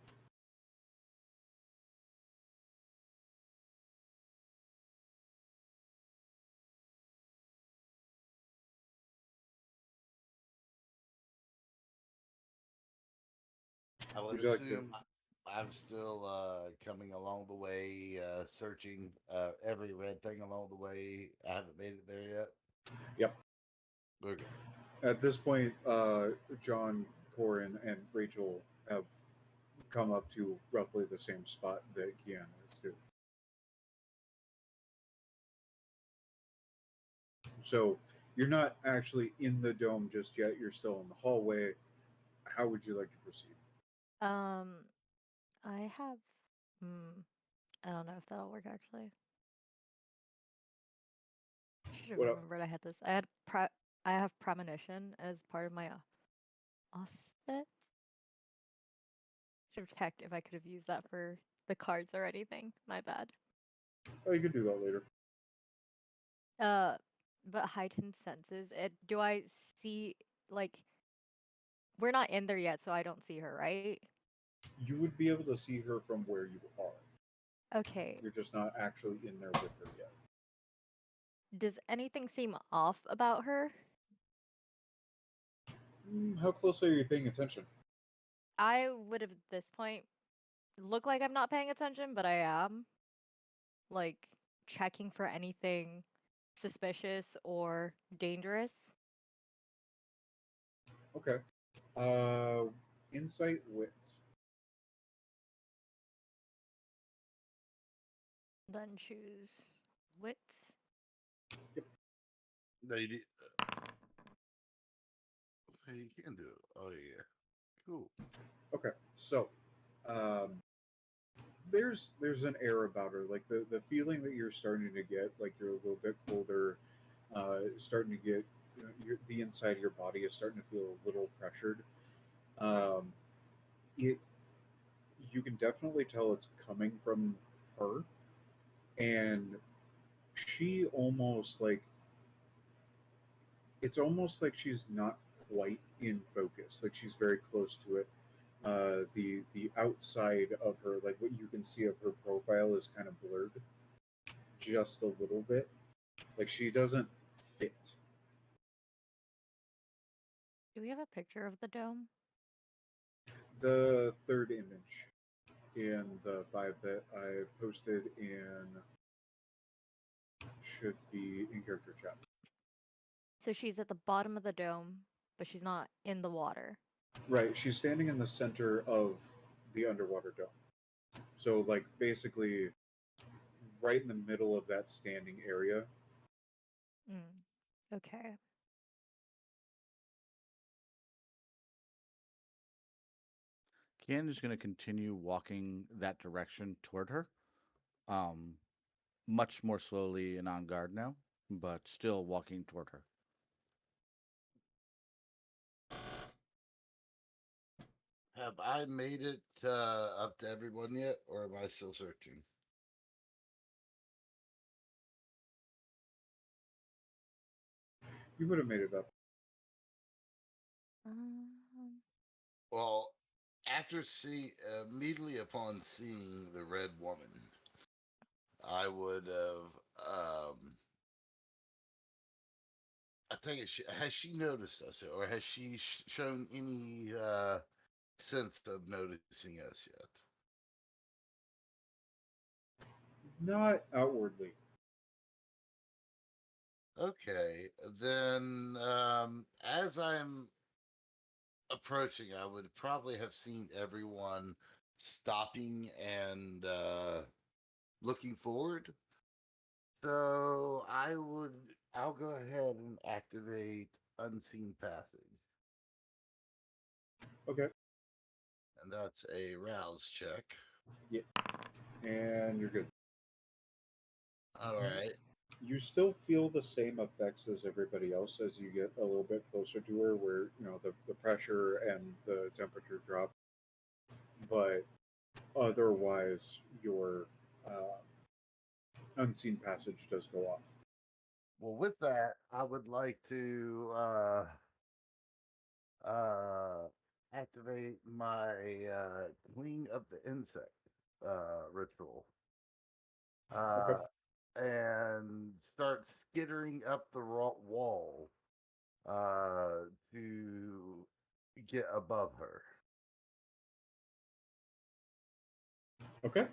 I would Would you like to? assume I'm still coming along the way, searching every red thing along the way. I haven't made it there yet. Yep. Okay. At this point, John, Corin, and Rachel have come up to roughly the same spot that Kiana is too. So you're not actually in the dome just yet. You're still in the hallway. How would you like to proceed? I have. Hmm. I don't know if that'll work actually. I should have What up? remembered I had this. I have premonition as part of my auspit. Should have checked if I could have used that for the cards or anything. My bad. Oh, you could do that later. Uh, But heightened senses. Do I see like we're not in there yet, so I don't see her, right? You would be able to see her from where you are. Okay. You're just not actually in there with her yet. Does anything seem off about her? How closely are you paying attention? I would have at this point look like I'm not paying attention, but I am. Like checking for anything suspicious or dangerous. Okay. Insight wits. Then choose wits. No, you did. You can do it. Oh yeah, cool. Okay. So, um, there's an air about her, like the feeling that you're starting to get, like you're a little bit colder, starting to get, the inside of your body is starting to feel a little pressured. Um, it You can definitely tell it's coming from her, and she almost like it's almost like she's not quite in focus, like she's very close to it. The outside of her, like what you can see of her profile, is kind of blurred just a little bit, like she doesn't fit. Do we have a picture of the dome? The third image in the five that I posted in should be in character chat. So she's at the bottom of the dome, but she's not in the water. Right, she's standing in the center of the underwater dome. So, like, basically, right in the middle of that standing area. Mm. Okay. Kian is going to continue walking that direction toward her, um, much more slowly and on guard now, but still walking toward her. Have I made it up to everyone yet, or am I still searching? You would have made it up. Um, Well, after immediately upon seeing the red woman, I would have. I think has she noticed us, or has she shown any sense of noticing us yet? Not outwardly. Okay, then as I'm approaching, I would probably have seen everyone stopping and looking forward. So I'll go ahead and activate Unseen Passage, Okay. and that's a rouse check. Yes. And you're good. All You, right. you still feel the same effects as everybody else as you get a little bit closer to her, where, the pressure and the temperature drop. But otherwise, your unseen passage does go off. Well, with that, I would like to activate my clean up the insect ritual Okay. and start skittering up the wall to get above her. Okay.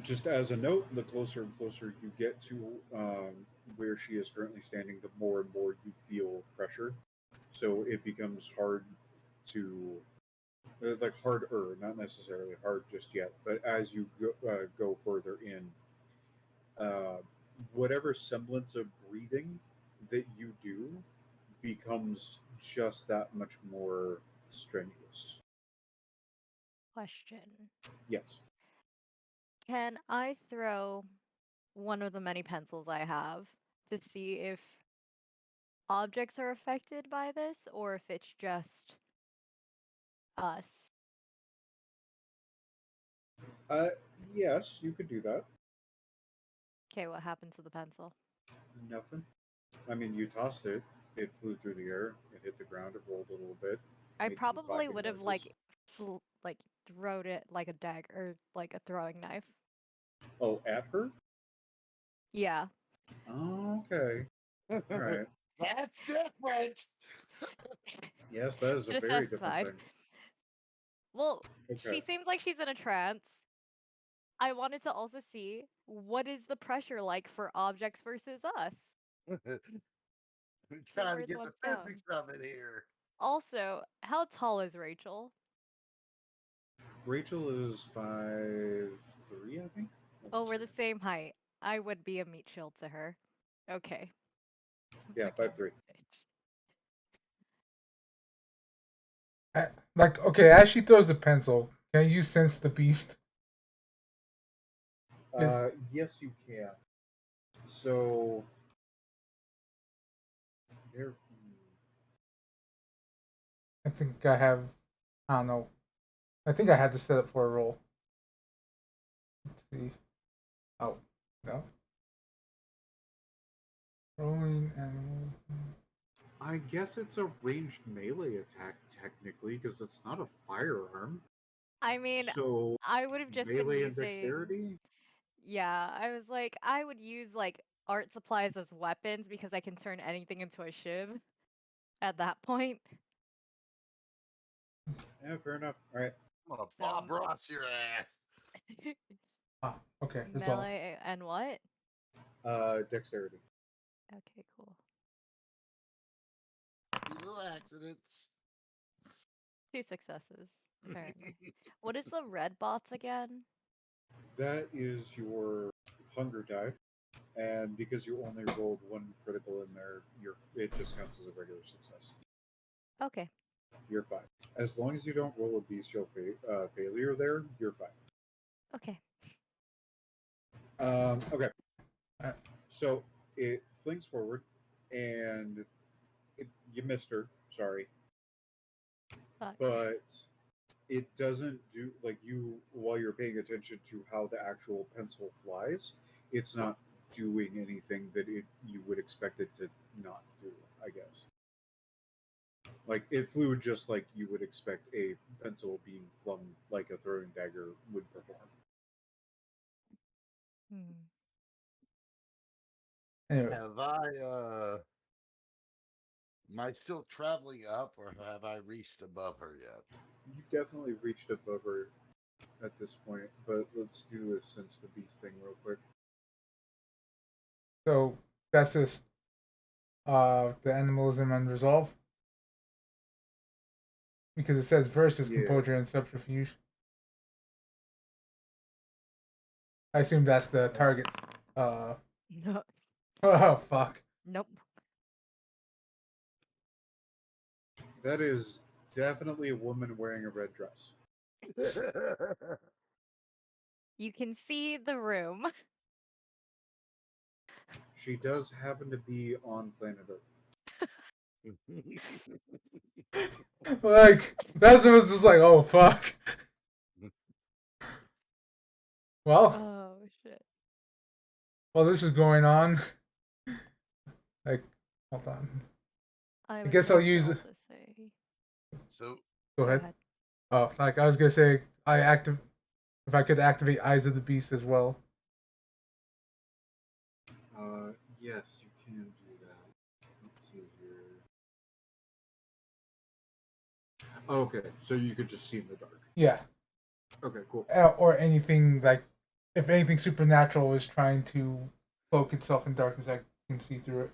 Just as a note, the closer and closer you get to where she is currently standing, the more and more you feel pressure. So it becomes hard to, like, harder, not necessarily hard just yet, but as you go further in, uh, whatever semblance of breathing that you do becomes just that much more strenuous. question. Yes. Can I throw one of the many pencils I have to see if objects are affected by this or if it's just us? Uh, yes, you could do that. Okay, what happens to the pencil? Nothing. I mean, you tossed it. It flew through the air. It hit the ground. It rolled a little bit. I Made some probably clacking would have noises. like throwed it like a dagger or like a throwing knife. Oh, at her? Yeah. Oh, okay. All right. That's different. Yes, that is a Should have very different specified. thing. Well, Okay. she seems like she's in a trance. I wanted to also see what is the pressure like for objects versus us. We're Two trying to birds, get one the stone. physics of it here. Also, how tall is Rachel? Rachel is 5'3", I think. Oh, we're the same height. I would be a meat shield to her. Okay. Yeah, Fucking 5'3". bitch. Like, okay, as she throws the pencil, can you sense the beast? Yes, you can. So there. I think I have. I don't know. I think I had to set up for a roll. Let's see. Oh, no. Rolling animals. I guess it's a ranged melee attack technically because it's not a firearm. I mean, So I would have just been melee and using. dexterity. Yeah, I was like, I would use like art supplies as weapons because I can turn anything into a shiv at that point. Yeah, fair enough. All right. I'm gonna So Bob Ross your ass. Ah, okay, resolve. melee and what? Dexterity. Okay, cool. Little accidents. 2 successes, apparently. What is the red bots again? That is your hunger die, and because you only rolled one critical in there, it just counts as a regular success. Okay. You're fine. As long as you don't roll a bestial failure there, you're fine. Okay. Okay. Alright. So it flings forward, and you missed her. Sorry, Fuck. but it doesn't do like you while you're paying attention to how the actual pencil flies. It's not doing anything that you would expect it to not do. I guess. Like it flew just like you would expect a pencil being flung like a throwing dagger would perform. Hmm. Anyway, Have I am I still traveling up or have I reached above her yet? You've definitely reached above her at this point, but let's do this since the beast thing real quick. so that's just the animalism and resolve because it says versus Yeah. composure and subterfuge. I assume that's the target. No. Oh fuck. Nope. That is definitely a woman wearing a red dress. You can see the room. She does happen to be on planet Earth. Like that's was just like, oh fuck. Well, Oh shit. while this is going on, like, hold on. I I was guess I'll going to use. also say. So Go ahead. Oh, like I was gonna say, if I could activate Eyes of the Beast as well. Yes, you can do that. Let's see here. Okay, so you could just see in the dark. Yeah. Okay, cool. Or anything like, if anything supernatural is trying to cloak itself in darkness, I can see through it.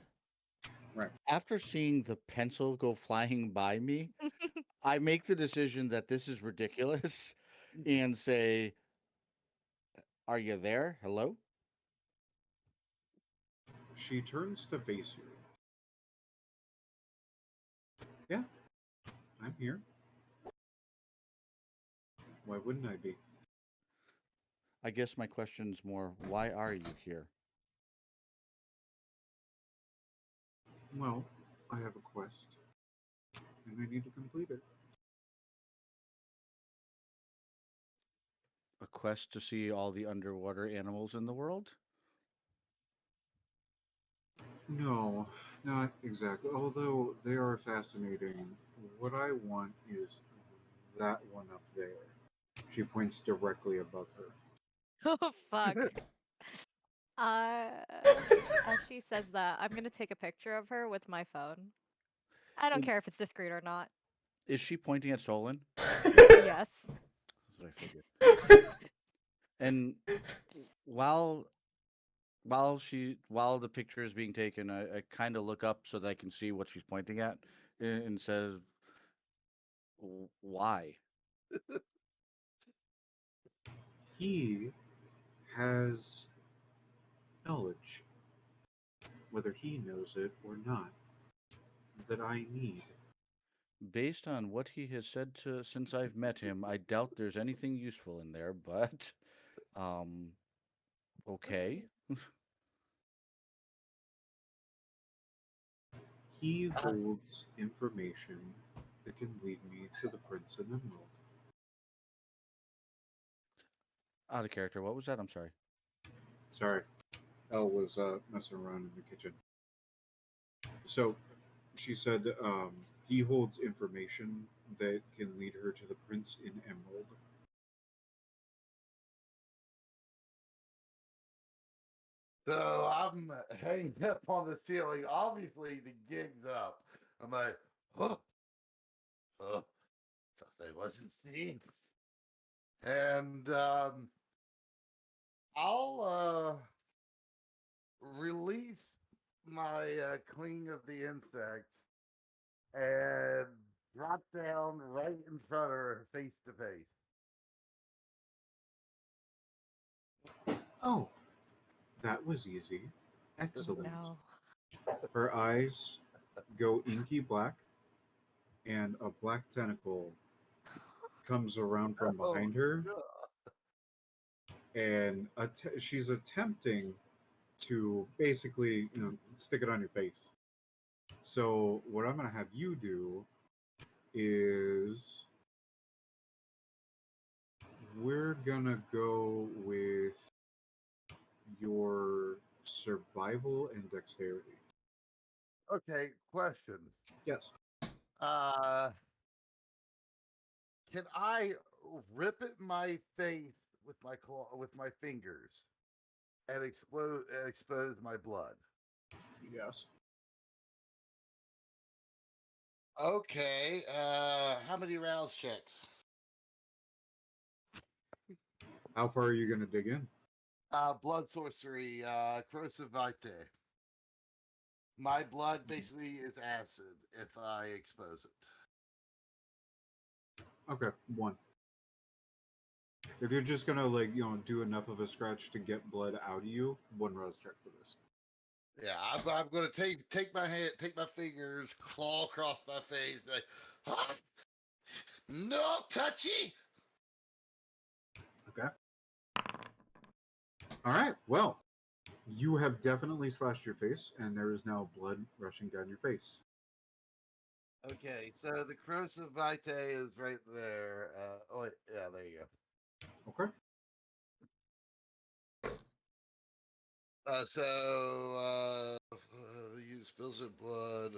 Right. After seeing the pencil go flying by me, I make the decision that this is ridiculous and say, "Are you there? Hello?" She turns to face you. Yeah, I'm here. Why wouldn't I be? I guess my question's more, why are you here? Well, I have a quest, and I need to complete it. A quest to see all the underwater animals in the world? No, not exactly. Although they are fascinating. What I want is that one up there. She points directly above her. Oh fuck. Uh, as she says that, I'm gonna take a picture of her with my phone. I don't And care if it's discreet or not. is she pointing at Solon? Yes. That's what I figured. And while while the picture is being taken, I kind of look up so that I can see what she's pointing at, and says, "Why?" He has knowledge, whether he knows it or not, that I need. Based on what he has said to since I've met him, I doubt there's anything useful in there, but um, okay. He holds information that can lead me to the Prince and Emerald. Out of character. What was that? I'm sorry. Sorry, Elle was messing around in the kitchen. So she said he holds information that can lead her to the Prince in Emerald. So I'm hanging up on the ceiling. Obviously, the gig's up. I'm like, oh, oh, thought I wasn't seen. And I'll release my Queen of the Insects and drop down right in front of her, face to face. Oh, that was easy. Excellent. No. Her eyes go inky black, and a black tentacle comes around from Oh, behind her, God. and she's attempting to basically, stick it on your face. So what I'm gonna have you do is we're gonna go with your survival and dexterity. Okay, question. Yes. Uh, can I rip at my face with my with my fingers and expose my blood? Yes. Okay. How many rounds checks? How far are you gonna dig in? Blood sorcery, corrosive vitae. My blood basically is acid if I expose it. Okay, one. If you're just gonna do enough of a scratch to get blood out of you, one rouse check for this. Yeah, I'm gonna take my hand, take my fingers, claw across my face, be like, huh? No touchy. Okay. All right. Well, you have definitely slashed your face, and there is now blood rushing down your face. Okay, so the corrosive vitae is right there. Oh, wait, yeah, there you Okay. Use spills of blood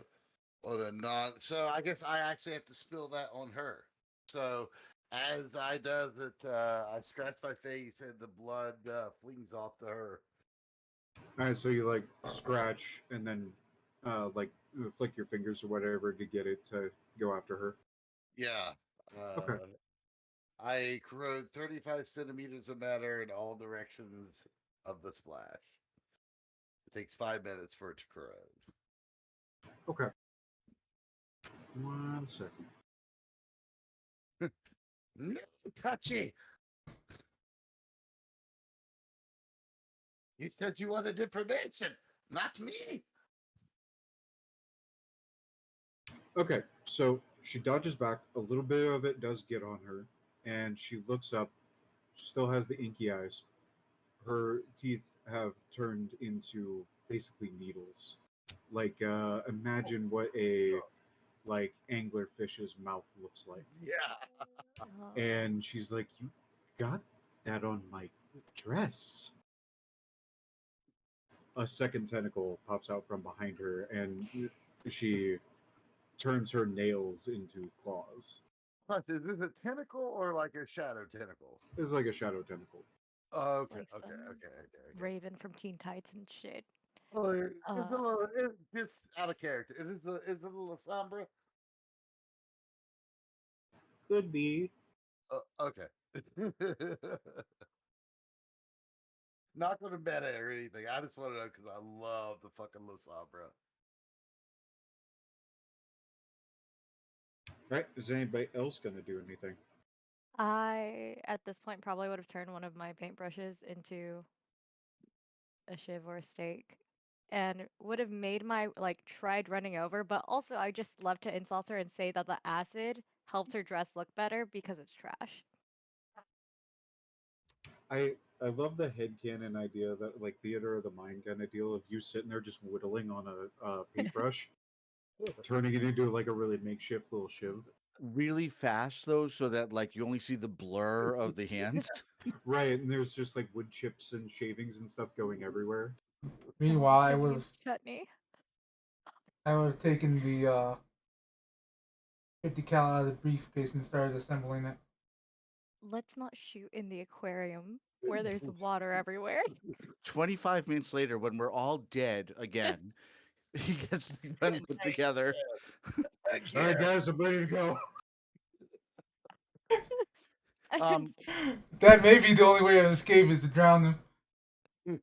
on a non. So I guess I actually have to spill that on her. So as I does it, I scratch my face and the blood flings off to her. All right. So you scratch and then flick your fingers or whatever to get it to go after her. Yeah. Okay. I corrode 35 centimeters of matter in all directions of the splash. It takes 5 minutes for it to corrode. Okay. 1 second. No, touchy! You said you wanted information, not me. Okay. So she dodges back. A little bit of it does get on her, and she looks up. She still has the inky eyes. Her teeth have turned into basically needles. Imagine what a anglerfish's mouth looks like. Yeah. Oh. And she's like, "You got that on my dress." a second tentacle pops out from behind her, and she turns her nails into claws. Is this a tentacle or like a shadow tentacle? It's like a shadow tentacle. Oh, okay, Like okay, some okay. Raven from Teen Titans shit. Oh, it's a Uh, little, it's just out of character. Is it a little Sombra? Could be. Okay. Not going to meta or anything. I just want to know because I love the fucking Sombra. Right? Is anybody else going to do anything? I, at this point, probably would have turned one of my paintbrushes into a shiv or a stake and would have made my, like, tried running over, but also I just love to insult her and say that the acid helped her dress look better because it's trash. I love the headcanon idea that like theater of the mind kind of deal of you sitting there just whittling on a paintbrush, turning it into like a really makeshift little shiv. Really fast though, so that like you only see the blur of the hands. Right, and there's just like wood chips and shavings and stuff going everywhere. Meanwhile, I Gonna would use have chutney. taken the 50 cal out of the briefcase and started assembling it. Let's not shoot in the aquarium where there's water everywhere. 25 minutes later, when we're all dead again, he gets the gun put together. All right, guys, I'm ready to go. Um, That may be the only way to escape is to drown them.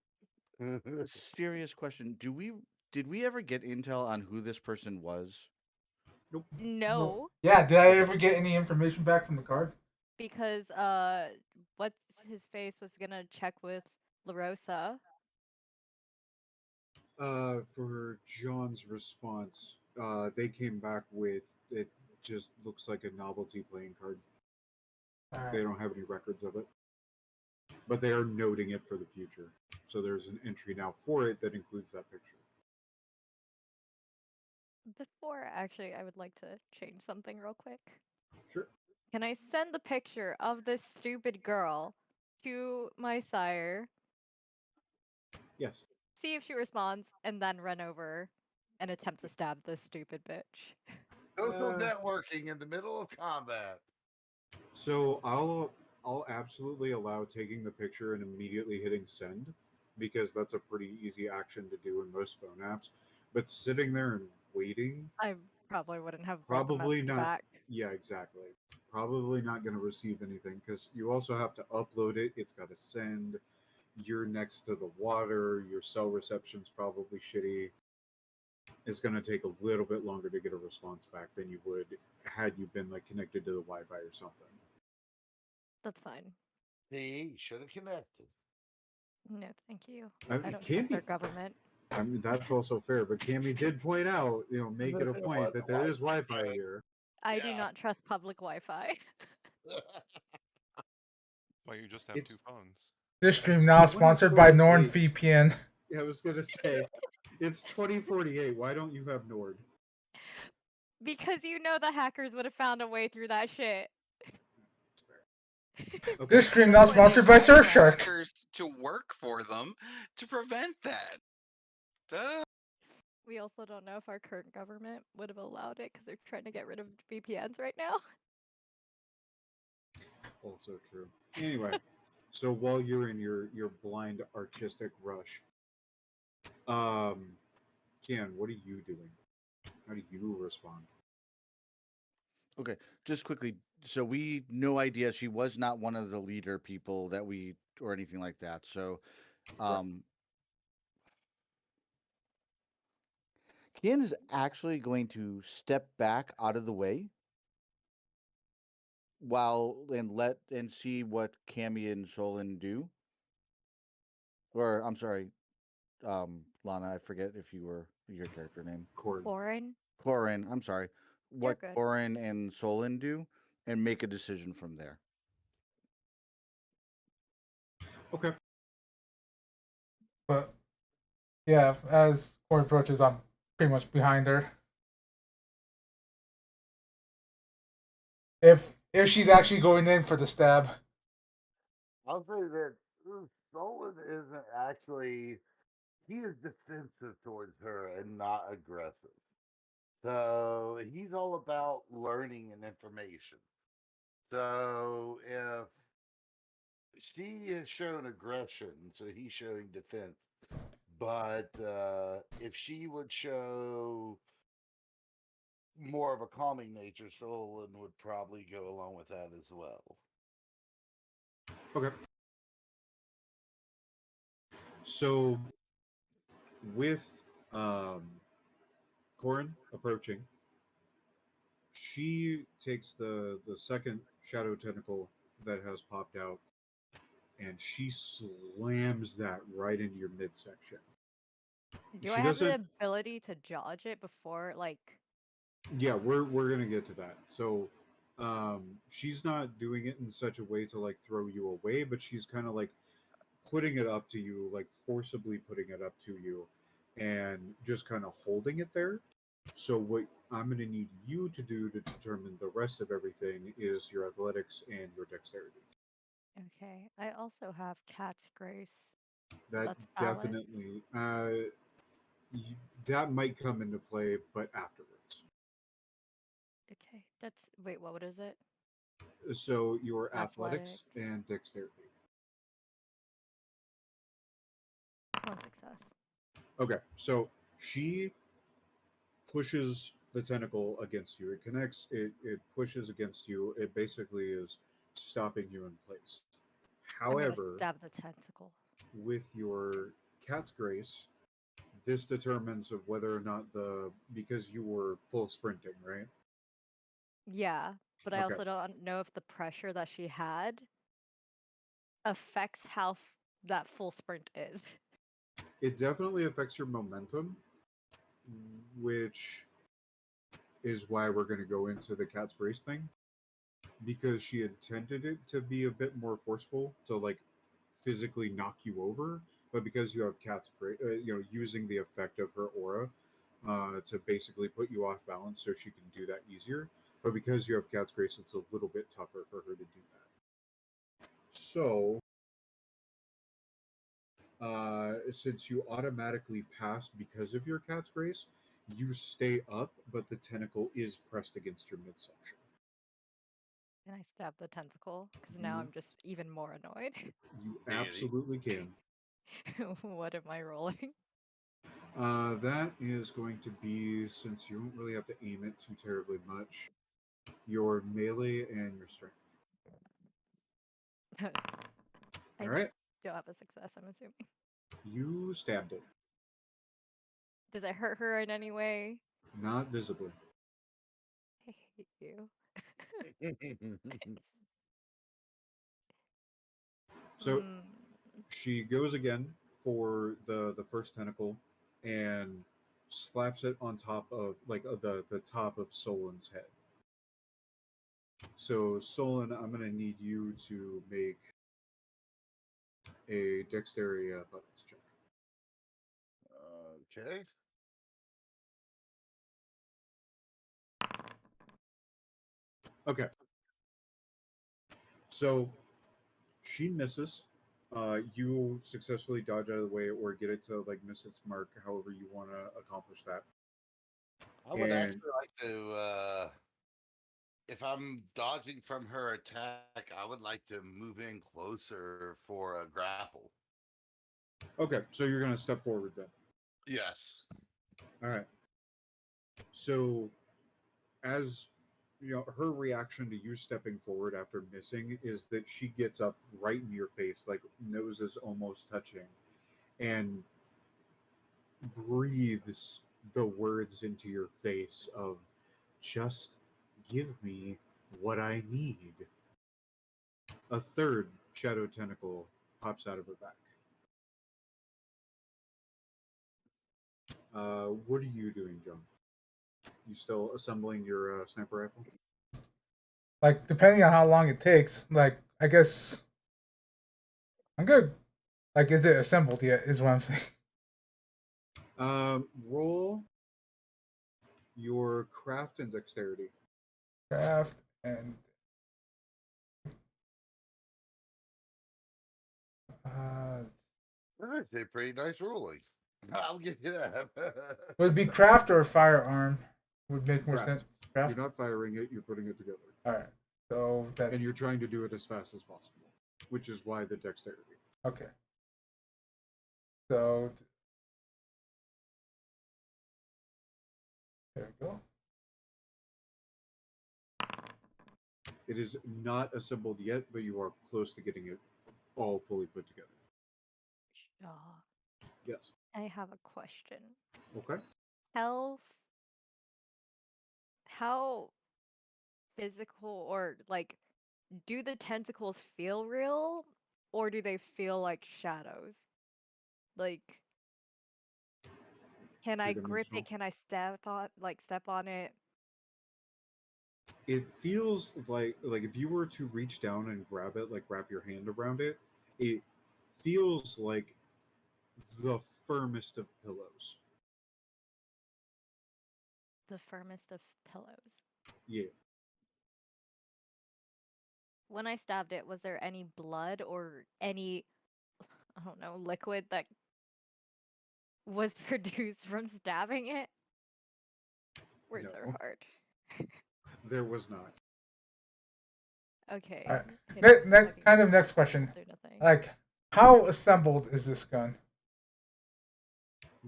serious question: did we ever get intel on who this person was? Nope. No, Yeah, did I Okay. ever get any information back from the card? because what's his face was gonna check with La Rosa. For John's response, they came back with it. Just looks like a novelty playing card. All They right. don't have any records of it, but they are noting it for the future. So there's an entry now for it that includes that picture. Before, actually, I would like to change something real quick. Sure. Can I send the picture of this stupid girl to my sire, Yes. see if she responds, and then run over and attempt to stab this stupid bitch? Social Uh, networking in the middle of combat. So I'll absolutely allow taking the picture and immediately hitting send because that's a pretty easy action to do in most phone apps. But sitting there and waiting, I probably wouldn't have brought the probably message not. back. Yeah, exactly. Probably not going to receive anything because you also have to upload it. It's got to send. You're next to the water. Your cell reception's probably shitty. It's going to take a little bit longer to get a response back than you would had you been like connected to the Wi-Fi or something. That's fine. See, should have connected. No, thank you. I I mean, don't trust our Cammy, government. I mean that's also fair, but Cammy did point out, make it a point that there is Wi-Fi here. I do Yeah. not trust public Wi-Fi. Well, you just have It's two phones. This stream it's now sponsored by 2048. NordVPN. Yeah, I was gonna say it's 2048. Why don't you have Nord? Because you know the hackers would have found a way through that shit. It's fair. Okay. This stream That's now why they sponsored by hire Surfshark. hackers to work for them to prevent that. Duh. We also don't know if our current government would have allowed it because they're trying to get rid of VPNs right now. Also true. Anyway, so while you're in your blind artistic rush, Ken, what are you doing? How do you respond? Okay, just quickly. So we no idea she was not one of the leader people that we or anything like that. So, Correct. Kian is actually going to step back out of the way while and see what Cammy and Solon do. Or I'm sorry, Lana, I forget if you were your character name. Cord. Warren, Corin, I'm sorry. you're What good. Corin and Solon do and make a decision from there. Okay. But yeah, as Corey approaches, I'm pretty much behind her. If she's actually going in for the stab. I'll say that Solon isn't actually he is defensive towards her and not aggressive. So he's all about learning and information. So if she has shown aggression, so he's showing defense. But if she would show more of a calming nature, Solon would probably go along with that as well. Okay. So with um, Corin approaching, she takes the second shadow tentacle that has popped out, and she slams that right into your midsection. Do I She have the doesn't. ability to dodge it before, like? Yeah, we're gonna get to that. So, she's not doing it in such a way to like throw you away, but she's kind of like putting it up to you, like forcibly putting it up to you, and just kind of holding it there. So what I'm going to need you to do to determine the rest of everything is your athletics and your dexterity. Okay, I also have Cat's Grace. That That's Alex. definitely that might come into play, but afterwards. Okay, that's wait, what is it? So your athletics Athletics. and dexterity. One success. Okay, so she pushes the tentacle against you. It connects. It pushes against you. It basically is stopping you in place. I'm gonna However, stab the tentacle. with your cat's grace, this determines of whether or not the because you were full sprinting, right? Yeah, but I Okay. also don't know if the pressure that she had affects how that full sprint is. It definitely affects your momentum, which is why we're going to go into the cat's grace thing because she intended it to be a bit more forceful to like physically knock you over, but because you have cat's grace, using the effect of her aura to basically put you off balance so she can do that easier. But because you have cat's grace, it's a little bit tougher for her to do that. So since you automatically pass because of your cat's grace, you stay up, but the tentacle is pressed against your midsection. Can I stab the tentacle? Because now You I'm just even more annoyed. you Danny. absolutely can. What am I rolling? That is going to be, since you don't really have to aim it too terribly much, your melee and your strength. I All right, don't have a success, I'm assuming. you stabbed it, Does it hurt her in any way? not visibly. I hate you. So Hmm. she goes again for the first tentacle and slaps it on top of like the top of Solon's head. So Solon, I'm gonna need you to make a dexterity athletics check. Okay. Okay, so she misses. You successfully dodge out of the way or get it to like miss its mark, however you want to accomplish that. I would And actually like to, if I'm dodging from her attack, I would like to move in closer for a grapple. okay, so you're gonna step forward then. Yes. All right. So as you know, her reaction to you stepping forward after missing is that she gets up right in your face, like noses almost touching, and breathes the words into your face of just give me what I need. A third shadow tentacle pops out of her back. What are you doing, John? You still assembling your sniper rifle? Like depending on how long it takes, like I guess I'm good. Like is it assembled yet? Is what I'm saying. Roll your craft and dexterity. Craft and uh, That's a pretty nice ruling. I'll give you that. Would it be craft or firearm? Would make more Craft. sense. Craft. You're not firing it, you're putting it together. All right. So that. And you're trying to do it as fast as possible, which is why the dexterity. Okay. So there we go. It is not assembled yet, but you are close to getting it all fully put together. Yes. I have a question. Okay. How how physical or like do the tentacles feel real or do they feel like shadows? Like can I grip Two-dimensional. it? Can I step on it? It feels like if you were to reach down and grab it, like wrap your hand around it, it feels like the firmest of pillows. The firmest of pillows. Yeah. When I stabbed it, was there any blood or any I don't know, liquid that was produced from stabbing it? Words are No, hard. there was not. Okay. All right. Can Next, fucking kind of next question. do nothing. Like, how assembled is this gun?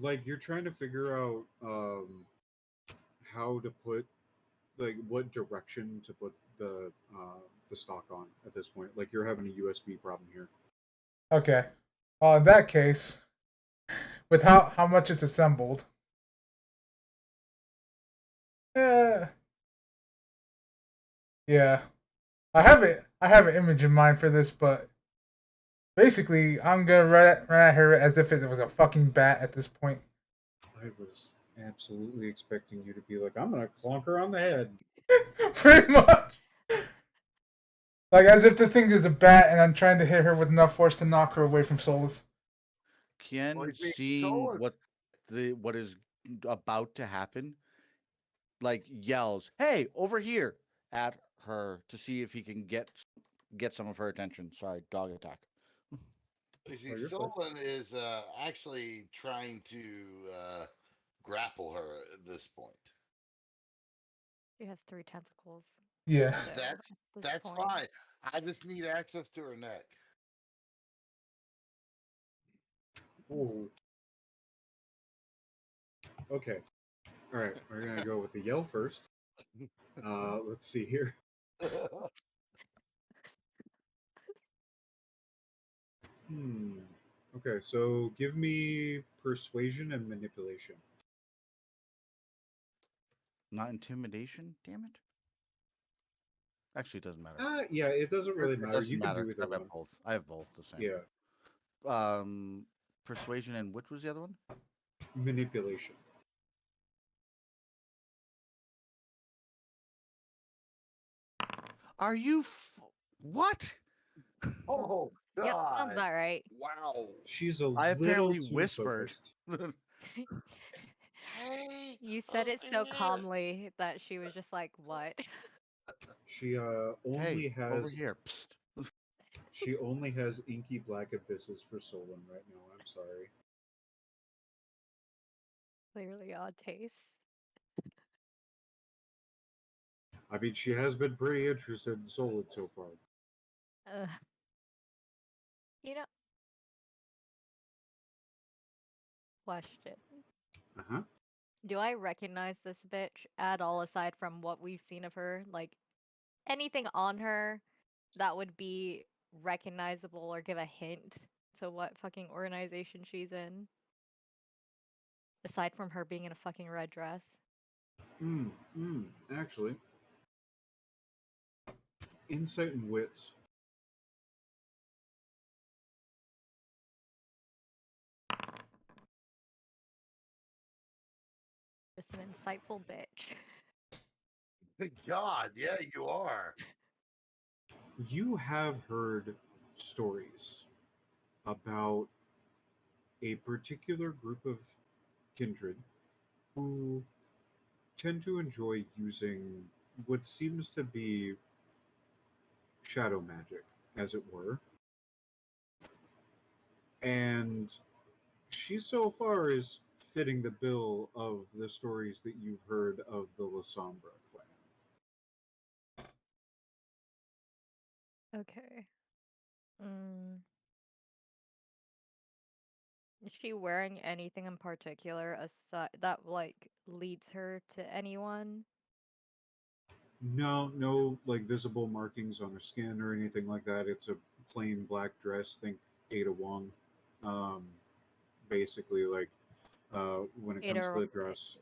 Like you're trying to figure out how to put like what direction to put the stock on at this point. Like you're having a USB problem here. Okay. In that case, with how much it's assembled. Yeah. Yeah. I have an image in mind for this, but basically I'm gonna run at her as if it was a fucking bat at this point. I was absolutely expecting you to be like, I'm gonna clunk her on the head. Pretty much. Like as if this thing is a bat and I'm trying to hit her with enough force to knock her away from Solus. Kian, you see, seeing Solus- what is about to happen, like yells, "Hey, over here!" at her to see if he can get some of her attention. Sorry, dog attack. You see, Oh, you're fine. Solon is actually trying to grapple her at this point. She has 3 tentacles. Yeah. So That's at this that's point, fine. I just need access to her neck. Ooh. Okay. All right. We're gonna go with the yell first. Let's see here. Hmm. Okay, so give me persuasion and manipulation. Not intimidation. Damn it. Actually, it doesn't matter. Yeah, it doesn't really It matter. doesn't You can matter do 'cause either I have one. both. I have both the same. Yeah, Persuasion and which was the other one? manipulation. Are you what? Oh yep, sounds God! about right. Wow. She's a I little apparently too whispered. focused. Hey, You said it so over here. calmly that she was just like, "What?" She Hey, only over has here. Psst. she only has inky black abysses for Solon right now. I'm sorry. Clearly odd taste. I mean, she has been pretty interested in Solon so far. Uh, you know, question. Uh huh. Do I recognize this bitch at all aside from what we've seen of her? Like anything on her that would be recognizable or give a hint to what fucking organization she's in? Aside from her being in a fucking red dress. Actually, insight and wits. Just an insightful bitch. Good God! Yeah, you are. You have heard stories about a particular group of kindred who tend to enjoy using what seems to be shadow magic, as it were. And she so far is fitting the bill of the stories that you've heard of the Lasombra clan. Okay. Mm. Is she wearing anything in particular aside that like leads her to anyone? No, no like visible markings on her skin or anything like that. It's a plain black dress. Think Ada Wong. Um, basically, like when it comes to Ada the dress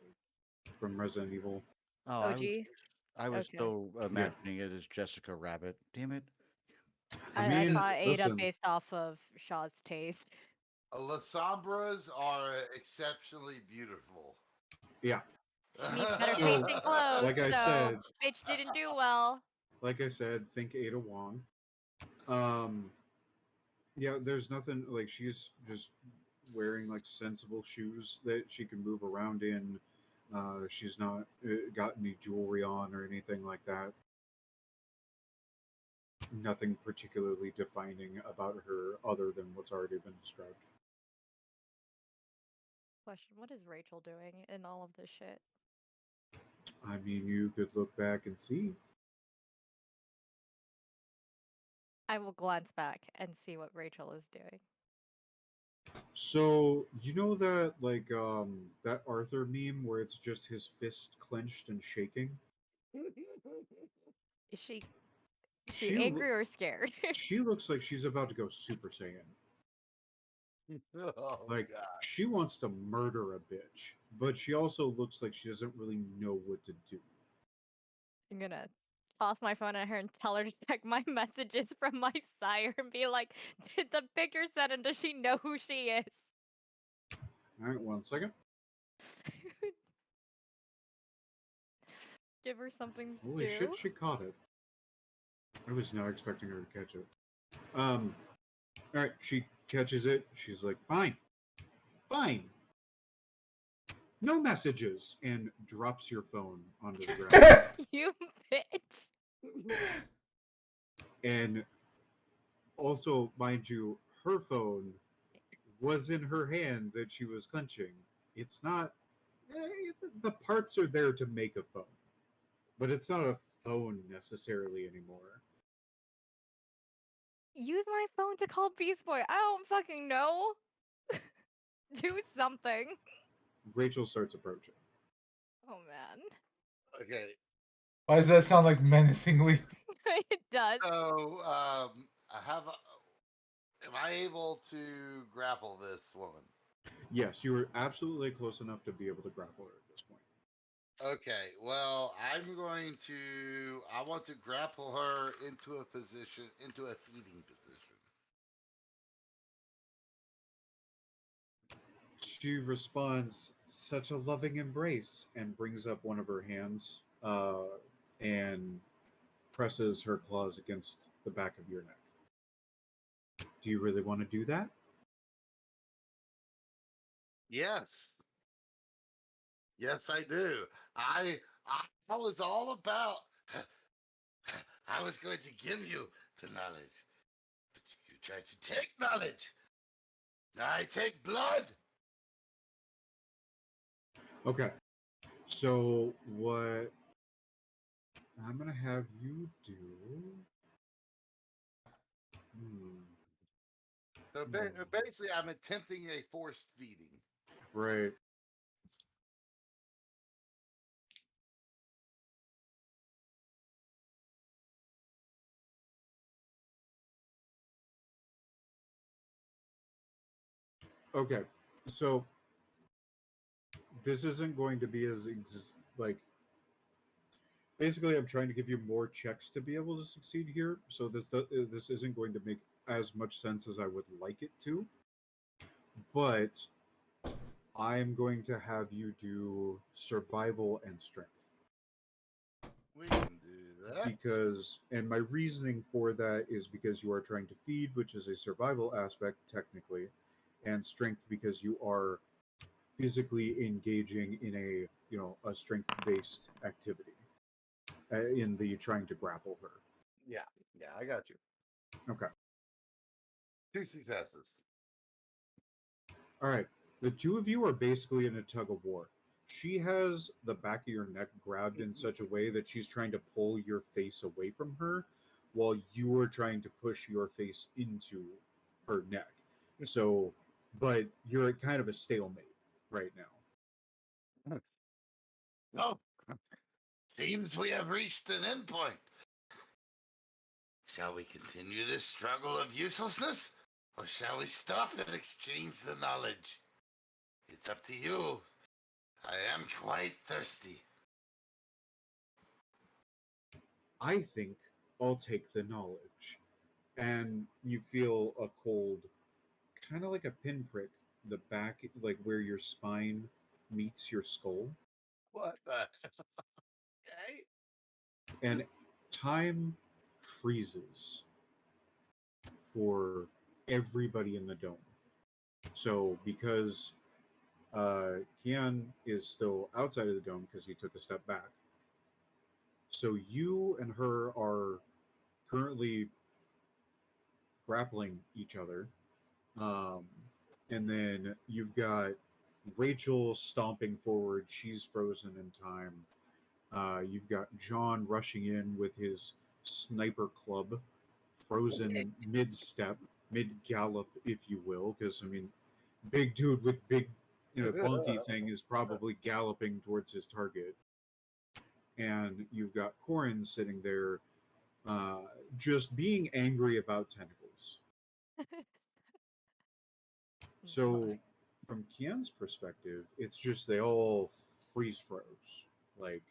from Resident Evil. Oh, OG? I was Okay. so Yeah. imagining it as Jessica Rabbit. Damn it. I I mean, thought Ada listen, based off of Shaw's taste. La Sombras are exceptionally beautiful. yeah. She needs better So, taste in clothes, like I so said, bitch didn't do well. think Ada Wong. Um, yeah, there's nothing like she's just wearing like sensible shoes that she can move around in. She's not got any jewelry on or anything like that. Nothing particularly defining about her other than what's already been described. Question, what is Rachel doing in all of this shit? I mean, you could look back and see. I will glance back and see what Rachel is doing. So you know that that Arthur meme where it's just his fist clenched and shaking. Is she She angry or scared? she looks like she's about to go Super Saiyan. Oh Like god. she wants to murder a bitch, but she also looks like she doesn't really know what to do. I'm gonna toss my phone at her and tell her to check my messages from my sire and be like, did the picture sent and does she know who she is? All right, 1 second. Give her something to Holy shit, do. she caught it. I was not expecting her to catch it. Um, all right, she catches it. She's like, fine, fine, no messages, and drops your phone onto the ground. You bitch. And also, mind you, her phone was in her hand that she was clenching. It's not. The parts are there to make a phone, but it's not a phone necessarily anymore. Use my phone to call Beast Boy. I don't fucking know. Do something. Rachel starts approaching. Oh man. Okay. Why does that sound like menacingly? It does. So, am I able to grapple this woman? Yes, you were absolutely close enough to be able to grapple her at this point. Okay, well, I want to grapple her into into a feeding position. She responds, "Such a loving embrace," and brings up one of her hands and presses her claws against the back of your neck. Do you really want to do that? Yes. Yes, I do. I was all about I was going to give you the knowledge, but you tried to take knowledge. Now I take blood. Okay. So what I'm gonna have you do? Hmm. So basically, I'm attempting a forced feeding. Right. Okay. So this isn't going to be like basically I'm trying to give you more checks to be able to succeed here. So this isn't going to make as much sense as I would like it to. But I'm going to have you do survival and strength. We can do that. Because and my reasoning for that is because you are trying to feed, which is a survival aspect technically, and strength because you are physically engaging in a strength based activity in the trying to grapple her. Yeah, yeah, I got you. Okay. 2 successes. All right. The two of you are basically in a tug of war. She has the back of your neck grabbed in such a way that she's trying to pull your face away from her while you are trying to push your face into her neck. So, but you're at kind of a stalemate right now. Oh, seems we have reached an endpoint. Shall we continue this struggle of uselessness? Or shall we stop and exchange the knowledge? It's up to you. I am quite thirsty. I think I'll take the knowledge. And you feel a cold, kind of like a pinprick, the back, like where your spine meets your skull. What the? Okay. And time freezes for everybody in the dome. So, because Kian is still outside of the dome because he took a step back, so you and her are currently grappling each other. Um, and then you've got Rachel stomping forward. She's frozen in time. You've got John rushing in with his sniper club, frozen mid step, mid gallop, if you will, because I mean, big dude with big, bunky thing is probably galloping towards his target. And you've got Corin sitting there, uh, just being angry about tentacles. So, from Kian's perspective, it's just they all freeze froze. Like,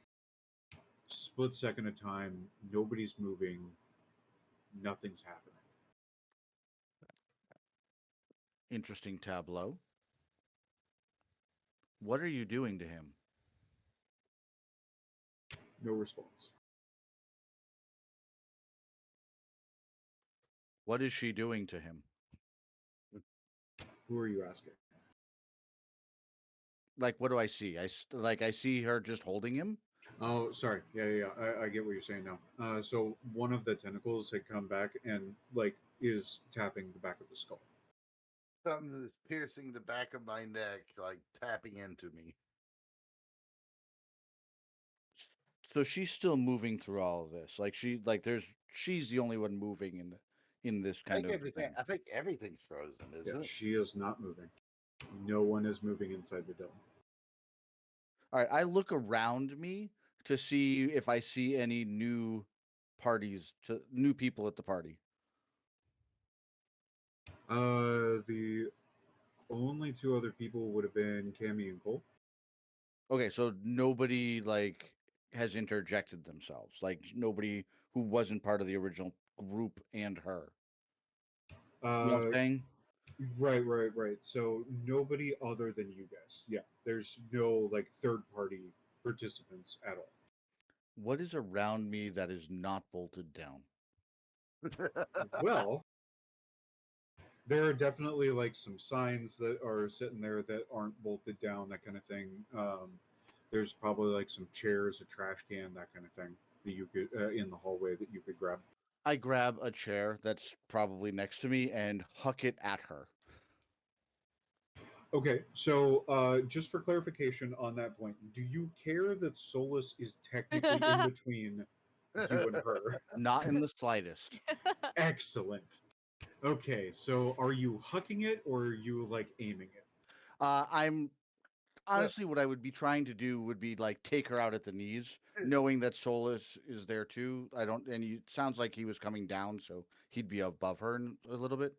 split second of time, nobody's moving, nothing's happening. Interesting tableau. What are you doing to him? No response. What is she doing to him? Who are you asking? Like, what do I see? I see her just holding him. Oh, sorry. Yeah. I get what you're saying now. So one of the tentacles had come back and like is tapping the back of the skull. Something that's piercing the back of my neck, like tapping into me. So she's still moving through all of this. She's the only one moving in this kind of thing. I think everything's frozen, Yeah, isn't it? she is not moving. No one is moving inside the dome. All right, I look around me to see if I see any new new people at the party. The only two other people would have been Cammy and Cole. Okay, so nobody like has interjected themselves. Like nobody who wasn't part of the original group and her. You know what I'm Uh, saying? right. So nobody other than you guys. Yeah, there's no like third party participants at all. What is around me that is not bolted down? Well, there are definitely like some signs that are sitting there that aren't bolted down, that kind of thing. There's probably like some chairs, a trash can, that kind of thing that you could in the hallway that you could grab. I grab a chair that's probably next to me and huck it at her. Okay, so just for clarification on that point, do you care that Solus is technically in between you and her? Not in the slightest. Excellent. Okay, so are you hucking it or are you like aiming it? I'm honestly what I would be trying to do would be like take her out at the knees, knowing that Solus is there too. I don't, and he sounds like he was coming down, so he'd be above her a little bit.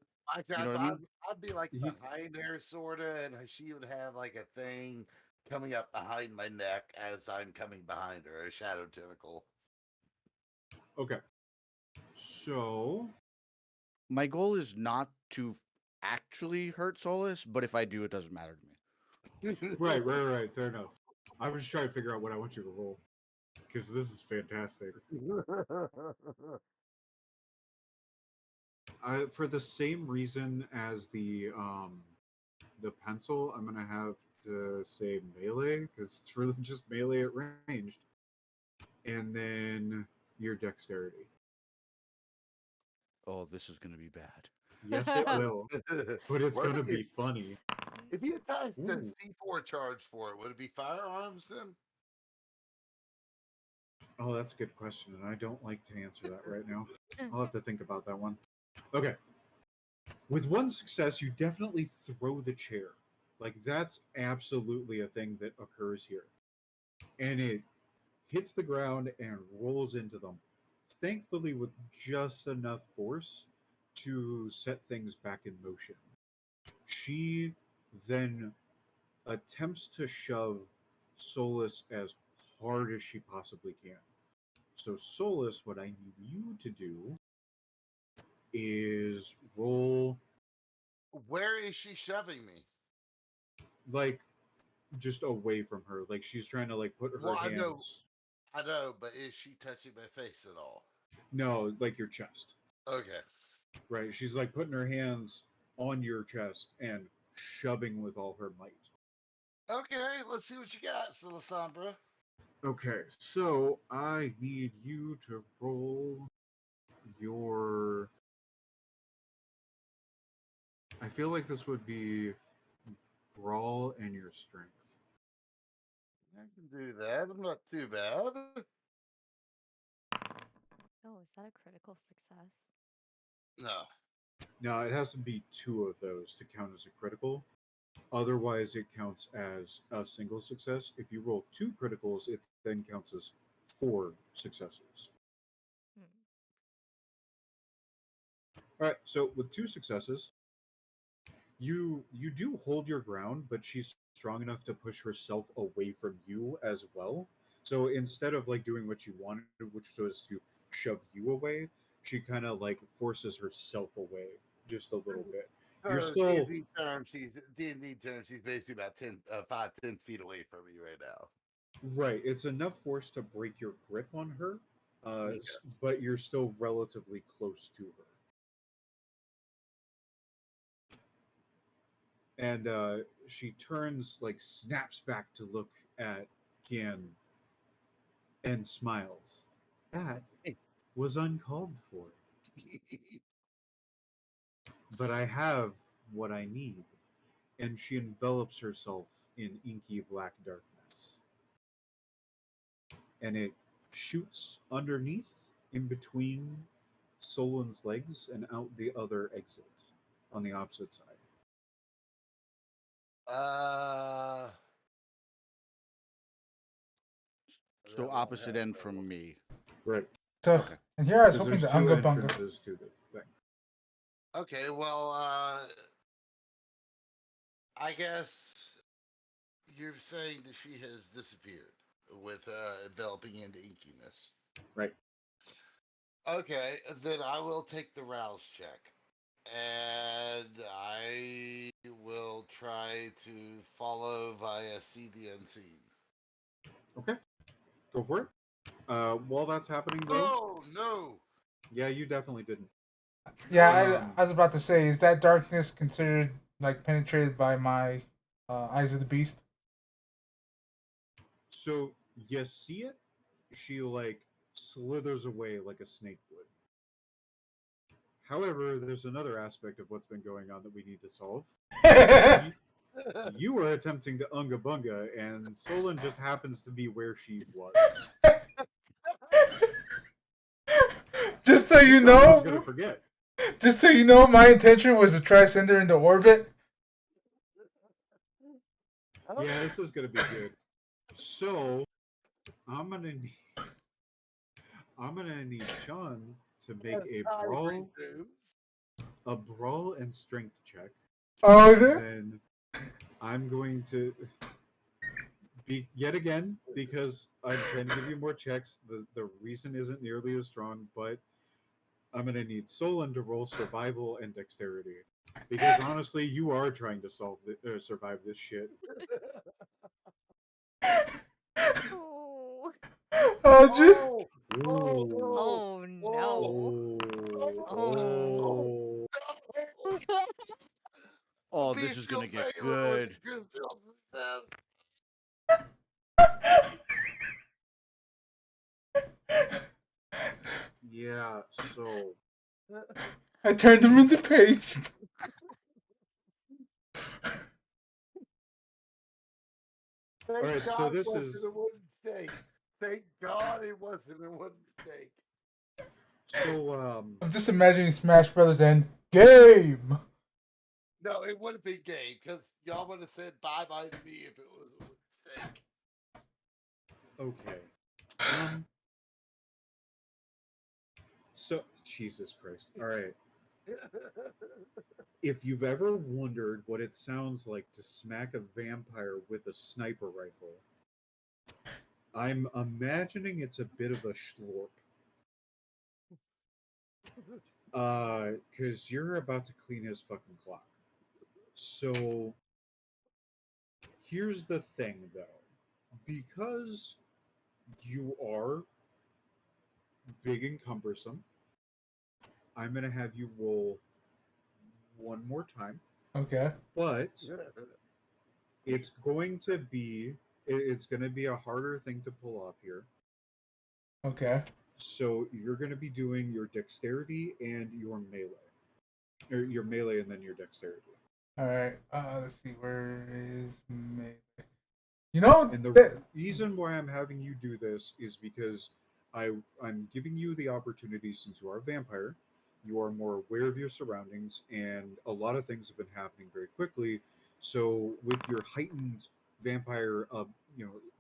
You know what I mean? I'd be like He's behind her, sorta, and she would have like a thing coming up behind my neck as I'm coming behind her, a shadow tentacle. okay. So My goal is not to actually hurt Solus, but if I do, it doesn't matter to me. right. Fair enough. I was just trying to figure out what I want you to roll because this is fantastic. For the same reason as the pencil, I'm gonna have to say melee because it's really just melee at ranged, and then your dexterity. Oh, this is gonna be bad. Yes, it will, but it's Worst gonna case, be funny. If you attached the Ooh. C4 charge for it, would it be firearms then? Oh, that's a good question, and I don't like to answer that right now. I'll have to think about that one. Okay. With one success, you definitely throw the chair. Like, that's absolutely a thing that occurs here. And it hits the ground and rolls into them. Thankfully, with just enough force to set things back in motion. She then attempts to shove Solus as hard as she possibly can. So, Solus, what I need you to do is roll, Where is she shoving me? like, just away from her. Like, she's trying to, like, put her Well, hands. I know, but is she touching my face at all? No, like your chest. Okay. Right. She's like putting her hands on your chest and shoving with all her might. Okay, let's see what you got, Silasambra. Okay, so I need you to roll your. I feel like this would be brawl and your strength. I can do that. I'm not too bad. Oh, is that a critical success? No. Now, it has to be two of those to count as a critical. Otherwise, it counts as a single success. If you roll two criticals, it then counts as four successes. Hmm. All right, so with two successes, you do hold your ground, but she's strong enough to push herself away from you as well. So instead of like doing what you wanted, which was to shove you away, she kind of like forces herself away just a little bit. You're So still D&D term, she's basically about 10 feet away from me right now. right. It's enough force to break your grip on her, Okay. but you're still relatively close to her. And she turns, like, snaps back to look at Kian and smiles. That was uncalled for, but I have what I need. And she envelops herself in inky black darkness. And it shoots underneath, in between Solon's legs, and out the other exit on the opposite side. Uh, So that won't opposite end happen. from me. Right. So, Okay. and here I was Because hoping there's the two Unga Bunga. entrances to the thing. Okay, well, I guess you're saying that she has disappeared with enveloping into inkiness. Right. Okay, then I will take the rouse check. And I will try to follow via see the unseen. Okay. Go for it. While that's happening, though, Oh, no! yeah, you definitely didn't. Yeah, Um, I was about to say, is that darkness considered like penetrated by my eyes of the beast? so you see it, she like slithers away like a snake would. However, there's another aspect of what's been going on that we need to solve. You, you were attempting to unga bunga, and Solon just happens to be where she was. Just so you thought I was gonna know, forget. just so you know, my intention was to try send her into orbit. Yeah, this is gonna be good. So I'm gonna need, I'm gonna need Sean to make a brawl and strength check. Oh, And then I'm going to be yet again, because I'm trying to give you more checks. The reason isn't nearly as strong, but I'm gonna need Solon to roll survival and dexterity, because honestly, you are trying to survive this shit. Oh. oh, just Oh, Ooh. Oh no. Oh. Oh. Oh, be this is still gonna get favorable good. Yeah, so I turned him into paste. Thank All right, so God it this wasn't is a wooden stake. Thank God it wasn't a wooden stake. so I'm just imagining Smash Brothers and game. No, it wouldn't be gay because y'all would have said bye bye to me if it was a wooden stake. okay. So Jesus Christ. All right. If you've ever wondered what it sounds like to smack a vampire with a sniper rifle, I'm imagining it's a bit of a schlorp. Because you're about to clean his fucking clock. So here's the thing, though. Because you are big and cumbersome, I'm gonna have you roll one more time, Okay. but it's going to be a harder thing to pull off here. Okay. So you're going to be doing your dexterity and your melee, or your melee and then your dexterity. All right. Let's see. Where is melee? You know And the that. reason why I'm having you do this is because I'm giving you the opportunity, since you are a vampire, you are more aware of your surroundings, and a lot of things have been happening very quickly. So with your heightened vampire,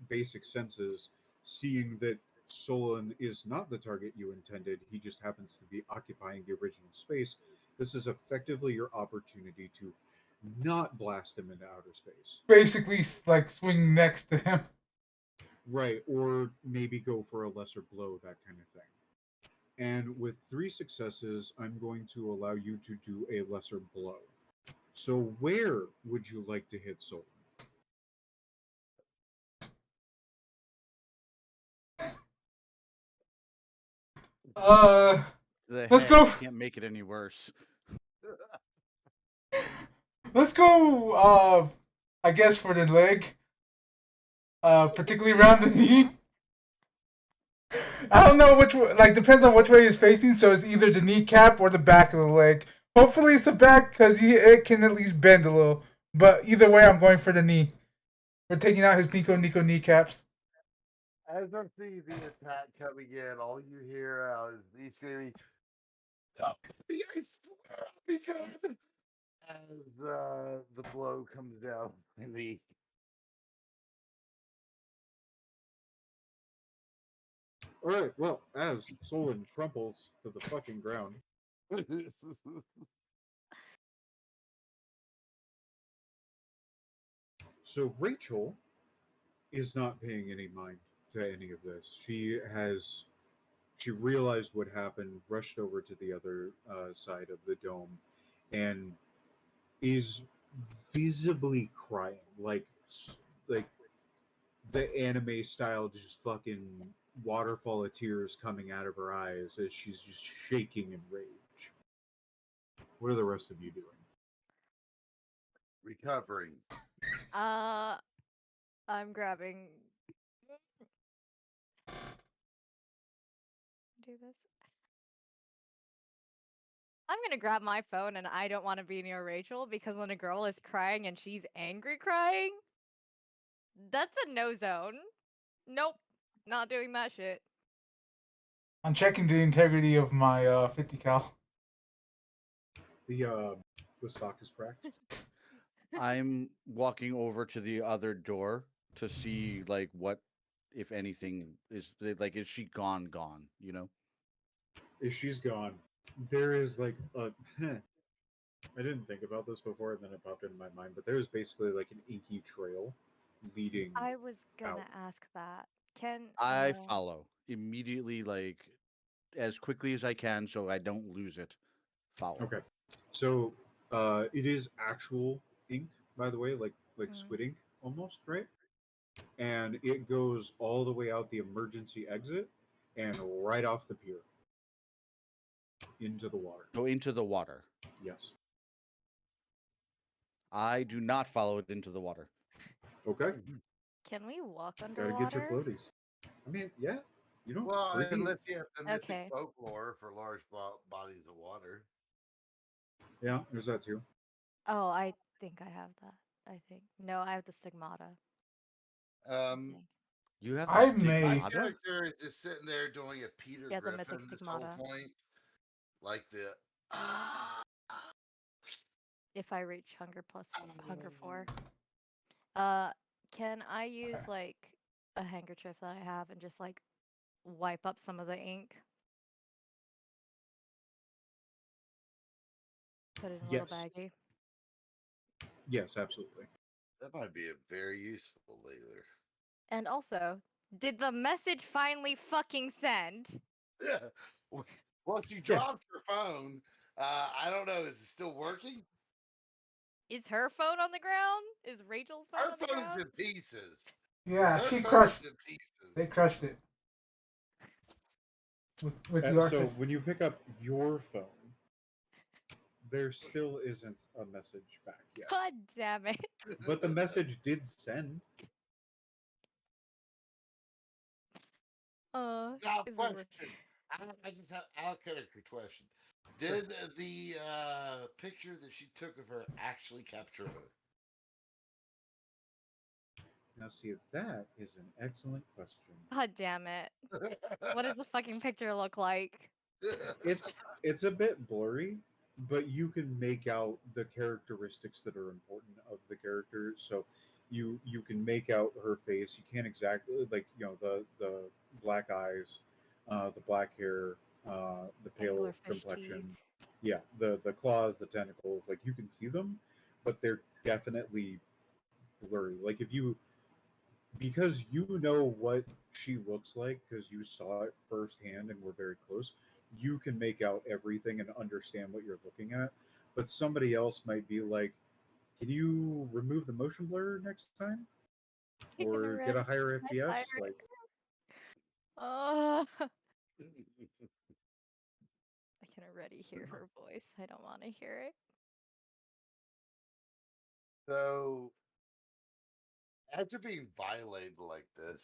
basic senses, seeing that Solon is not the target you intended, he just happens to be occupying the original space. This is effectively your opportunity to not blast him into outer space. Basically like swing next to him. Right, or maybe go for a lesser blow, that kind of thing. And with 3 successes, I'm going to allow you to do a lesser blow. So where would you like to hit Solon? Uh, The let's head. go. You can't make it any worse. Let's go. I guess for the leg. Particularly around the knee. I don't know which way, like depends on which way he's facing. So it's either the kneecap or the back of the leg. Hopefully it's the back because it can at least bend a little. But either way, I'm going for the knee. We're taking out his Nico kneecaps. As I see the attack coming in, all you hear out is these screaming, "Stop me, I swear I'll be good!" As the blow comes down in the. All right, well, as Solon crumples to the fucking ground, so Rachel is not paying any mind to any of this. She realized what happened, rushed over to the other side of the dome, and is visibly crying, like the anime style, just fucking waterfall of tears coming out of her eyes as she's just shaking in rage. What are the rest of you doing? Recovering. Uh, I'm grabbing. Do this. I'm gonna grab my phone, and I don't want to be near Rachel because when a girl is crying and she's angry crying, that's a no zone. Nope, not doing that shit. I'm checking the integrity of my 50 cal. The the stock is cracked. I'm walking over to the other door to see like what, if anything, is she gone? You know? If she's gone, there is like a. I didn't think about this before, and then it popped into my mind. But there's basically like an inky trail leading I was out. gonna ask that. Can I follow immediately, like as quickly as I can, so I don't lose it. Follow. Okay, so it is actual ink, by the way, like mm, squid ink almost, right? And it goes all the way out the emergency exit and right off the pier into the water. Go into the water. Yes. I do not follow it into the water. Okay. can we walk Got to get your underwater? floaties. I mean, yeah. You know, Well, breathe. unless you have the missing Okay. folklore for large bodies of water. Yeah, there's that too. Oh, I think I have that. I think no, I have the stigmata. Um, You have I the may- my stigmata. character is just sitting there doing a Peter Yeah, the mythic Griffin this whole stigmata. point, like the ah, If I reach hunger plus hunger 4. Can I use like a handkerchief that I have and just like wipe up some of the ink? Put it in a little Yes. baggie. Yes, absolutely. that might be a very useful later. And also, did the message finally fucking send? Yeah. Well, she Yes. dropped her phone. I don't know. Is it still working? Is her phone on the ground? Is Rachel's phone Her on the phone's ground? in pieces. Yeah, Her she phone's crushed. in pieces. They crushed it with your. So when you pick up your phone, there still isn't a message back yet. God damn it. But the message did send. Now, Now, is it question. I just have I'll cut a question. Did the picture that she took of her actually capture her? Now, see, that is an excellent question. God damn it. What does the fucking picture look like? It's a bit blurry, but you can make out the characteristics that are important of the character. So you can make out her face. You can't exactly like the black eyes, the black hair, the pale Anglerfish complexion. teeth. Yeah, the claws, the tentacles. Like you can see them, but they're definitely blurry. Like if you because you know what she looks like because you saw it firsthand and were very close, you can make out everything and understand what you're looking at. But somebody else might be like, "Can you remove the motion blur next time, I can or get a already higher my fire. FPS?" Like, Oh, I can already hear her voice. I don't want to hear it. So After being violated like this,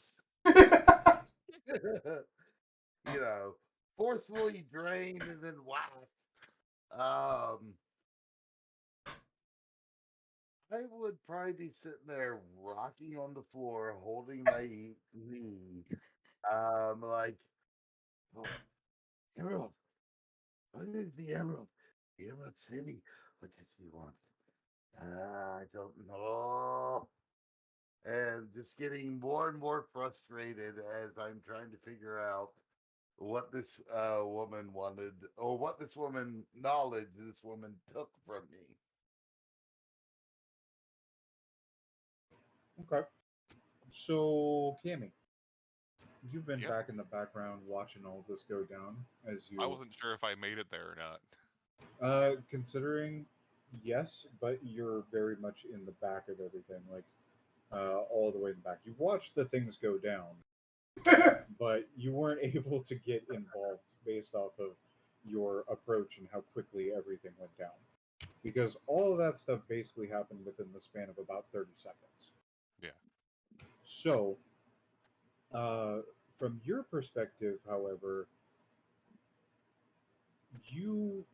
you know, forcefully drained and then whacked. I would probably be sitting there rocking on the floor, holding my knee, like, oh, Emerald, what is the Emerald? The Emerald City. What does she want? I don't know. And just getting more and more frustrated as I'm trying to figure out what this woman wanted, or what this woman knowledge this woman took from me. okay. So, Cammy, you've been Yeah. back in the background watching all this go down as I you, wasn't sure if I made it there or not. considering, yes, but you're very much in the back of everything, like all the way in the back. You watched the things go down, but you weren't able to get involved based off of your approach and how quickly everything went down. Because all of that stuff basically happened within the span of about 30 seconds. Yeah. So, uh, from your perspective, however, you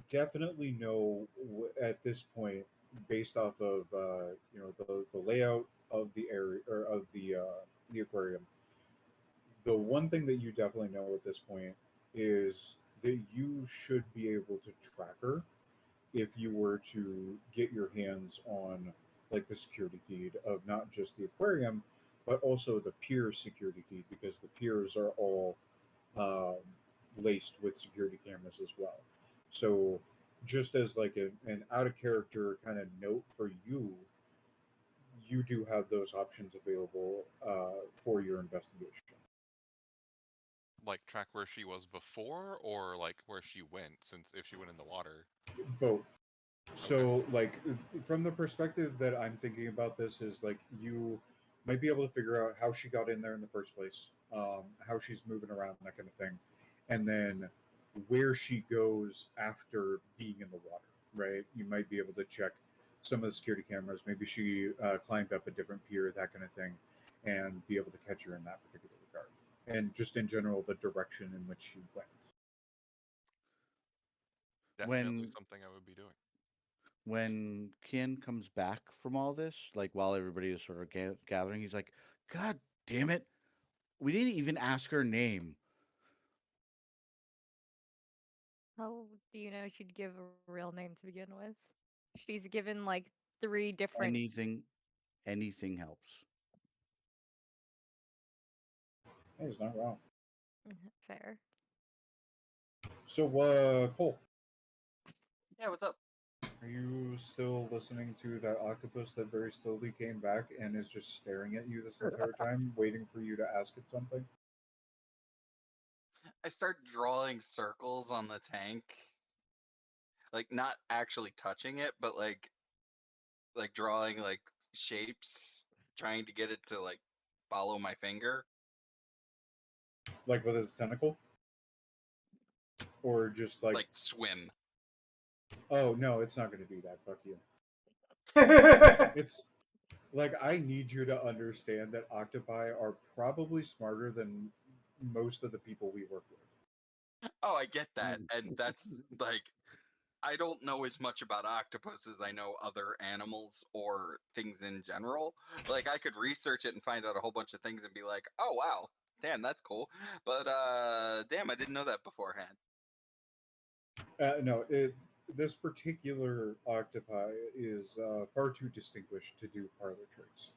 definitely know at this point, based off of the layout of the area or of the aquarium, the one thing that you definitely know at this point is that you should be able to track her if you were to get your hands on like the security feed of not just the aquarium but also the pier security feed because the piers are all um, laced with security cameras as well. So just as like an out of character kind of note for you, you do have those options available for your investigation. Like track where she was before, or like where she went, since if she went in the water. Both. Okay. So, like, from the perspective that I'm thinking about this, is like you might be able to figure out how she got in there in the first place, how she's moving around, that kind of thing, and then where she goes after being in the water, right? You might be able to check some of the security cameras. Maybe she climbed up a different pier, that kind of thing, and be able to catch her in that particular regard. And just in general, the direction in which she went. Definitely When something I would be doing. when Kian comes back from all this, like while everybody is sort of gathering, he's like, "God damn it, we didn't even ask her name." How do you know she'd give a real name to begin with? She's given like 3 different. Anything helps. Hey, he's not wrong. Fair. So, Cole, Yeah, what's up? are you still listening to that octopus that very slowly came back and is just staring at you this entire time, waiting for you to ask it something? I start drawing circles on the tank, like not actually touching it, but like drawing like shapes, trying to get it to like follow my finger. Like with his tentacle? Or just like, Like swim. oh no, it's not going to do that. Fuck you. It's like I need you to understand that octopi are probably smarter than most of the people we work with. Oh, I get that. And that's like I don't know as much about octopus as I know other animals or things in general. Like I could research it and find out a whole bunch of things and be like, "Oh wow, damn, that's cool." But damn, I didn't know that beforehand. No, this particular octopi is far too distinguished to do parlor tricks.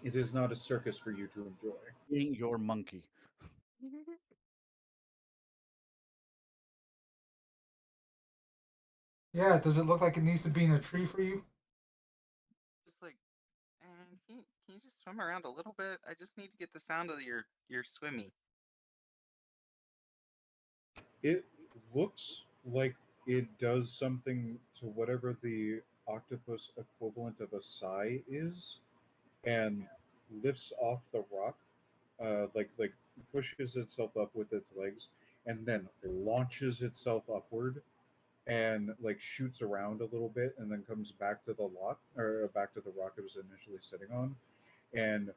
It is not a circus for you to enjoy. Ain't your monkey. Yeah, does it look like it needs to be in a tree for you? Just like, can you just swim around a little bit? I just need to get the sound of your swimmy. It looks like it does something to whatever the octopus equivalent of a sigh is, and lifts off the rock, like pushes itself up with its legs, and then launches itself upward and like shoots around a little bit, and then comes back to the lock or back to the rock it was initially sitting on, and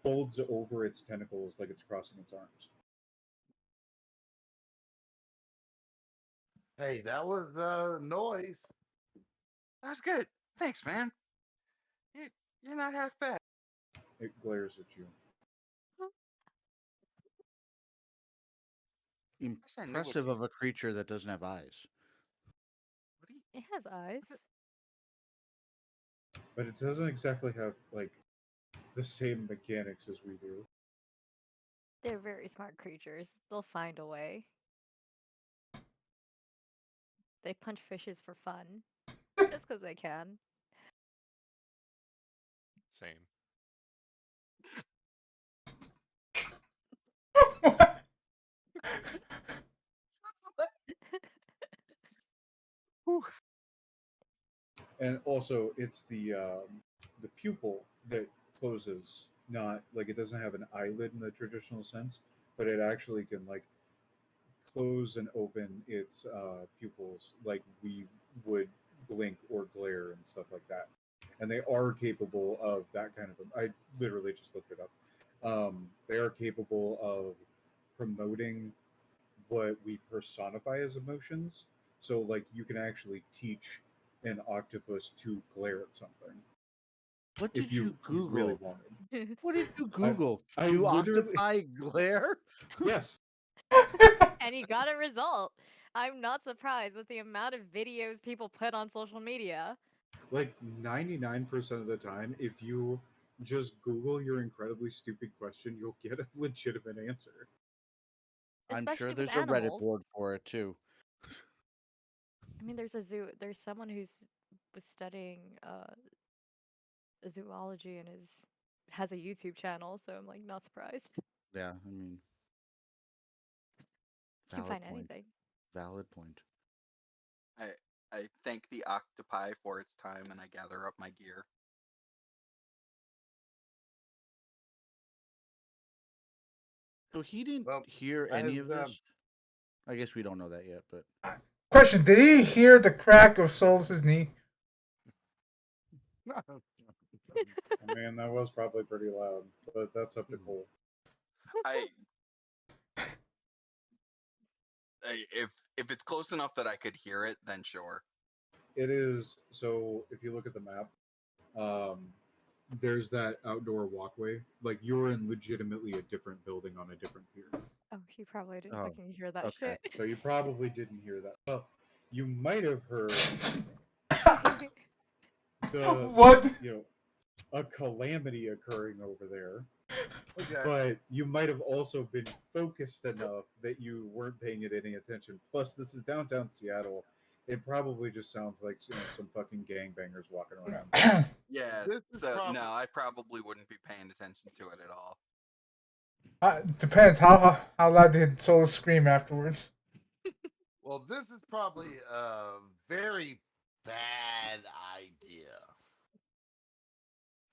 folds over its tentacles like it's crossing its arms. Hey, that was noise. That was good. Thanks, man. You, you're not half bad. It glares at you. Wish I knew what Impressive you. of a creature that doesn't have eyes. What do you? It has eyes. But it doesn't exactly have like the same mechanics as we do. They're very smart creatures. They'll find a way. They punch fishes for fun. Just because they can. Same. Whew. And also, it's the pupil that closes, not like it doesn't have an eyelid in the traditional sense, but it actually can like close and open its pupils like we would blink or glare and stuff like that. And they are capable of that kind of. I literally just looked it up. They are capable of promoting what we personify as emotions. So, like, you can actually teach an octopus to glare at something What if did you you really Google? wanted. What did you I Google? I Do literally octopi glare? yes, And he got a result. I'm not surprised with the amount of videos people put on social media. like 99% of the time, if you just Google your incredibly stupid question, you'll get a legitimate answer. I'm sure Especially with there's a Reddit animals. board for it too. I mean, there's someone who's was studying zoology and has a YouTube channel, so I'm like not surprised. Yeah, I mean, You can valid find point. anything. Valid point. I I thank the octopi for its time and I gather up my gear. So he didn't Well, hear as any of this? I guess we don't know that yet, but Question: did he hear the crack of Solus's knee? Man, that was probably pretty loud, but that's up to Mhm. Cole. I If it's close enough that I could hear it, then sure. It is. So if you look at the map, um, there's that outdoor walkway. Like you're in legitimately a different building on a different pier. Oh, he probably didn't Oh, fucking hear that okay. shit. So you probably didn't hear that. Well, you might have heard the What? a calamity occurring over there, Okay. but you might have also been focused enough that you weren't paying it any attention. Plus, this is downtown Seattle. It probably just sounds like some fucking gangbangers walking around. Yeah. This is So probably no, I probably wouldn't be paying attention to it at all. Depends how loud did Sola scream afterwards. well. This is probably a very bad idea.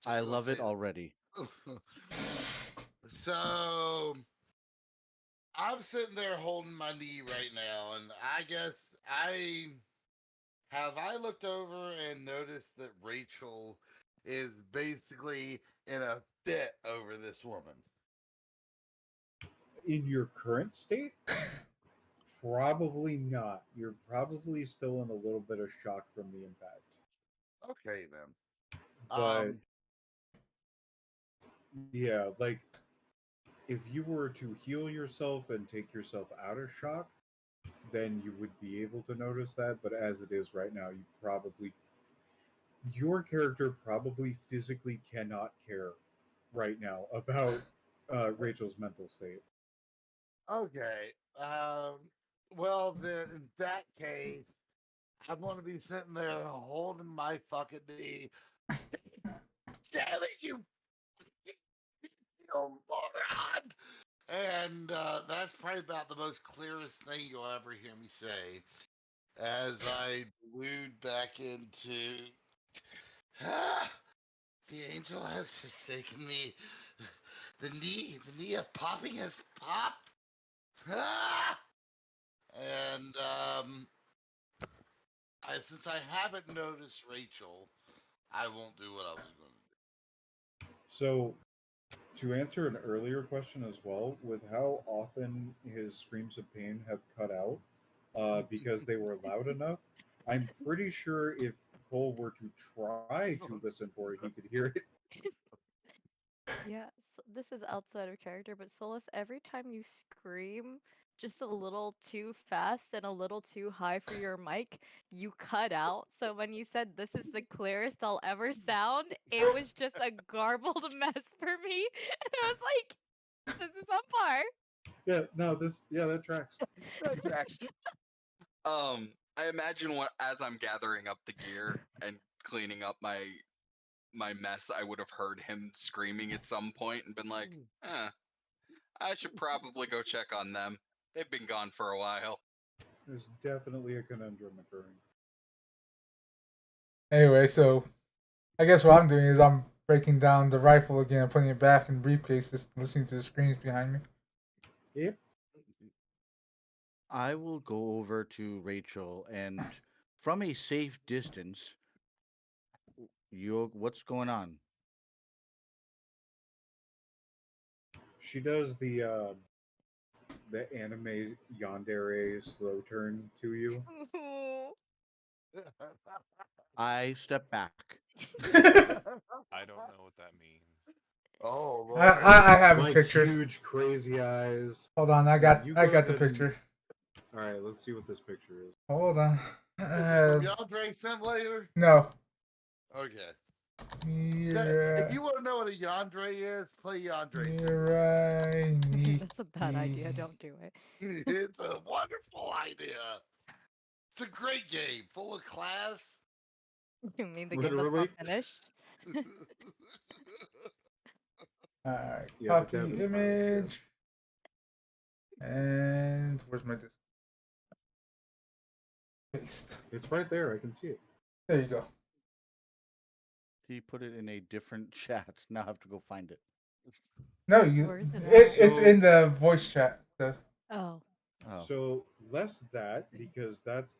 Just I gonna love say it already. so I'm sitting there holding my knee right now, and I guess I looked over and noticed that Rachel is basically in a fit over this woman. In your current state, probably not. You're probably still in a little bit of shock from the impact. Okay then. But yeah, like if you were to heal yourself and take yourself out of shock, then you would be able to notice that. But as it is right now, your character probably physically cannot care right now about Rachel's mental state. Okay. Well then, in that case, I'm gonna be sitting there holding my fucking knee. Damn it, you moron! And that's probably about the most clearest thing you'll ever hear me say as I glued back into. Ah, the angel has forsaken me. The knee of popping has popped. Ah! And since I haven't noticed Rachel, I won't do what I was going So, to answer an earlier question as well, with how often his screams of pain have cut out because they were loud enough, I'm pretty sure if Cole were to try to listen for it, he could hear it. Yeah, so this is outside of character, but Solus, every time you scream just a little too fast and a little too high for your mic, you cut out. So when you said this is the clearest I'll ever sound, it was just a garbled mess for me. And I was like, this is on par. Yeah, no, that tracks. to. That tracks. I imagine as I'm gathering up the gear and cleaning up my mess, I would have heard him screaming at some point and been like, I should probably go check on them. They've been gone for a while. There's definitely a conundrum occurring. Anyway, so I guess what I'm doing is I'm breaking down the rifle again and putting it back in the briefcase, just listening to the screams behind me. Yep. I will go over to Rachel and from a safe distance, what's going on? She does the anime yandere slow turn to you. to. I step back. I don't know what that means. Oh I, Lord. I have a Like picture. huge crazy eyes. Hold on, I Yeah, got you I go got the ahead and- picture. All right, let's see what this picture is. Hold on. From Yandere Simulator? No. Okay. If You're, you want to know what a Yandere is, play Yandere you're right. That's a bad idea. Don't do it. Simulator. It's a wonderful idea. It's a great game, full of class. You mean the game that's Literally. not finished? Alright, Yeah, the copy dev is image. And where's my disk? Paste. It's right there. I can see it. There you go. He put it in a different chat. Now I have to go find it. No, Where is it it's at? in the voice chat. Oh. Oh. So less that because that's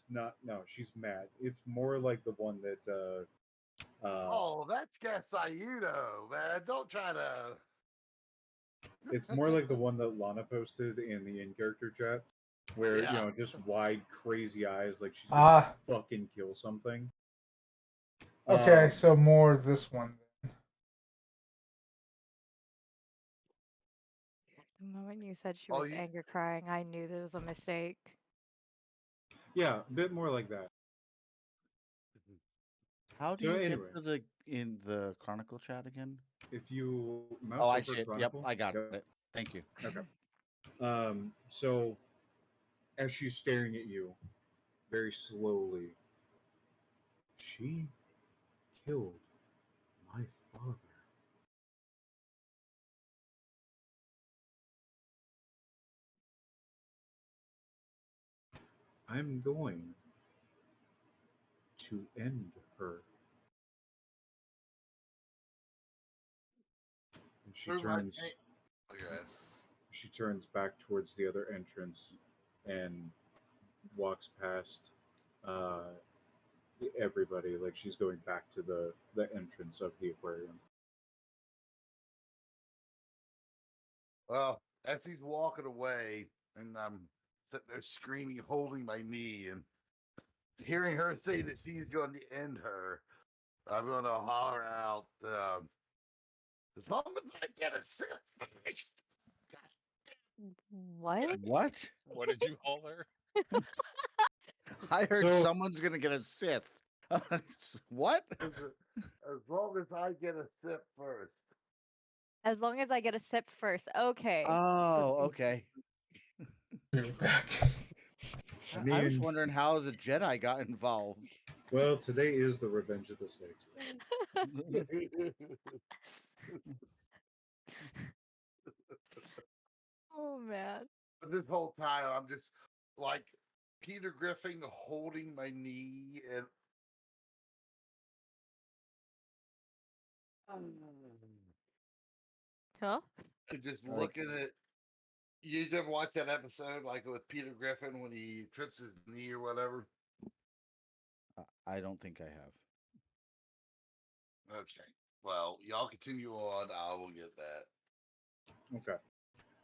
not no. She's mad. It's more like the one that. Oh, that's Gasayudo, man. Don't try to. It's more like the one that Lana posted in the in character chat. where Yeah. just wide, crazy eyes, like she's gonna Ah, fucking kill something. okay, Um, so more of this one. The moment you said she Oh, was you. anger crying, I knew there was a mistake. yeah, a bit more like that. How do So you get anyway, to the in the Chronicle chat again? if you mouse Oh, I over see it. Yep, Chronicle, I got yep, it. Thank you. okay. So as she's staring at you very slowly, she killed my father. I'm going to end her. And Prove my pain. Okay. she turns back towards the other entrance and walks past uh, everybody, like she's going back to the entrance of the aquarium. Well, as he's walking away, and I'm sitting there screaming, holding my knee, and hearing her say that she's going to end her, I'm going to holler out, as long as I get a six. What? What? What did you call her? I heard So someone's gonna get a Sith. What? As long as I get a sip first. As long as I get a sip first. Okay. Oh, okay. Be right back. I I was mean, wondering how the Jedi got involved. well, today is the Revenge of the Sixth. Oh man. But this whole time, I'm just like Peter Griffin holding my knee Huh? and just Like, looking at. You ever watch that episode like with Peter Griffin when he trips his knee or whatever? I don't think I have. Okay. Well, y'all continue on. I will get that. Okay.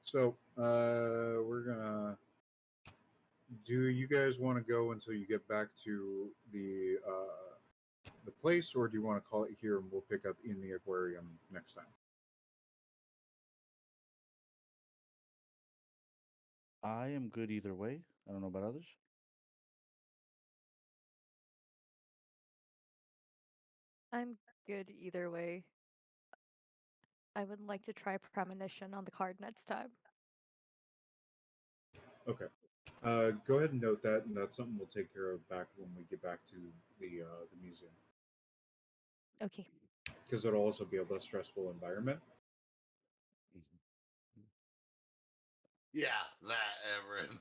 So we're gonna. Do you guys want to go until you get back to the place, or do you want to call it here and we'll pick up in the aquarium next time? I am good either way. I don't know about others. I'm good either way. I would like to try premonition on the card next time. Okay. Go ahead and note that, and that's something we'll take care of back when we get back to the museum, Okay. because it'll also be a less stressful environment. Yeah, that, Everett.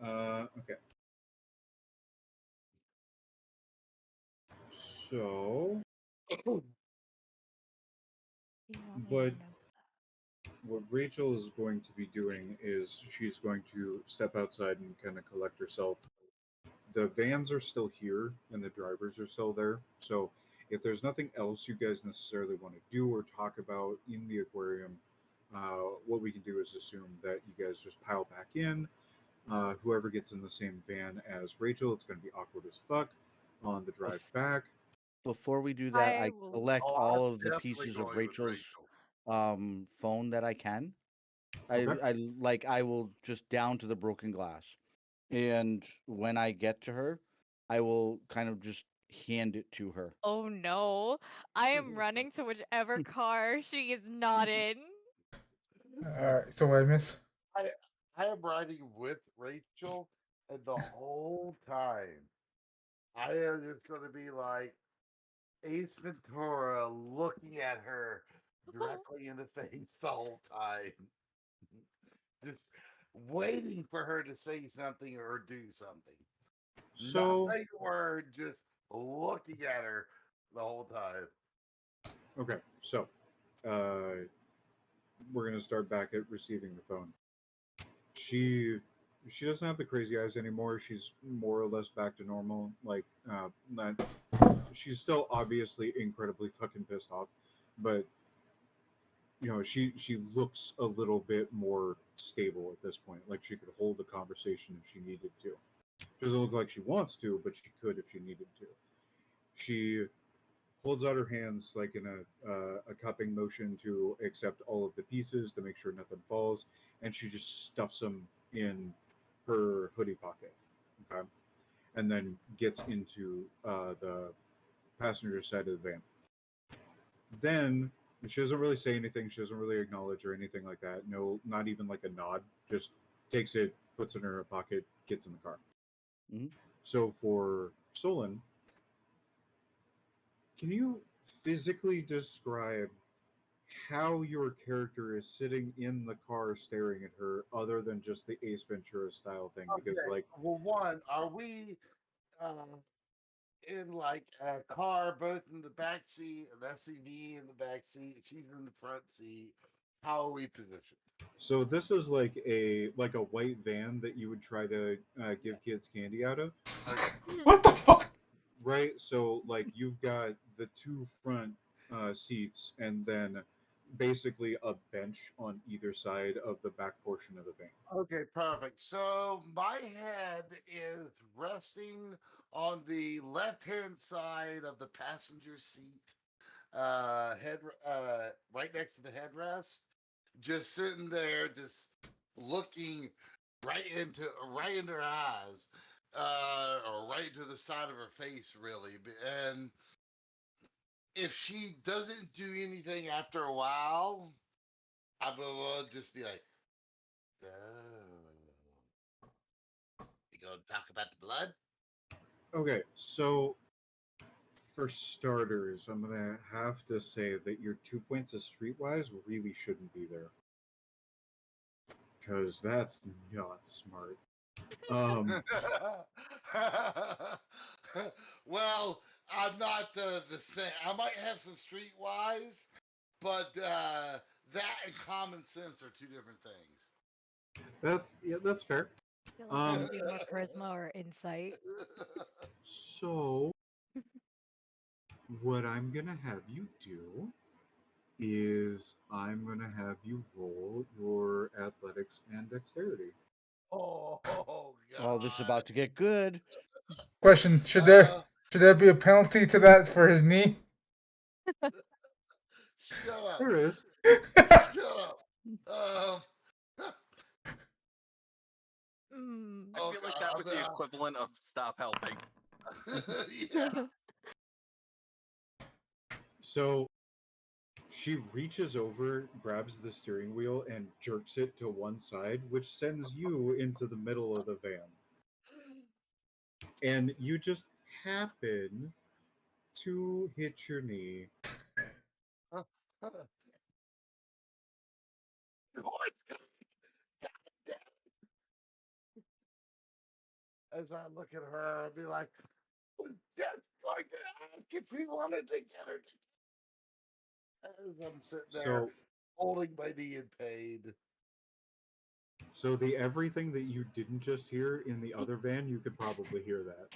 Okay. So, You want me to but know? what Rachel is going to be doing is she's going to step outside and kind of collect herself. The vans are still here and the drivers are still there. So, if there's nothing else you guys necessarily want to do or talk about in the aquarium, what we can do is assume that you guys just pile back in. Whoever gets in the same van as Rachel, it's going to be awkward as fuck on the drive Bef- back. Before we do that, I I will. collect Oh, I'm all of the definitely pieces of going with Rachel's Rachel. phone that I can. Okay. I will just down to the broken glass. And when I get to her, I will kind of just hand it to her. Oh no. I am running to whichever car she is not in. All right. So what I miss? I I am riding with Rachel, and the whole time I am just going to be like Ace Ventura, looking at her directly in the face the whole time, just waiting for her to say something or do something. Not So, saying a word, just looking at her the whole time. okay. So, uh, we're going to start back at receiving the phone. She she doesn't have the crazy eyes anymore. She's more or less back to normal. Like, not. She's still obviously incredibly fucking pissed off, but she looks a little bit more stable at this point. Like she could hold a conversation if she needed to. She doesn't look like she wants to, but she could if she needed to. She holds out her hands like in a cupping motion to accept all of the pieces to make sure nothing falls, and she just stuffs them in her hoodie pocket. Okay, and then gets into the passenger side of the van. Then she doesn't really say anything. She doesn't really acknowledge or anything like that. No, not even like a nod. Just takes it, puts it in her pocket, gets in the car. Mhm. So for Solon, can you physically describe how your character is sitting in the car staring at her, other than just the Ace Ventura style thing? Because Okay. like, Well, one, are we in like a car, both in the back seat, an SUV in the back seat? She's in the front seat. How are we positioned? so this is like a white van that you would try to give kids candy out of, Okay. What the fuck? right? So like you've got the two front seats, and then basically a bench on either side of the back portion of the van. Okay, perfect. So my head is resting on the left-hand side of the passenger seat, right next to the headrest, just sitting there, just looking right into her eyes, or right to the side of her face, really. And if she doesn't do anything after a while, I will just be like, "Oh, you gonna talk about the blood?" Okay, so for starters, I'm gonna have to say that your 2 points of streetwise really shouldn't be there, because that's not smart. Um, Well, I'm not the same. I might have some streetwise, but that and common sense are two different things. that's fair. Feel like that Um, would be more charisma or insight. so what I'm gonna have you do is I'm gonna have you roll your athletics and dexterity. Oh Oh, this is God! about to get good. Question: Uh, should there be a penalty to that for his knee? shut up! There is. Shut up! I Mm. Oh feel like that God! was the equivalent of stop helping. Yeah. So she reaches over, grabs the steering wheel, and jerks it to one side, which sends you into the middle of the van. And you just happen to hit your knee. As I look at her, I'll be like, "Was just going to ask if he wanted to get her." As I'm sitting there So holding my knee in pain. so the everything that you didn't just hear in the other van, you could probably hear that.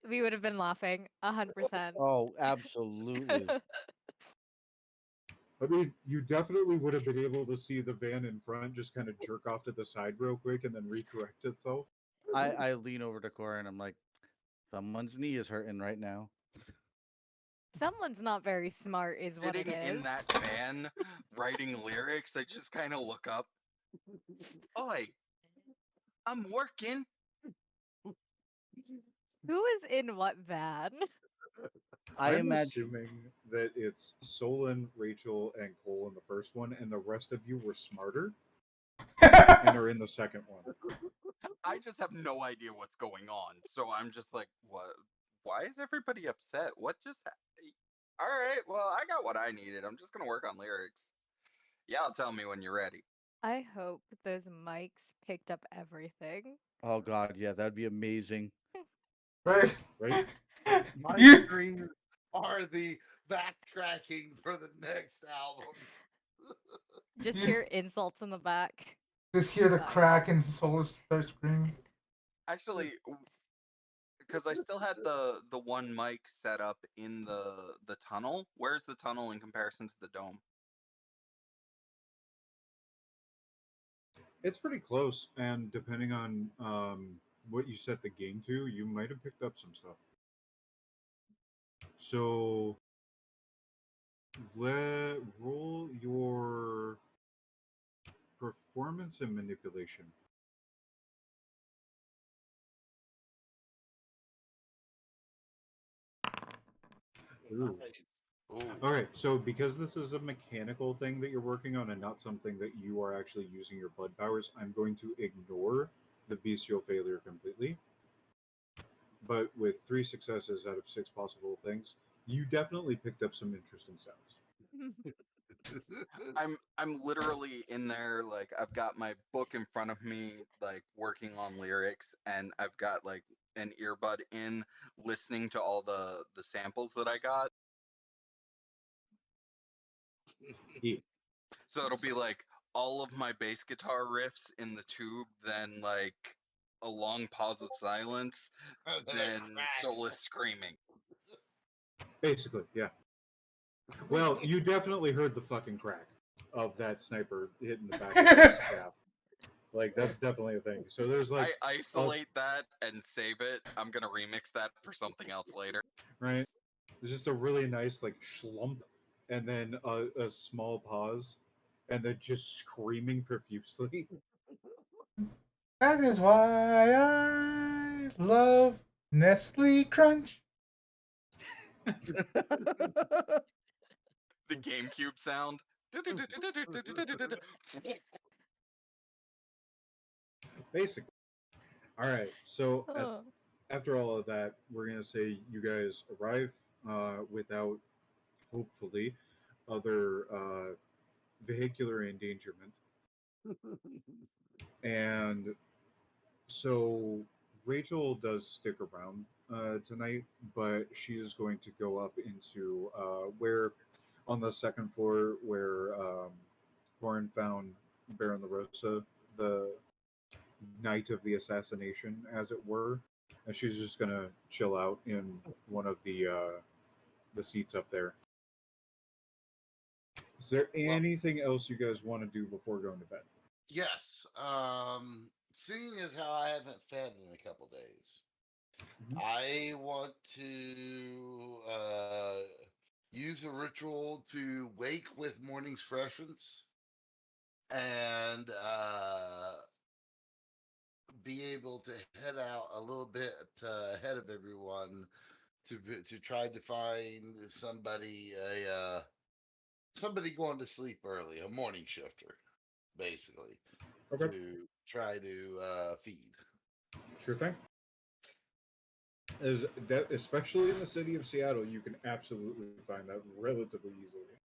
We would have been laughing 100%. Oh, absolutely. I mean, you definitely would have been able to see the van in front just kind of jerk off to the side real quick and then recorrect itself. I lean over to Cora and I'm like, someone's knee is hurting right now. Someone's not very smart, is what it Sitting in is. that van writing lyrics, I just kind of look up. Oi, I'm working. Who is in what van? I I'm imagine. assuming that it's Solon, Rachel, and Cole in the first one, and the rest of you were smarter and are in the second one. I just have no idea what's going on. So I'm just like, what? Why is everybody upset? What just All right, well, I got what I needed. I'm just going to work on lyrics. Y'all tell me when you're ready. I hope those mics picked up everything. Oh God, yeah, that'd be amazing. Right? Right? My You screams are the backtracking for the next album. Just you hear insults in the back. just hear the Nice. crack and Solus start screaming. Actually, because I still had the one mic set up in the tunnel. Where's the tunnel in comparison to the dome? It's pretty close, and depending on what you set the game to, you might have picked up some stuff. So let roll your performance and manipulation. Ooh. Ooh. All right. So because this is a mechanical thing that you're working on and not something that you are actually using your blood powers, I'm going to ignore the bestial failure completely. But with 3 successes out of 6 possible things, you definitely picked up some interesting sounds. I'm literally in there, like I've got my book in front of me, like working on lyrics, and I've got like an earbud in, listening to all the samples that I got. Yeah. So it'll be like all of my bass guitar riffs in the tube, then like a long pause of silence, then Solus screaming. Basically, yeah. Well, you definitely heard the fucking crack of that sniper hitting the back of his calf. Like that's definitely a thing. So there's like I isolate that and save it. I'm gonna remix that for something else later. right. There's just a really nice like schlump, and then a small pause, and then just screaming profusely. That is why I love Nestle Crunch. The GameCube sound. Basically. All right. So Oh. after all of that, we're gonna say you guys arrive without hopefully other vehicular endangerment, and so Rachel does stick around tonight, but she is going to go up into where on the second floor where Corin found Baron LaRosa the night of the assassination, as it were, and she's just gonna chill out in one of the seats up there. Is there Well, anything else you guys want to do before going to bed? yes. Seeing as how I haven't fed in a couple days, Mhm. I want to use a ritual to wake with morning's freshness and be able to head out a little bit ahead of everyone to try to find somebody going to sleep early, a morning shifter, basically, Okay, to try to feed. sure thing. Especially in the city of Seattle, you can absolutely find that relatively easily.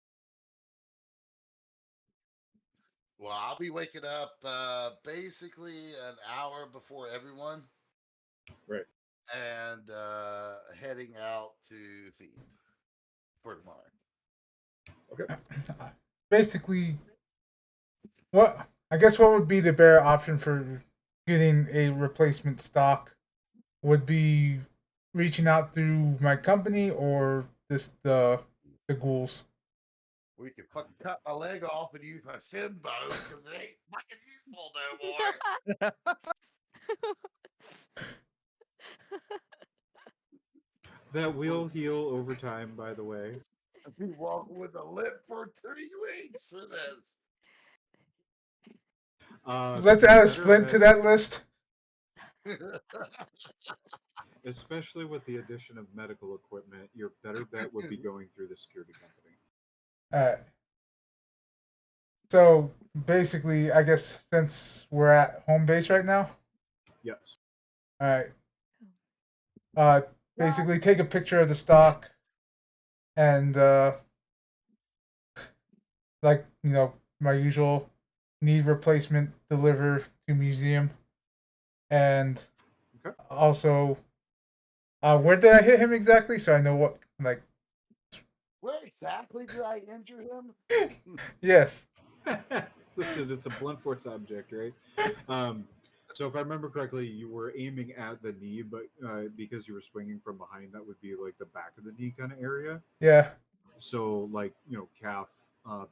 Well, I'll be waking up basically an hour before everyone Right. and heading out to feed for tomorrow. Okay. Basically, what I guess what would be the better option for getting a replacement stock would be reaching out through my company or just the ghouls. We can fucking cut my leg off and use my shin bone because it ain't fucking useful no more. That will heal over time, by the way. I've been walking with a limp for 3 weeks for this. Let's Your add a better splint to bet, that list. especially with the addition of medical equipment, your better bet would be going through the security company. Alright. So basically, I guess since we're at home base right now, Yes. alright. Uh, basically take a picture of the stock and like my usual need replacement, deliver to museum, and Okay. also where did I hit him exactly so I know what like Where exactly did I injure him? yes. Listen, it's a blunt force object, right? Um, So if I remember correctly, you were aiming at the knee, but because you were swinging from behind, that would be like the back of the knee kind of area. Yeah. So like calf,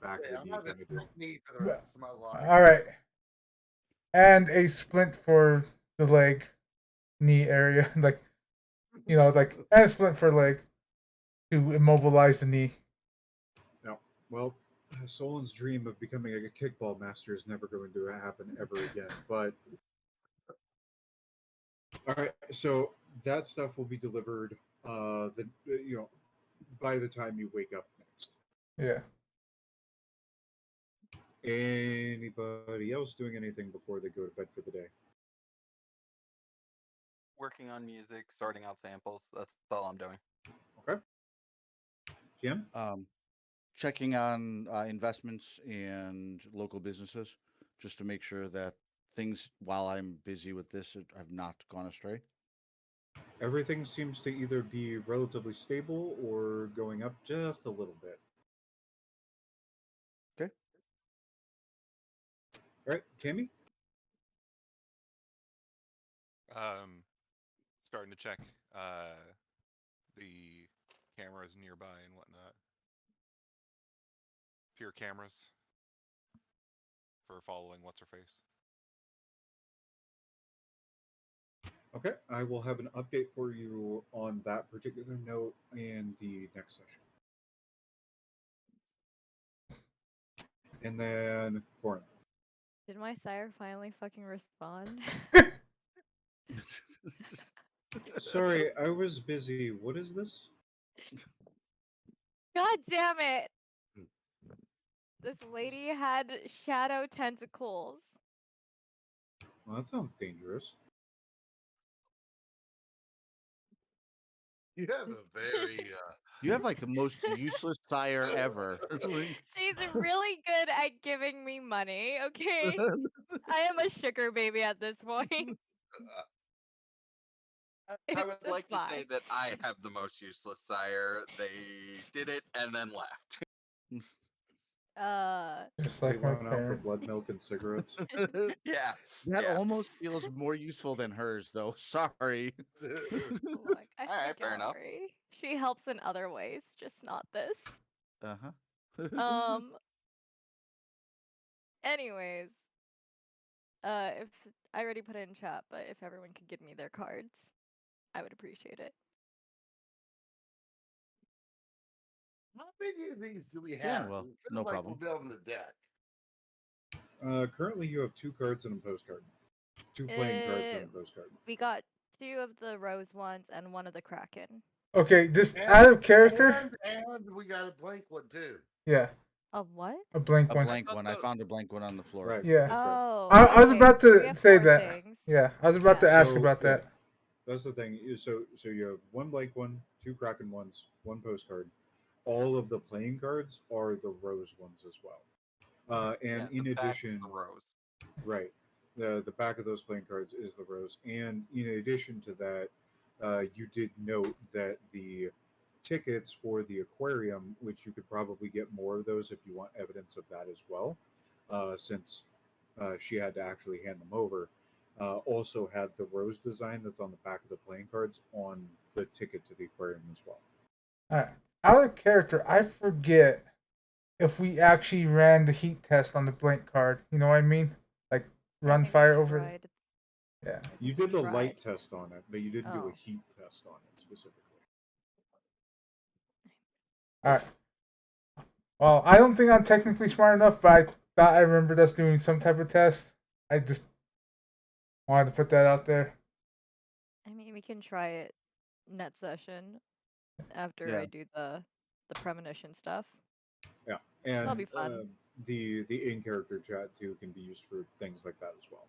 back of Okay, the I'm knee having kind of a deal. knee for the rest of my life. All right. And a splint for the leg, knee area, like and a splint for leg to immobilize the knee. No, well, Solon's dream of becoming a kickball master is never going to happen ever again. But all right, so that stuff will be delivered. By the time you wake up next. Yeah. Anybody else doing anything before they go to bed for the day? Working on music, sorting out samples. That's all I'm doing. Okay. Kim? Checking on investments and local businesses just to make sure that things, while I'm busy with this, have not gone astray. Everything seems to either be relatively stable or going up just a little bit. Okay. All right, Kimmy? Starting to check the cameras nearby and whatnot. Peer cameras for following what's her face. Okay, I will have an update for you on that particular note in the next session. And then, Corin. Did my sire finally fucking respond? Sorry, I was busy. What is this? God damn it! This lady had shadow tentacles. Well, that sounds dangerous. You have This- a very You have like the most useless sire ever. She's really good at giving me money, okay? I am a sugar baby at this point. I It's would like to say fine. that I have the most useless sire. They did it and then left. Just They like my went out for parents. blood milk and cigarettes. Yeah. That Yeah. almost feels more useful than hers, though. Sorry. Look, I All right, fair don't enough. worry. She helps in other ways, just not this. Uh-huh. Anyways, if I already put it in chat, but if everyone could give me their cards, I would appreciate it. how many of these do we Yeah, have? well, We feel no like problem. we're building a deck. Currently, you have 2 cards and a postcard. 2 playing cards and a postcard. We got 2 of the rose ones and 1 of the kraken. Okay, just And, out of character. and we got a blank one too. Yeah, A what? a blank A one. blank thought one. I the- found a blank one on the floor. Right. Yeah. That's right. Oh, I was okay, about so we to have say 4 that. things. Yeah, I was about to Yeah. ask So, about yeah, that. that's the thing. So you have 1 blank one, 2 Kraken ones, 1 postcard. All of the playing cards are the rose ones as well. Yeah, And the in back's addition, the rose. right, the back of those playing cards is the rose. And in addition to that, you did note that the tickets for the aquarium, which you could probably get more of those if you want evidence of that as well, since she had to actually hand them over. Also had the rose design that's on the back of the playing cards on the ticket to the aquarium as well. All right, out of character, I forget if we actually ran the heat test on the blank card. You know what I mean? Like I run think fire we over. tried. Yeah. I You think we did the tried. light test on it, but you didn't do a Oh. heat test on it specifically. All right. Well, I don't think I'm technically smart enough, but I thought I remembered us doing some type of test. I just wanted to put that out there. I mean, we can try it net session after Yeah. I do the premonition stuff. Yeah, That'll and be fun. the in character chat too can be used for things like that as well.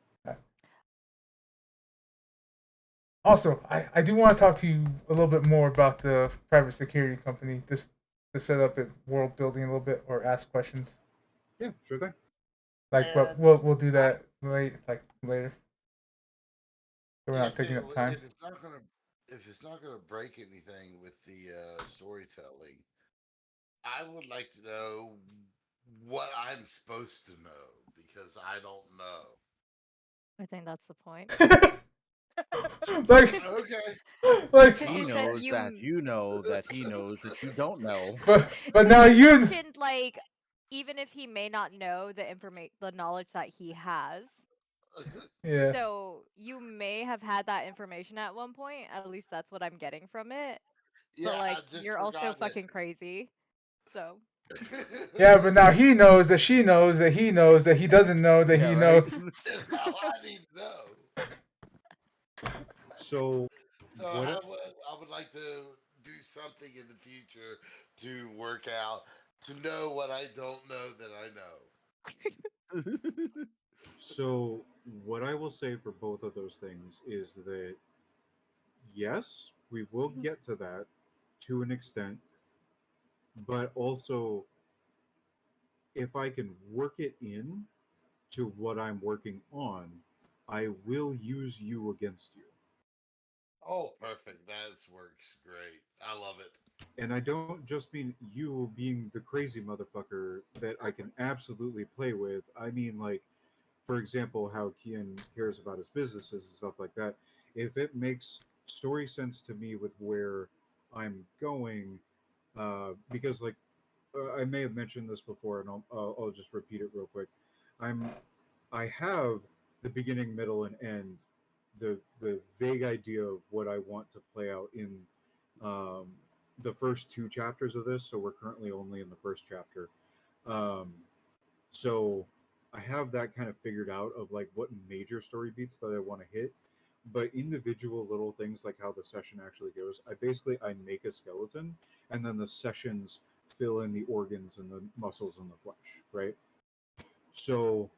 Also, I do want to talk to you a little bit more about the private security company. This to set up it world building a little bit or ask questions. Yeah, sure thing. Like, but And we'll do that later. So we're Yeah, not taking up well, time. if it's not gonna break anything with the storytelling, I would like to know what I'm supposed to know because I don't know. I think that's the point. like, Okay. like, Because He you said knows that you know that he knows that you don't know. but now you you, mentioned like even if he may not know the knowledge that he has. yeah, So you may have had that information at one point. At least that's what I'm getting from it. But Yeah, like I just you're also forgot fucking crazy. So yeah, but now he knows that she knows that he knows that he doesn't know that Yeah, he right. knows. Now I need to know. So So what? I would like to do something in the future to work out to know what I don't know that I know. So what I will say for both of those things is that yes, we will get to that to an extent, but also if I can work it in to what I'm working on, I will use you against you. Oh, perfect. That works great. I love it. And I don't just mean you being the crazy motherfucker that I can absolutely play with. I mean, like, for example, how Kian cares about his businesses and stuff like that. If it makes story sense to me with where I'm going, because, like, I may have mentioned this before, and I'll just repeat it real quick. I'm I have the beginning, middle, and end, the vague idea of what I want to play out in um, the first two chapters of this. So we're currently only in the first chapter. Um, so I have that kind of figured out of like what major story beats that I want to hit. But individual little things like how the session actually goes, I make a skeleton, and then the sessions fill in the organs and the muscles and the flesh, right? So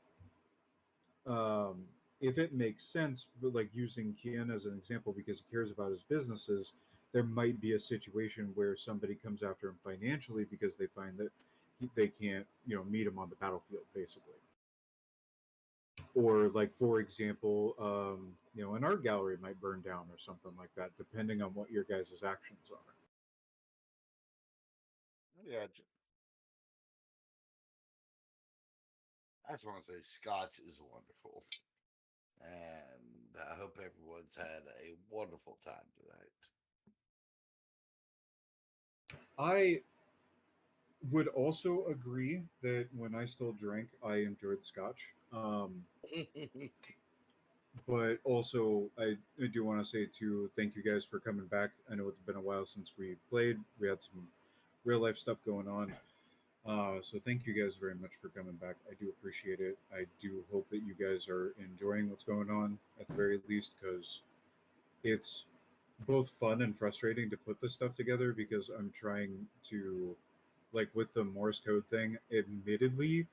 um, if it makes sense, but like using Kian as an example because he cares about his businesses, there might be a situation where somebody comes after him financially because they find that they can't, meet him on the battlefield, basically. Or like, for example, an art gallery might burn down or something like that, depending on what your guys' actions are. Yeah, I just want to say Scotch is wonderful. And I hope everyone's had a wonderful time I would also agree that when I still drank, I enjoyed scotch. tonight. But also, I do want to say too, thank you guys for coming back. I know it's been a while since we played. We had some real life stuff going on. So thank you guys very much for coming back. I do appreciate it. I do hope that you guys are enjoying what's going on at the very least, because it's both fun and frustrating to put this stuff together because I'm trying to, like, with the Morse code thing, admittedly,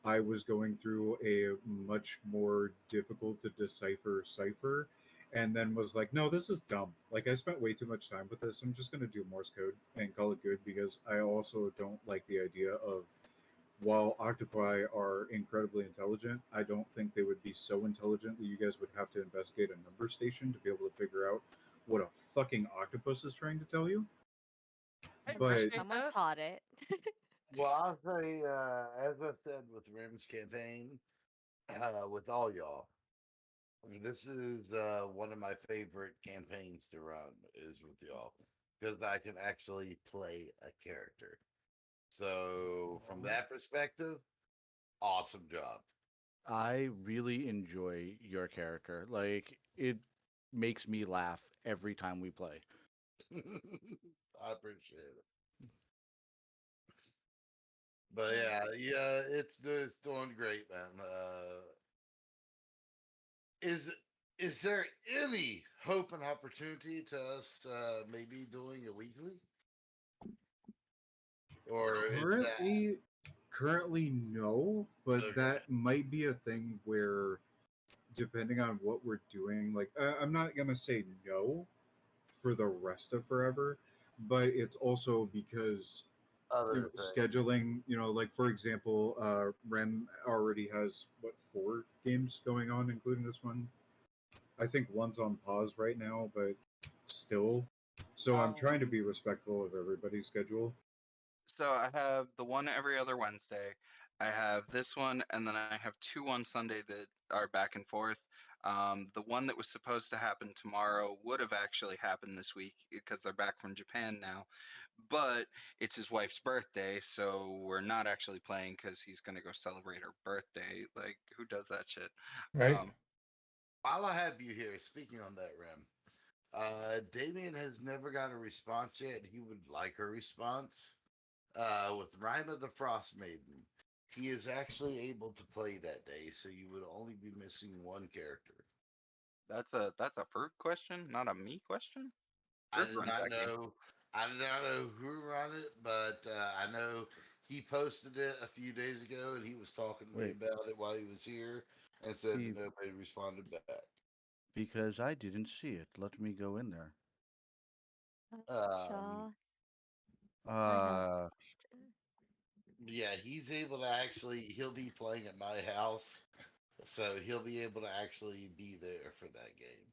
I was going through a much more difficult to decipher cipher, and then was like, no, this is dumb. Like, I spent way too much time with this. I'm just going to do Morse code and call it good because I also don't like the idea of, while octopi are incredibly intelligent, I don't think they would be so intelligent that you guys would have to investigate a number station to be able to figure out what a fucking octopus is trying to tell you. I But appreciate someone that. caught it. Well, I'll say, as I said with Rim's campaign, with all y'all, this is one of my favorite campaigns to run is with y'all because I can actually play a character. So from that perspective, awesome job. I really enjoy your character. Like it makes me laugh every time we play. I appreciate it. But yeah, it's doing great, man. Is is there any hope and opportunity to us maybe doing a weekly, or is that currently, currently, no. But okay? that might be a thing where, depending on what we're doing, like, I'm not gonna say no for the rest of forever, but it's also because Other things. scheduling. Like, for example, Rem already has what, 4 games going on, including this one. I think one's on pause right now, but still. So I'm trying to Um, be respectful of everybody's schedule. so I have the one every other Wednesday. I have this one, and then I have two on Sunday that are back and forth. The one that was supposed to happen tomorrow would have actually happened this week because they're back from Japan now. But it's his wife's birthday, so we're not actually playing because he's gonna go celebrate her birthday. Like, who does that shit? Right? Um, While I have you here, speaking on that, Rem, Damien has never got a response yet. He would like a response. With Rhyme of the Frost Maiden, he is actually able to play that day, so you would only be missing one character. that's a fruit question, not a me question. I Fruit did runs not that game. know. I did not know who run it, but I know he posted it a few days ago, and he was talking to me Wait, about it while he was here, and said that see, nobody responded back. because I didn't see it. Let me go in there. Um, Shaw, I have a Uh, question. yeah, he's able to actually. He'll be playing at my house, so he'll be able to actually be there for that game.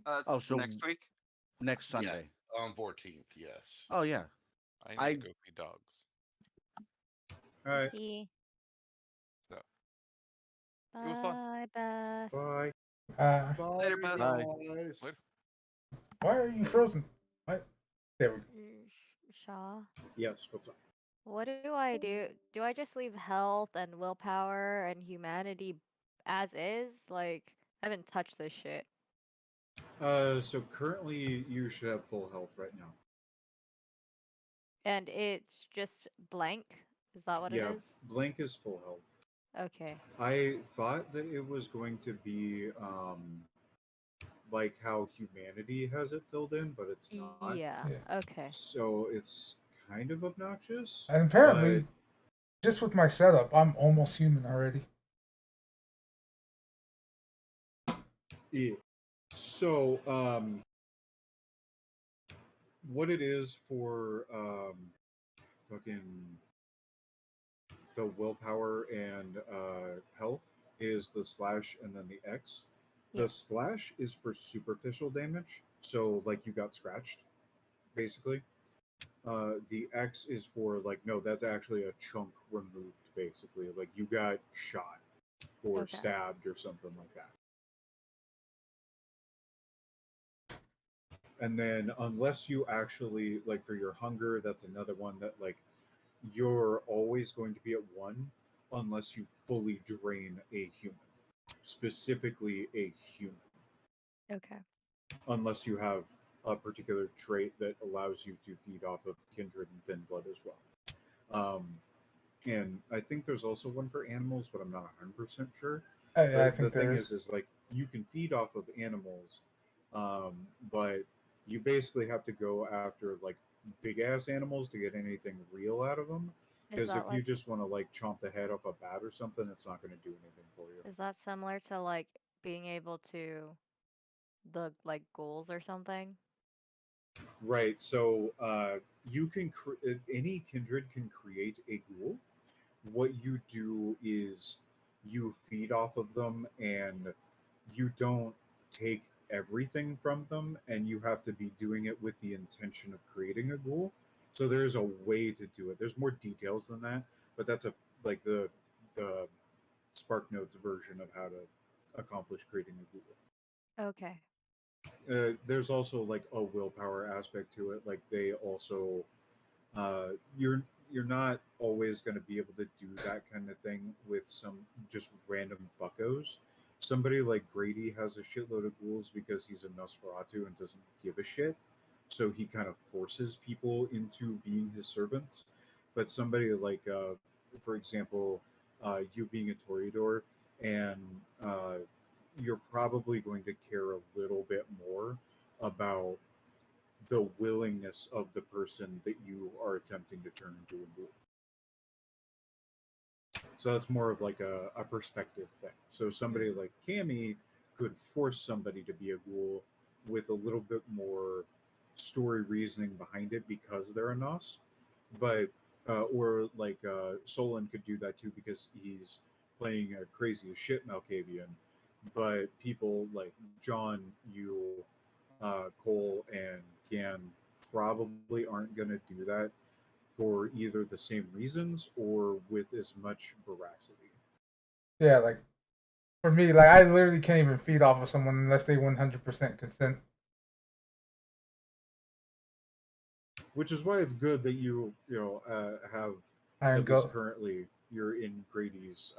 oh, It's so next week. next Yes, Sunday. on 14th. Yes. Oh yeah, I need to I go feed dogs. All right. He. So it was fun. Bye, Beth. Bye. Uh, Later, Bye, Bess. bye. guys. Later. why are you frozen? What? There we go. Shaw. Yes. What's up? What do I do? Do I just leave health and willpower and humanity as is? Like, I haven't touched this shit. So currently you should have full health right now. And it's just blank? Is that what it Yeah, is? blank is full health. Okay. I thought that it was going to be like how humanity has it filled in, but it's not. Yeah. Yeah. Okay. So it's kind of obnoxious. And apparently, just with my setup, I'm almost human already. Yeah. So what it is for fucking the willpower and health is the slash and then the X. Yeah. The slash is for superficial damage, so like you got scratched, basically. The X is for like no, that's actually a chunk removed, basically. Like you got shot or Okay. stabbed or something like that. And then unless you actually like for your hunger, that's another one that like you're always going to be at one unless you fully drain a human, specifically a human, Okay. unless you have a particular trait that allows you to feed off of kindred and thin blood as well. Um, and I think there's also one for animals, but I'm not 100% sure. I But the think thing there's. is like you can feed off of animals, but you basically have to go after like big ass animals to get anything real out of them. Is Because if that you like, just want to like chomp the head off a bat or something, it's not going to do anything for you. is that similar to like being able to the like goals or something? Right. So you can any kindred can create a ghoul. What you do is you feed off of them, and you don't take everything from them, and you have to be doing it with the intention of creating a ghoul. So there's a way to do it. There's more details than that, but that's a like the Spark Notes version of how to accomplish creating a ghoul. Okay. There's also like a willpower aspect to it. Like they also, uh, you're you're not always going to be able to do that kind of thing with some just random buckos. Somebody like Grady has a shitload of ghouls because he's a Nosferatu and doesn't give a shit. So he kind of forces people into being his servants. But somebody like, for example, you being a Toreador and you're probably going to care a little bit more about the willingness of the person that you are attempting to turn into a ghoul. So that's more of like a perspective thing. So somebody like Cammy could force somebody to be a ghoul with a little bit more story reasoning behind it because they're a Nos. But or like Solon could do that too because he's playing a crazy as shit Malkavian. But people like John, you, Cole, and Gan probably aren't going to do that for either the same reasons or with as much veracity. Yeah, like for me, like I literally can't even feed off of someone unless they 100% consent. Which is why it's good that have Iron at least Gullet. currently you're in Grady's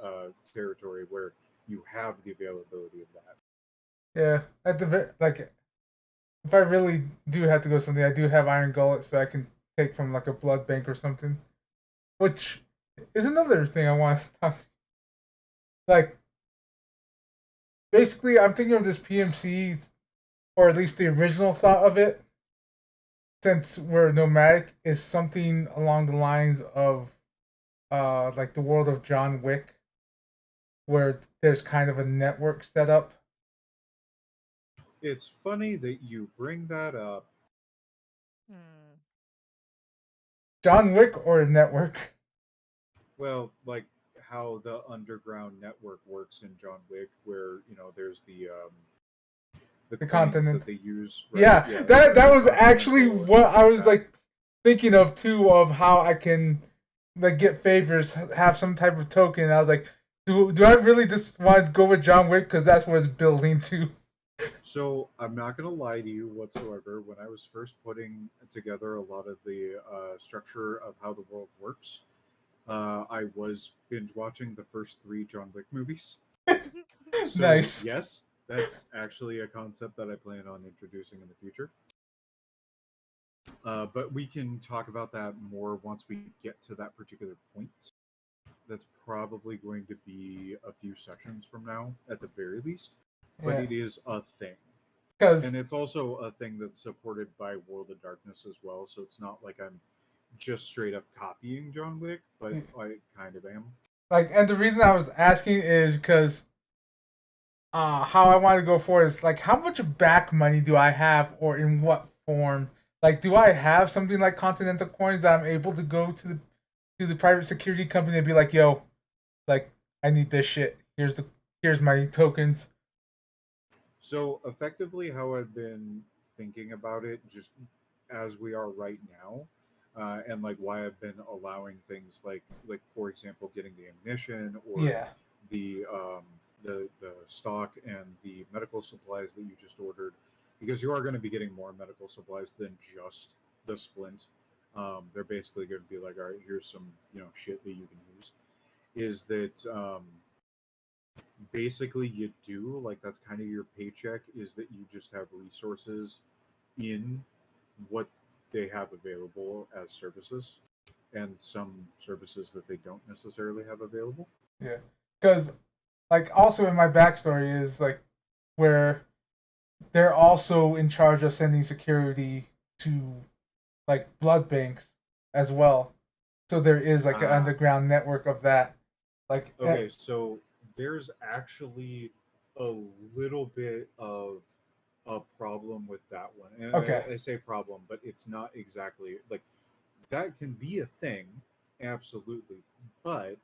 territory where you have the availability of that. Yeah, at the like, if I really do have to go something, I do have Iron Gullet, so I can take from like a blood bank or something. Which is another thing I want to talk. Like, basically, I'm thinking of this PMC, or at least the original thought of it, since we're nomadic, is something along the lines of, like the world of John Wick, where there's kind of a network set up. It's funny that you bring that up. Hmm. John Wick or a network? Well, like how the underground network works in John Wick, where there's the The coins continent. that they use, right? Yeah, Yeah, that the was actually continental what I was attack. like thinking of too, of how I can like get favors, have some type of token. I was like, do I really just want to go with John Wick because that's what it's building to? So I'm not going to lie to you whatsoever. When I was first putting together a lot of the structure of how the world works, I was binge watching the first three John Wick movies. So Nice. yes, that's actually a concept that I plan on introducing in the future. But we can talk about that more once we get to that particular point. That's probably going to be a few sections from now, at the very least. But Yeah, it is a thing. because And it's also a thing that's supported by World of Darkness as well. So it's not like I'm just straight up copying John Wick, but I kind of am. like, and the reason I was asking is because how I want to go forward is like how much back money do I have, or in what form? Like, do I have something like Continental Coins that I'm able to go to the private security company and be like, yo, like I need this shit. Here's my tokens. So effectively, how I've been thinking about it, just as we are right now, and like why I've been allowing things like for example, getting the ammunition or Yeah, the um, the stock and the medical supplies that you just ordered, because you are going to be getting more medical supplies than just the splint. They're basically going to be like, all right, here's some shit that you can use. Is that basically you do like that's kind of your paycheck, is that you just have resources in what they have available as services, and some services that they don't necessarily have available. yeah. Because like also in my backstory is like where they're also in charge of sending security to like blood banks as well. So there is like an Ah, underground network of that. Like, okay, so there's actually a little bit of a problem with that one, and okay, I say problem, but it's not exactly like that can be a thing, absolutely, but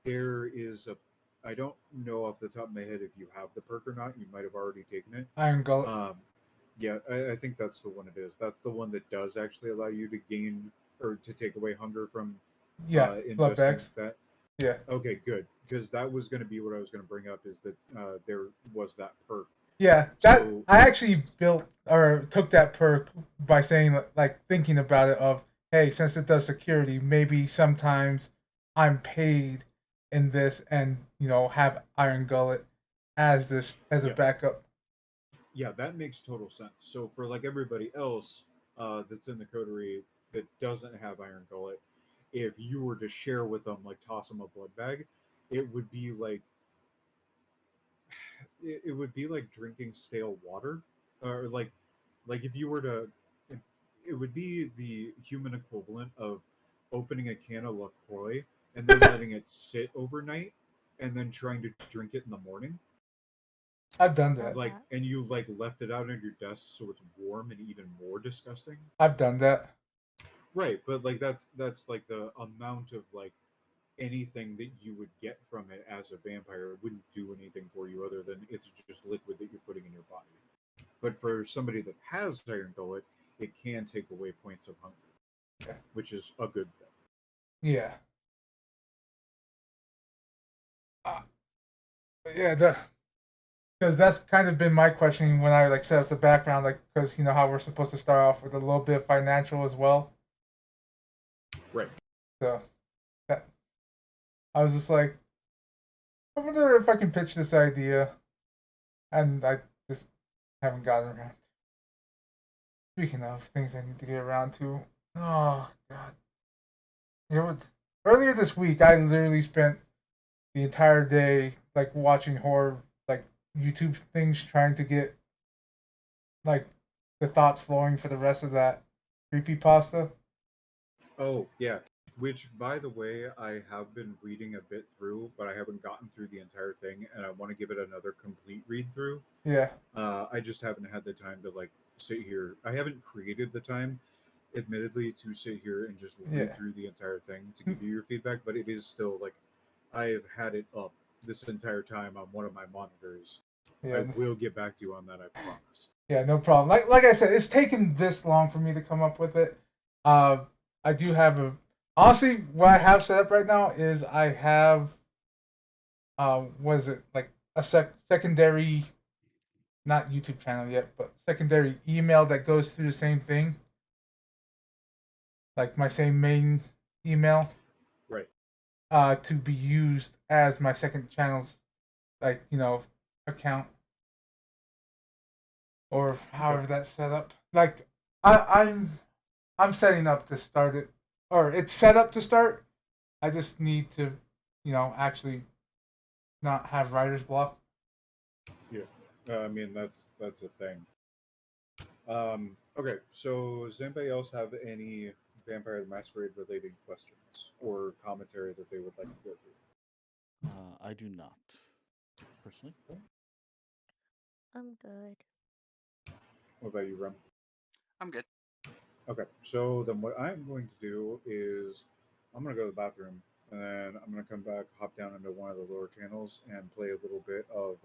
there is a I don't know off the top of my head if you have the perk or not. You might have already taken it. Iron Gullet. Um, yeah, I think that's the one it is. That's the one that does actually allow you to gain or to take away hunger from Yeah, blood ingesting bags. that. Yeah, Okay, good, because that was going to be what I was going to bring up, is that there was that perk. yeah. That So I actually built or took that perk by saying like thinking about it of hey, since it does security, maybe sometimes I'm paid in this and have Iron Gullet as this as a yeah, backup. yeah, that makes total sense. So for like everybody else that's in the coterie that doesn't have Iron Gullet, if you were to share with them, like toss them a blood bag, it would be like it would be like drinking stale water, or like if you were to, it would be the human equivalent of opening a can of LaCroix and then letting it sit overnight and then trying to drink it in the morning. I've done Done that. Like, that. and you like left it out on your desk so it's warm and even more disgusting. I've done that. Right, but like that's like the amount of like anything that you would get from it as a vampire. It wouldn't do anything for you other than it's just liquid that you're putting in your body. But for somebody that has Iron Gullet, it can take away points of hunger, Yeah. which is a good thing. Yeah. Uh, yeah, because that's kind of been my questioning when I like set up the background, like because you know how we're supposed to start off with a little bit of financial as well. Right. So that I was just like, I wonder if I can pitch this idea, and I just haven't gotten around. Speaking of things I need to get around to, oh god, it was earlier this week. I literally spent the entire day like watching horror like YouTube things, trying to get like the thoughts flowing for the rest of that creepy pasta. Oh, yeah. Which, by the way, I have been reading a bit through, but I haven't gotten through the entire thing, and I want to give it another complete read through. Yeah, I just haven't had the time to like sit here. I haven't created the time, admittedly, to sit here and just read yeah, through the entire thing to give you your feedback. But it is still like I've had it up this entire time on one of my monitors. I yeah, will get back to you on that. I promise. yeah. No problem. Like I said, it's taken this long for me to come up with it. Uh, I do have a honestly what I have set up right now is I have what is it like a secondary not YouTube channel yet, but secondary email that goes through the same thing, like my same main email, Right. to be used as my second channel's like account or Okay. however that's set up. Like I'm setting up to start it, or it's set up to start. I just need to, actually not have writer's block. Yeah. I mean that's a thing. Okay, so does anybody else have any Vampire the Masquerade related questions or commentary that they would like to go I do not personally. through? I'm good. What about you, Rem? I'm good. Okay, so then what I'm going to do is I'm going to go to the bathroom and then I'm going to come back, hop down into one of the lower channels and play a little bit of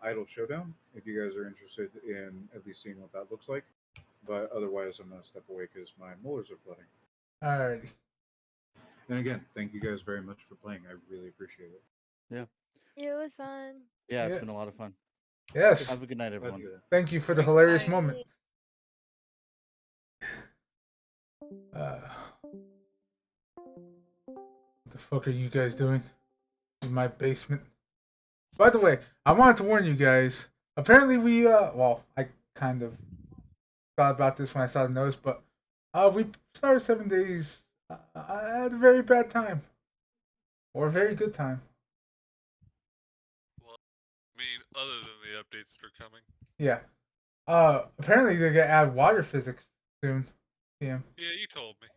Idle Showdown if you guys are interested in at least seeing what that looks like. But otherwise, I'm going to step away because my molars are flooding. Alrighty. And again, thank you guys very much for playing. I really appreciate it. Yeah. It was fun. Yeah, it's Yeah. been a lot of fun. Yes. Have a good night, Glad to everyone. hear that. Thank you for the Thanks, hilarious bye. moment. Uh, what the fuck are you guys doing in my basement? By the way, I wanted to warn you guys. Apparently, well, I kind of thought about this when I saw the notice, but we started 7 days at a very bad time or a very good time. Well, I mean, other than the updates that are coming. Yeah. Apparently they're gonna add water physics soon. Yeah. Yeah, you told me.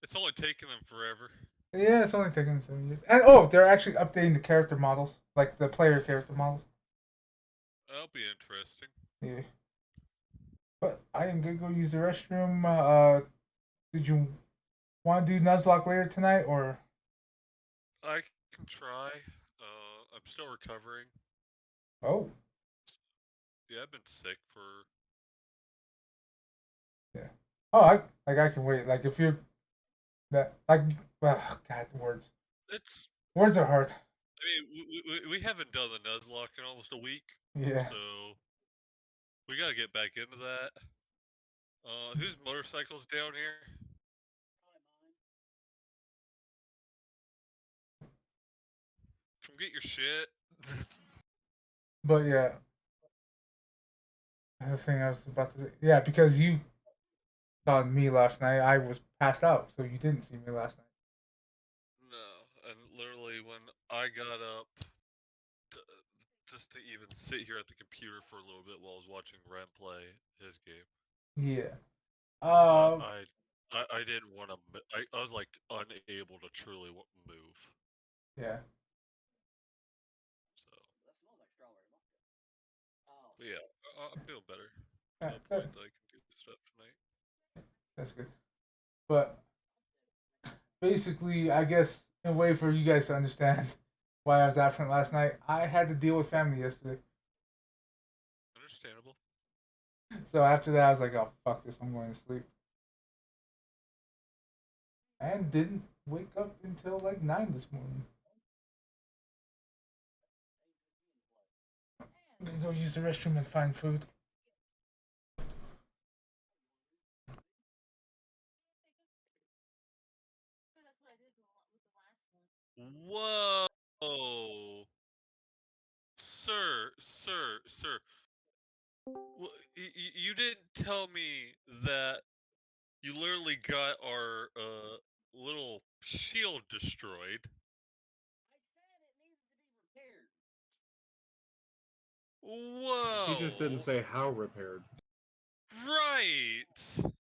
It's only taken them forever. Yeah, it's only taking 7 years. And oh, they're actually updating the character models, like the player character models. That'll be interesting. Yeah. But I am gonna go use the restroom. Did you want to do Nuzlocke later tonight, or? I can try. I'm still recovering. Oh, Yeah, I've been sick for. yeah. Oh, I can wait. Like if you're that like, God, words. It's. Words are hard. I mean, we haven't done the Nuzlocke in almost a week, Yeah. so we gotta get back into that. Whose motorcycle's down here? Come get your shit. But yeah, the thing I was about to say. Yeah, because you saw me last night. I was passed out, so you didn't see me last night. No, and literally when I got up, to, just to even sit here at the computer for a little bit while I was watching Ren play his game, Yeah. I Uh, I I didn't want to. I was like unable to truly move. yeah. So, but yeah, I'm feeling better to That, the that, point that I can do stuff tonight. that's good. But basically, I guess in a way for you guys to understand why I was absent last night, I had to deal with family yesterday. Understandable. So after that, I was like, oh fuck this, I'm going to sleep, and didn't wake up until like 9 this morning. I'm gonna go use the restroom and find food. Whoa, sir. Well, you didn't tell me that you literally got our little shield destroyed. I said it needed to be repaired. He just didn't Whoa. say how repaired. Right. I survived,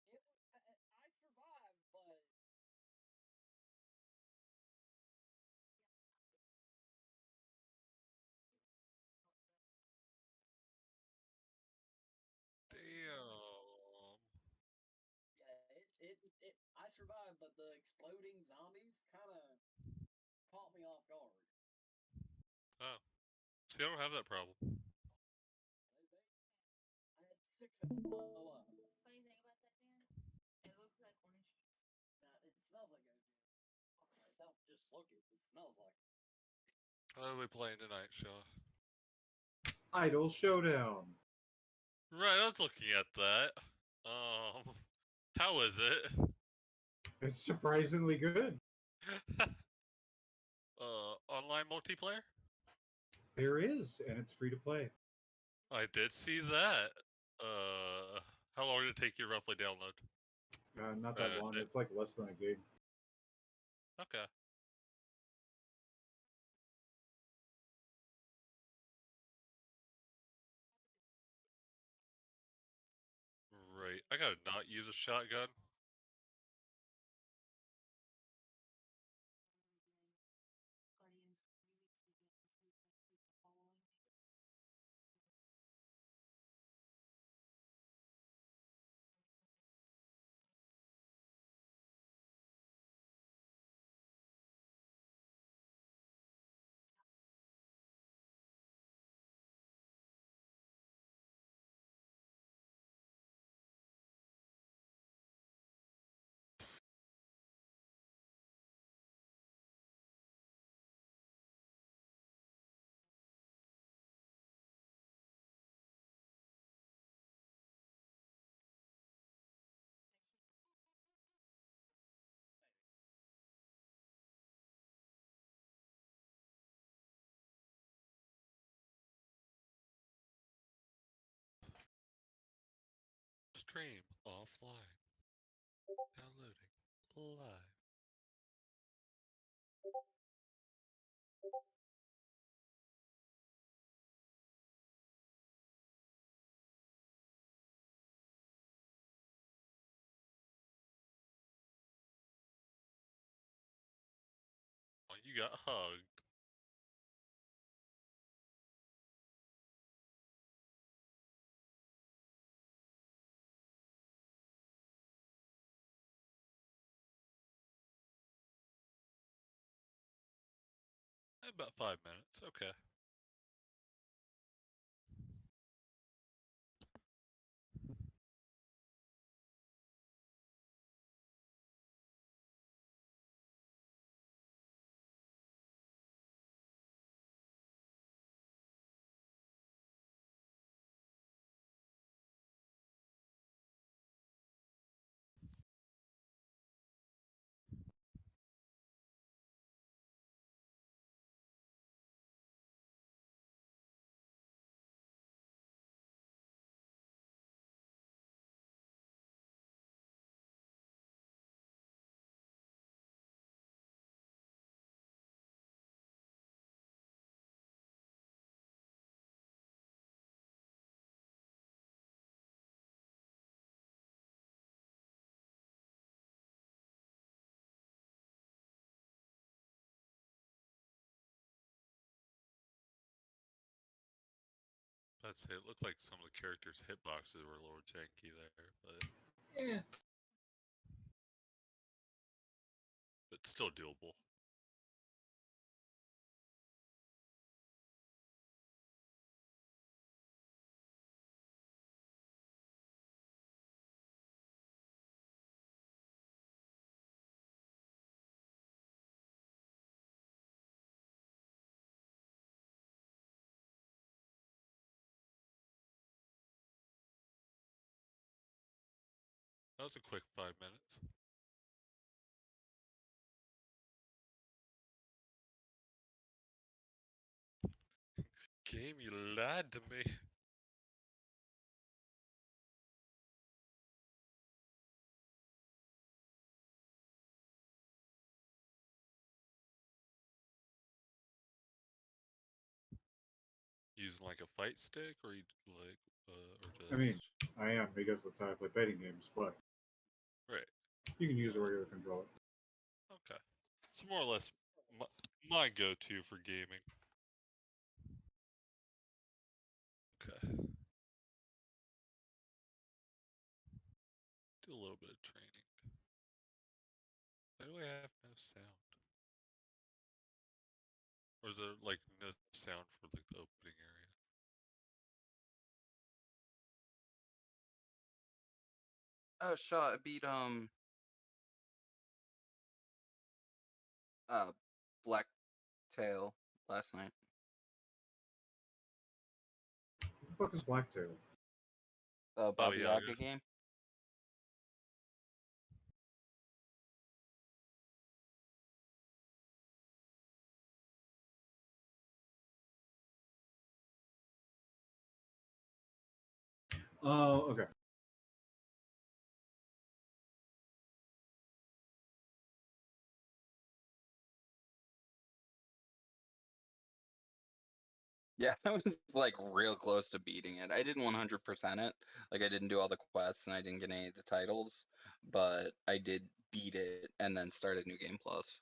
but Damn. yeah, I survived, but the exploding zombies kind of caught me off guard. Oh. See, I don't have that problem. I had 6 of them blow up. What do you think about that, Dan? It looks like orange juice. Now, it smells like orange juice. Don't just look it. It smells like it. What are we playing tonight, Shaw? Idle Showdown. Right, I was looking at that. How is it? It's surprisingly good. Online multiplayer? There is, and it's free to play. I did see that. How long did it take you to roughly download? Not that long. It's like less than a gig. Okay. Right. I gotta not use a shotgun. Stream offline. Downloading live. Oh, you got hugged. About 5 minutes. Okay. I'd say it looked like some of the characters' hitboxes were a little janky there, but Yeah. still doable. That was a quick 5 minutes. Game, you lied to me. Using like a fight stick, or you like, or just I mean, I am because that's how I play fighting games, but right? you can use a regular controller. Okay, it's more or less my go-to for gaming. Okay, do a little bit of training. Why do I have no sound? Or is there like no sound for like the opening area? Oh, Shaw, I beat Black Tail last night. What the fuck is Blacktail? The Oh Baba yeah, Yaga game. Oh, okay. Yeah, I was like real close to beating it. I didn't 100% it. Like I didn't do all the quests and I didn't get any of the titles, but I did beat it and then started New Game Plus.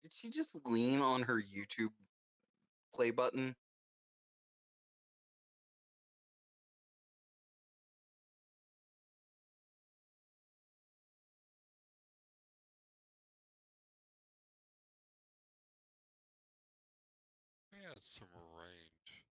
Did she just lean on her YouTube play button? yeah, it's some range.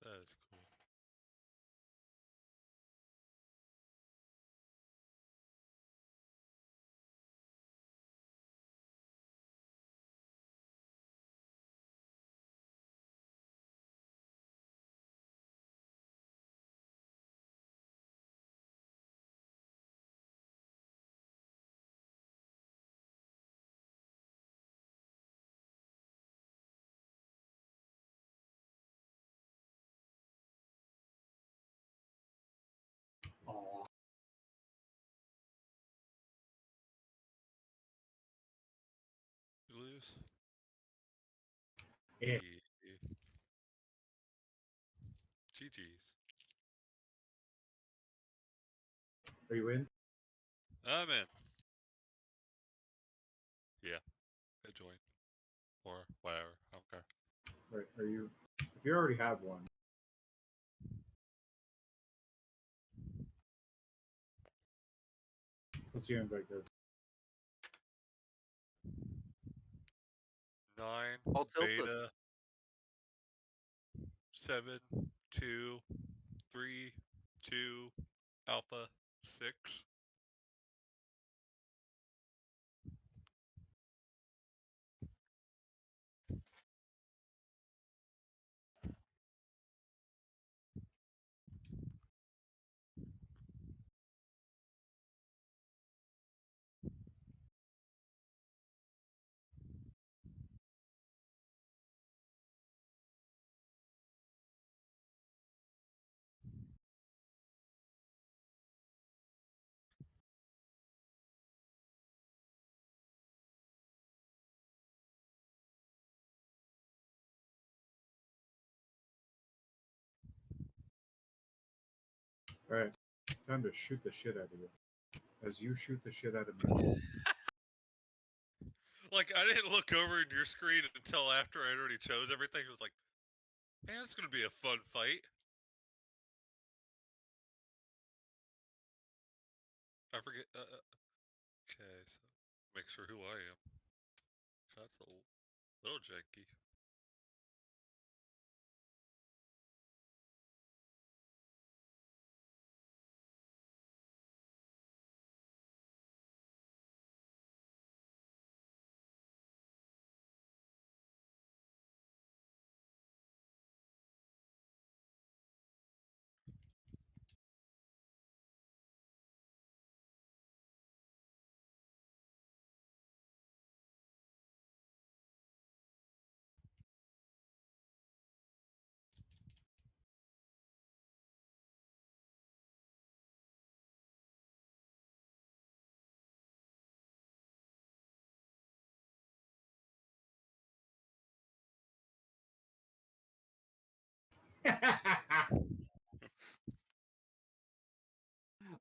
That is cool. lose. Eh. Yeah. GG's. Are you in? I'm in. Yeah. I join. Or whatever. I don't care. Right. Are you? If you already have one, what's the invite code? 9 I'll tilt this. beta 7 2 3 2 alpha 6. All right. Time to shoot the shit out of you. As you shoot the shit out of me. Like, I didn't look over in your screen until after I'd already chose everything. It was like, man, it's gonna be a fun fight. I forget. Okay, so make sure who I am. That's a little janky.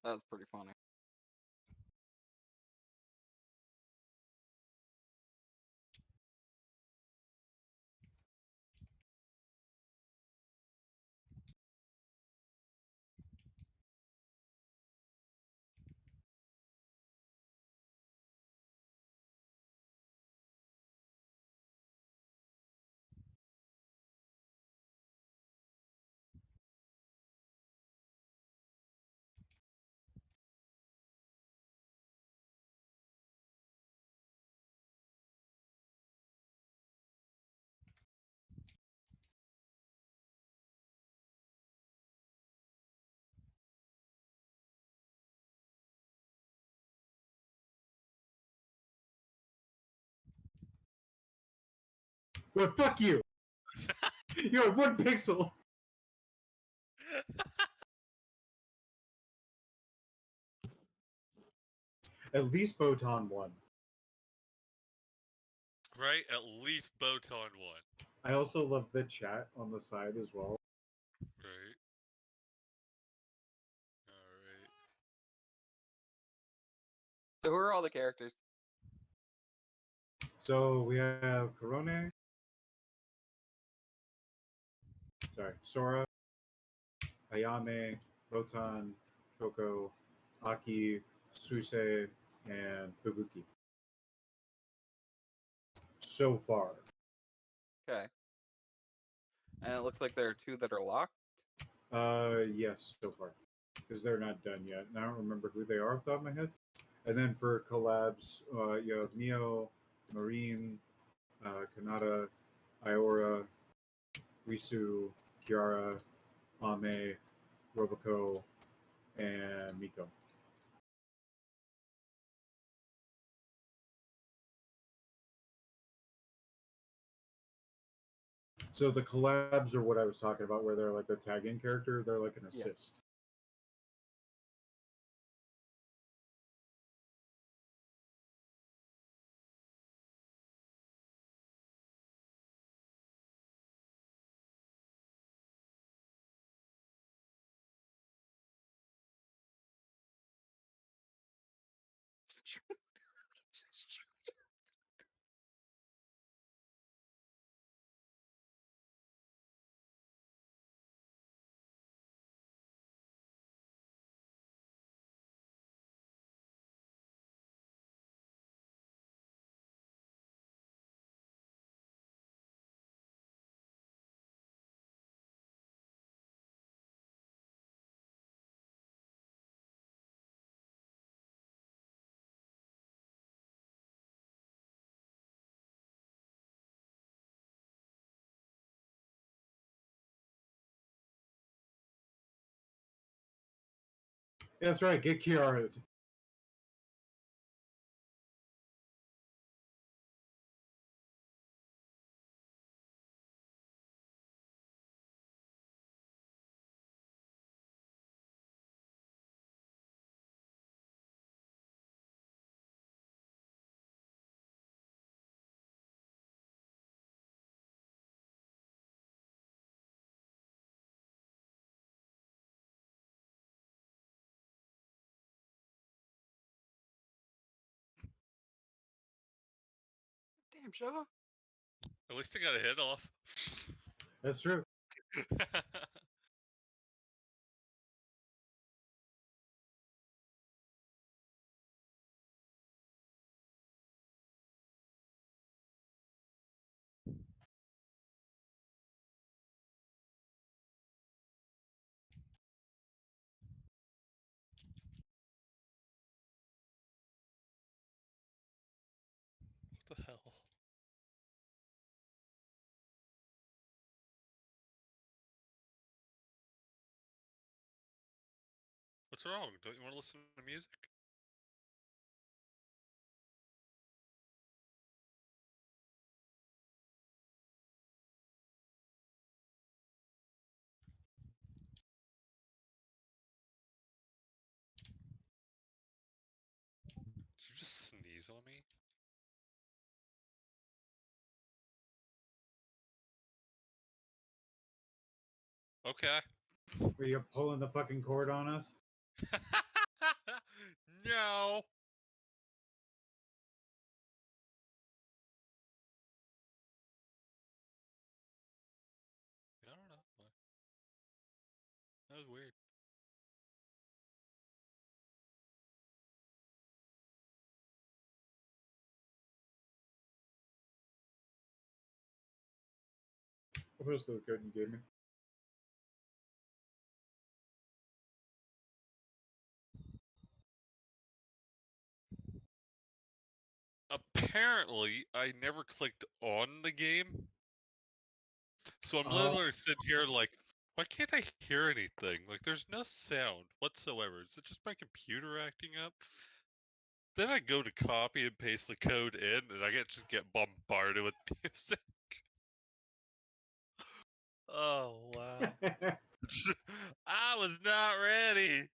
That's pretty funny. Well, fuck you. You're 1 pixel. At least Botan won. Right? At least Botan won. I also love the chat on the side as well. Right? Alright. So who are all the characters? So we have Korone. Sorry, Sora, Ayame, Botan, Toko, Aki, Suse, and Fubuki. So far. Okay. And it looks like there are 2 that are locked. Yes, so far. Because they're not done yet. And I don't remember who they are off the top of my head. And then for collabs, you have Mio, Marine, Kanata, Iora, Risu, Kiara, Ame, Roboco, and Miko. So the collabs are what I was talking about, where they're like the tag-in character. They're like an assist. Yeah, that's right. Get Kiara. Damn, Shaw. At least I got a hit off. That's true. What the hell? What's wrong? Don't you want to listen to music? Did you just sneeze on me? Okay. Are you pulling the fucking cord on us? No. I don't know. That was weird. What was the code you gave me? Apparently, I never clicked on the game. So I'm Oh. literally sitting here like, why can't I hear anything? Like, there's no sound whatsoever. Is it just my computer acting up? Then I go to copy and paste the code in, and I just get bombarded with music. Oh, wow. I was not ready.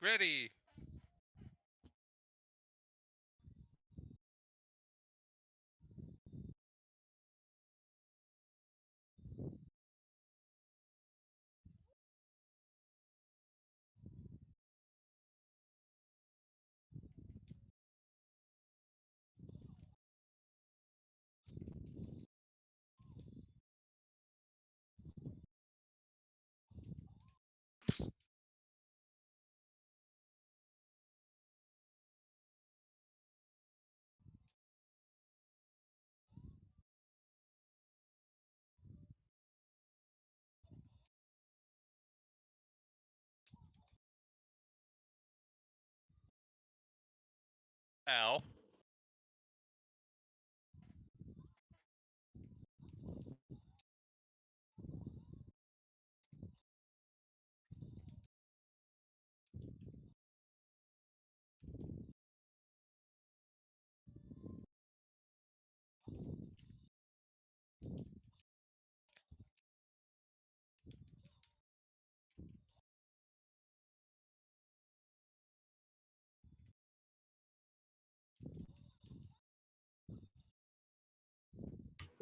Ready. Ow.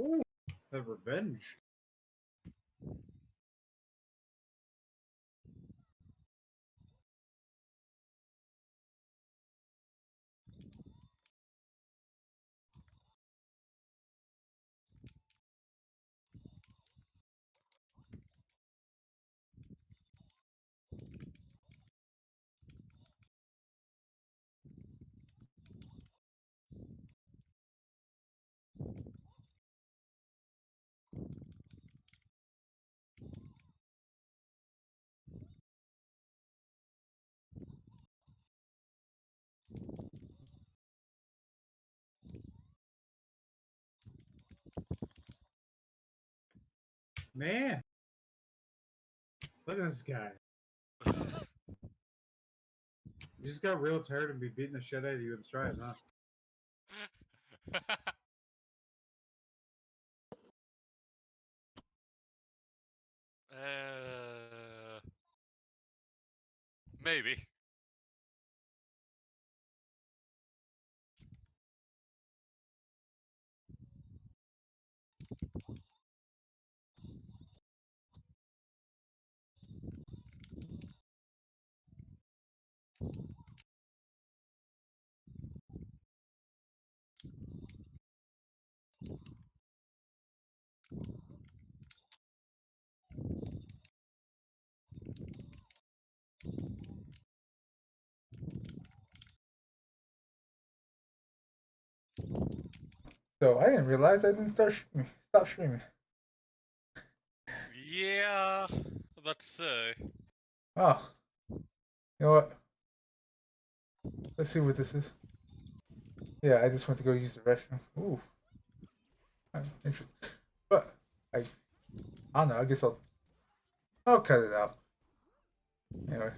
Ooh, have revenge. Man, look at this guy. You just got real tired and be beating the shit out of you in strides, huh? Maybe. So I didn't realize I didn't stop streaming. Yeah. About to say. Oh, you know what? Let's see what this is. Yeah, I just went to go use the restroom. Ooh, interesting. But I don't know. I guess I'll cut it out. Anyway.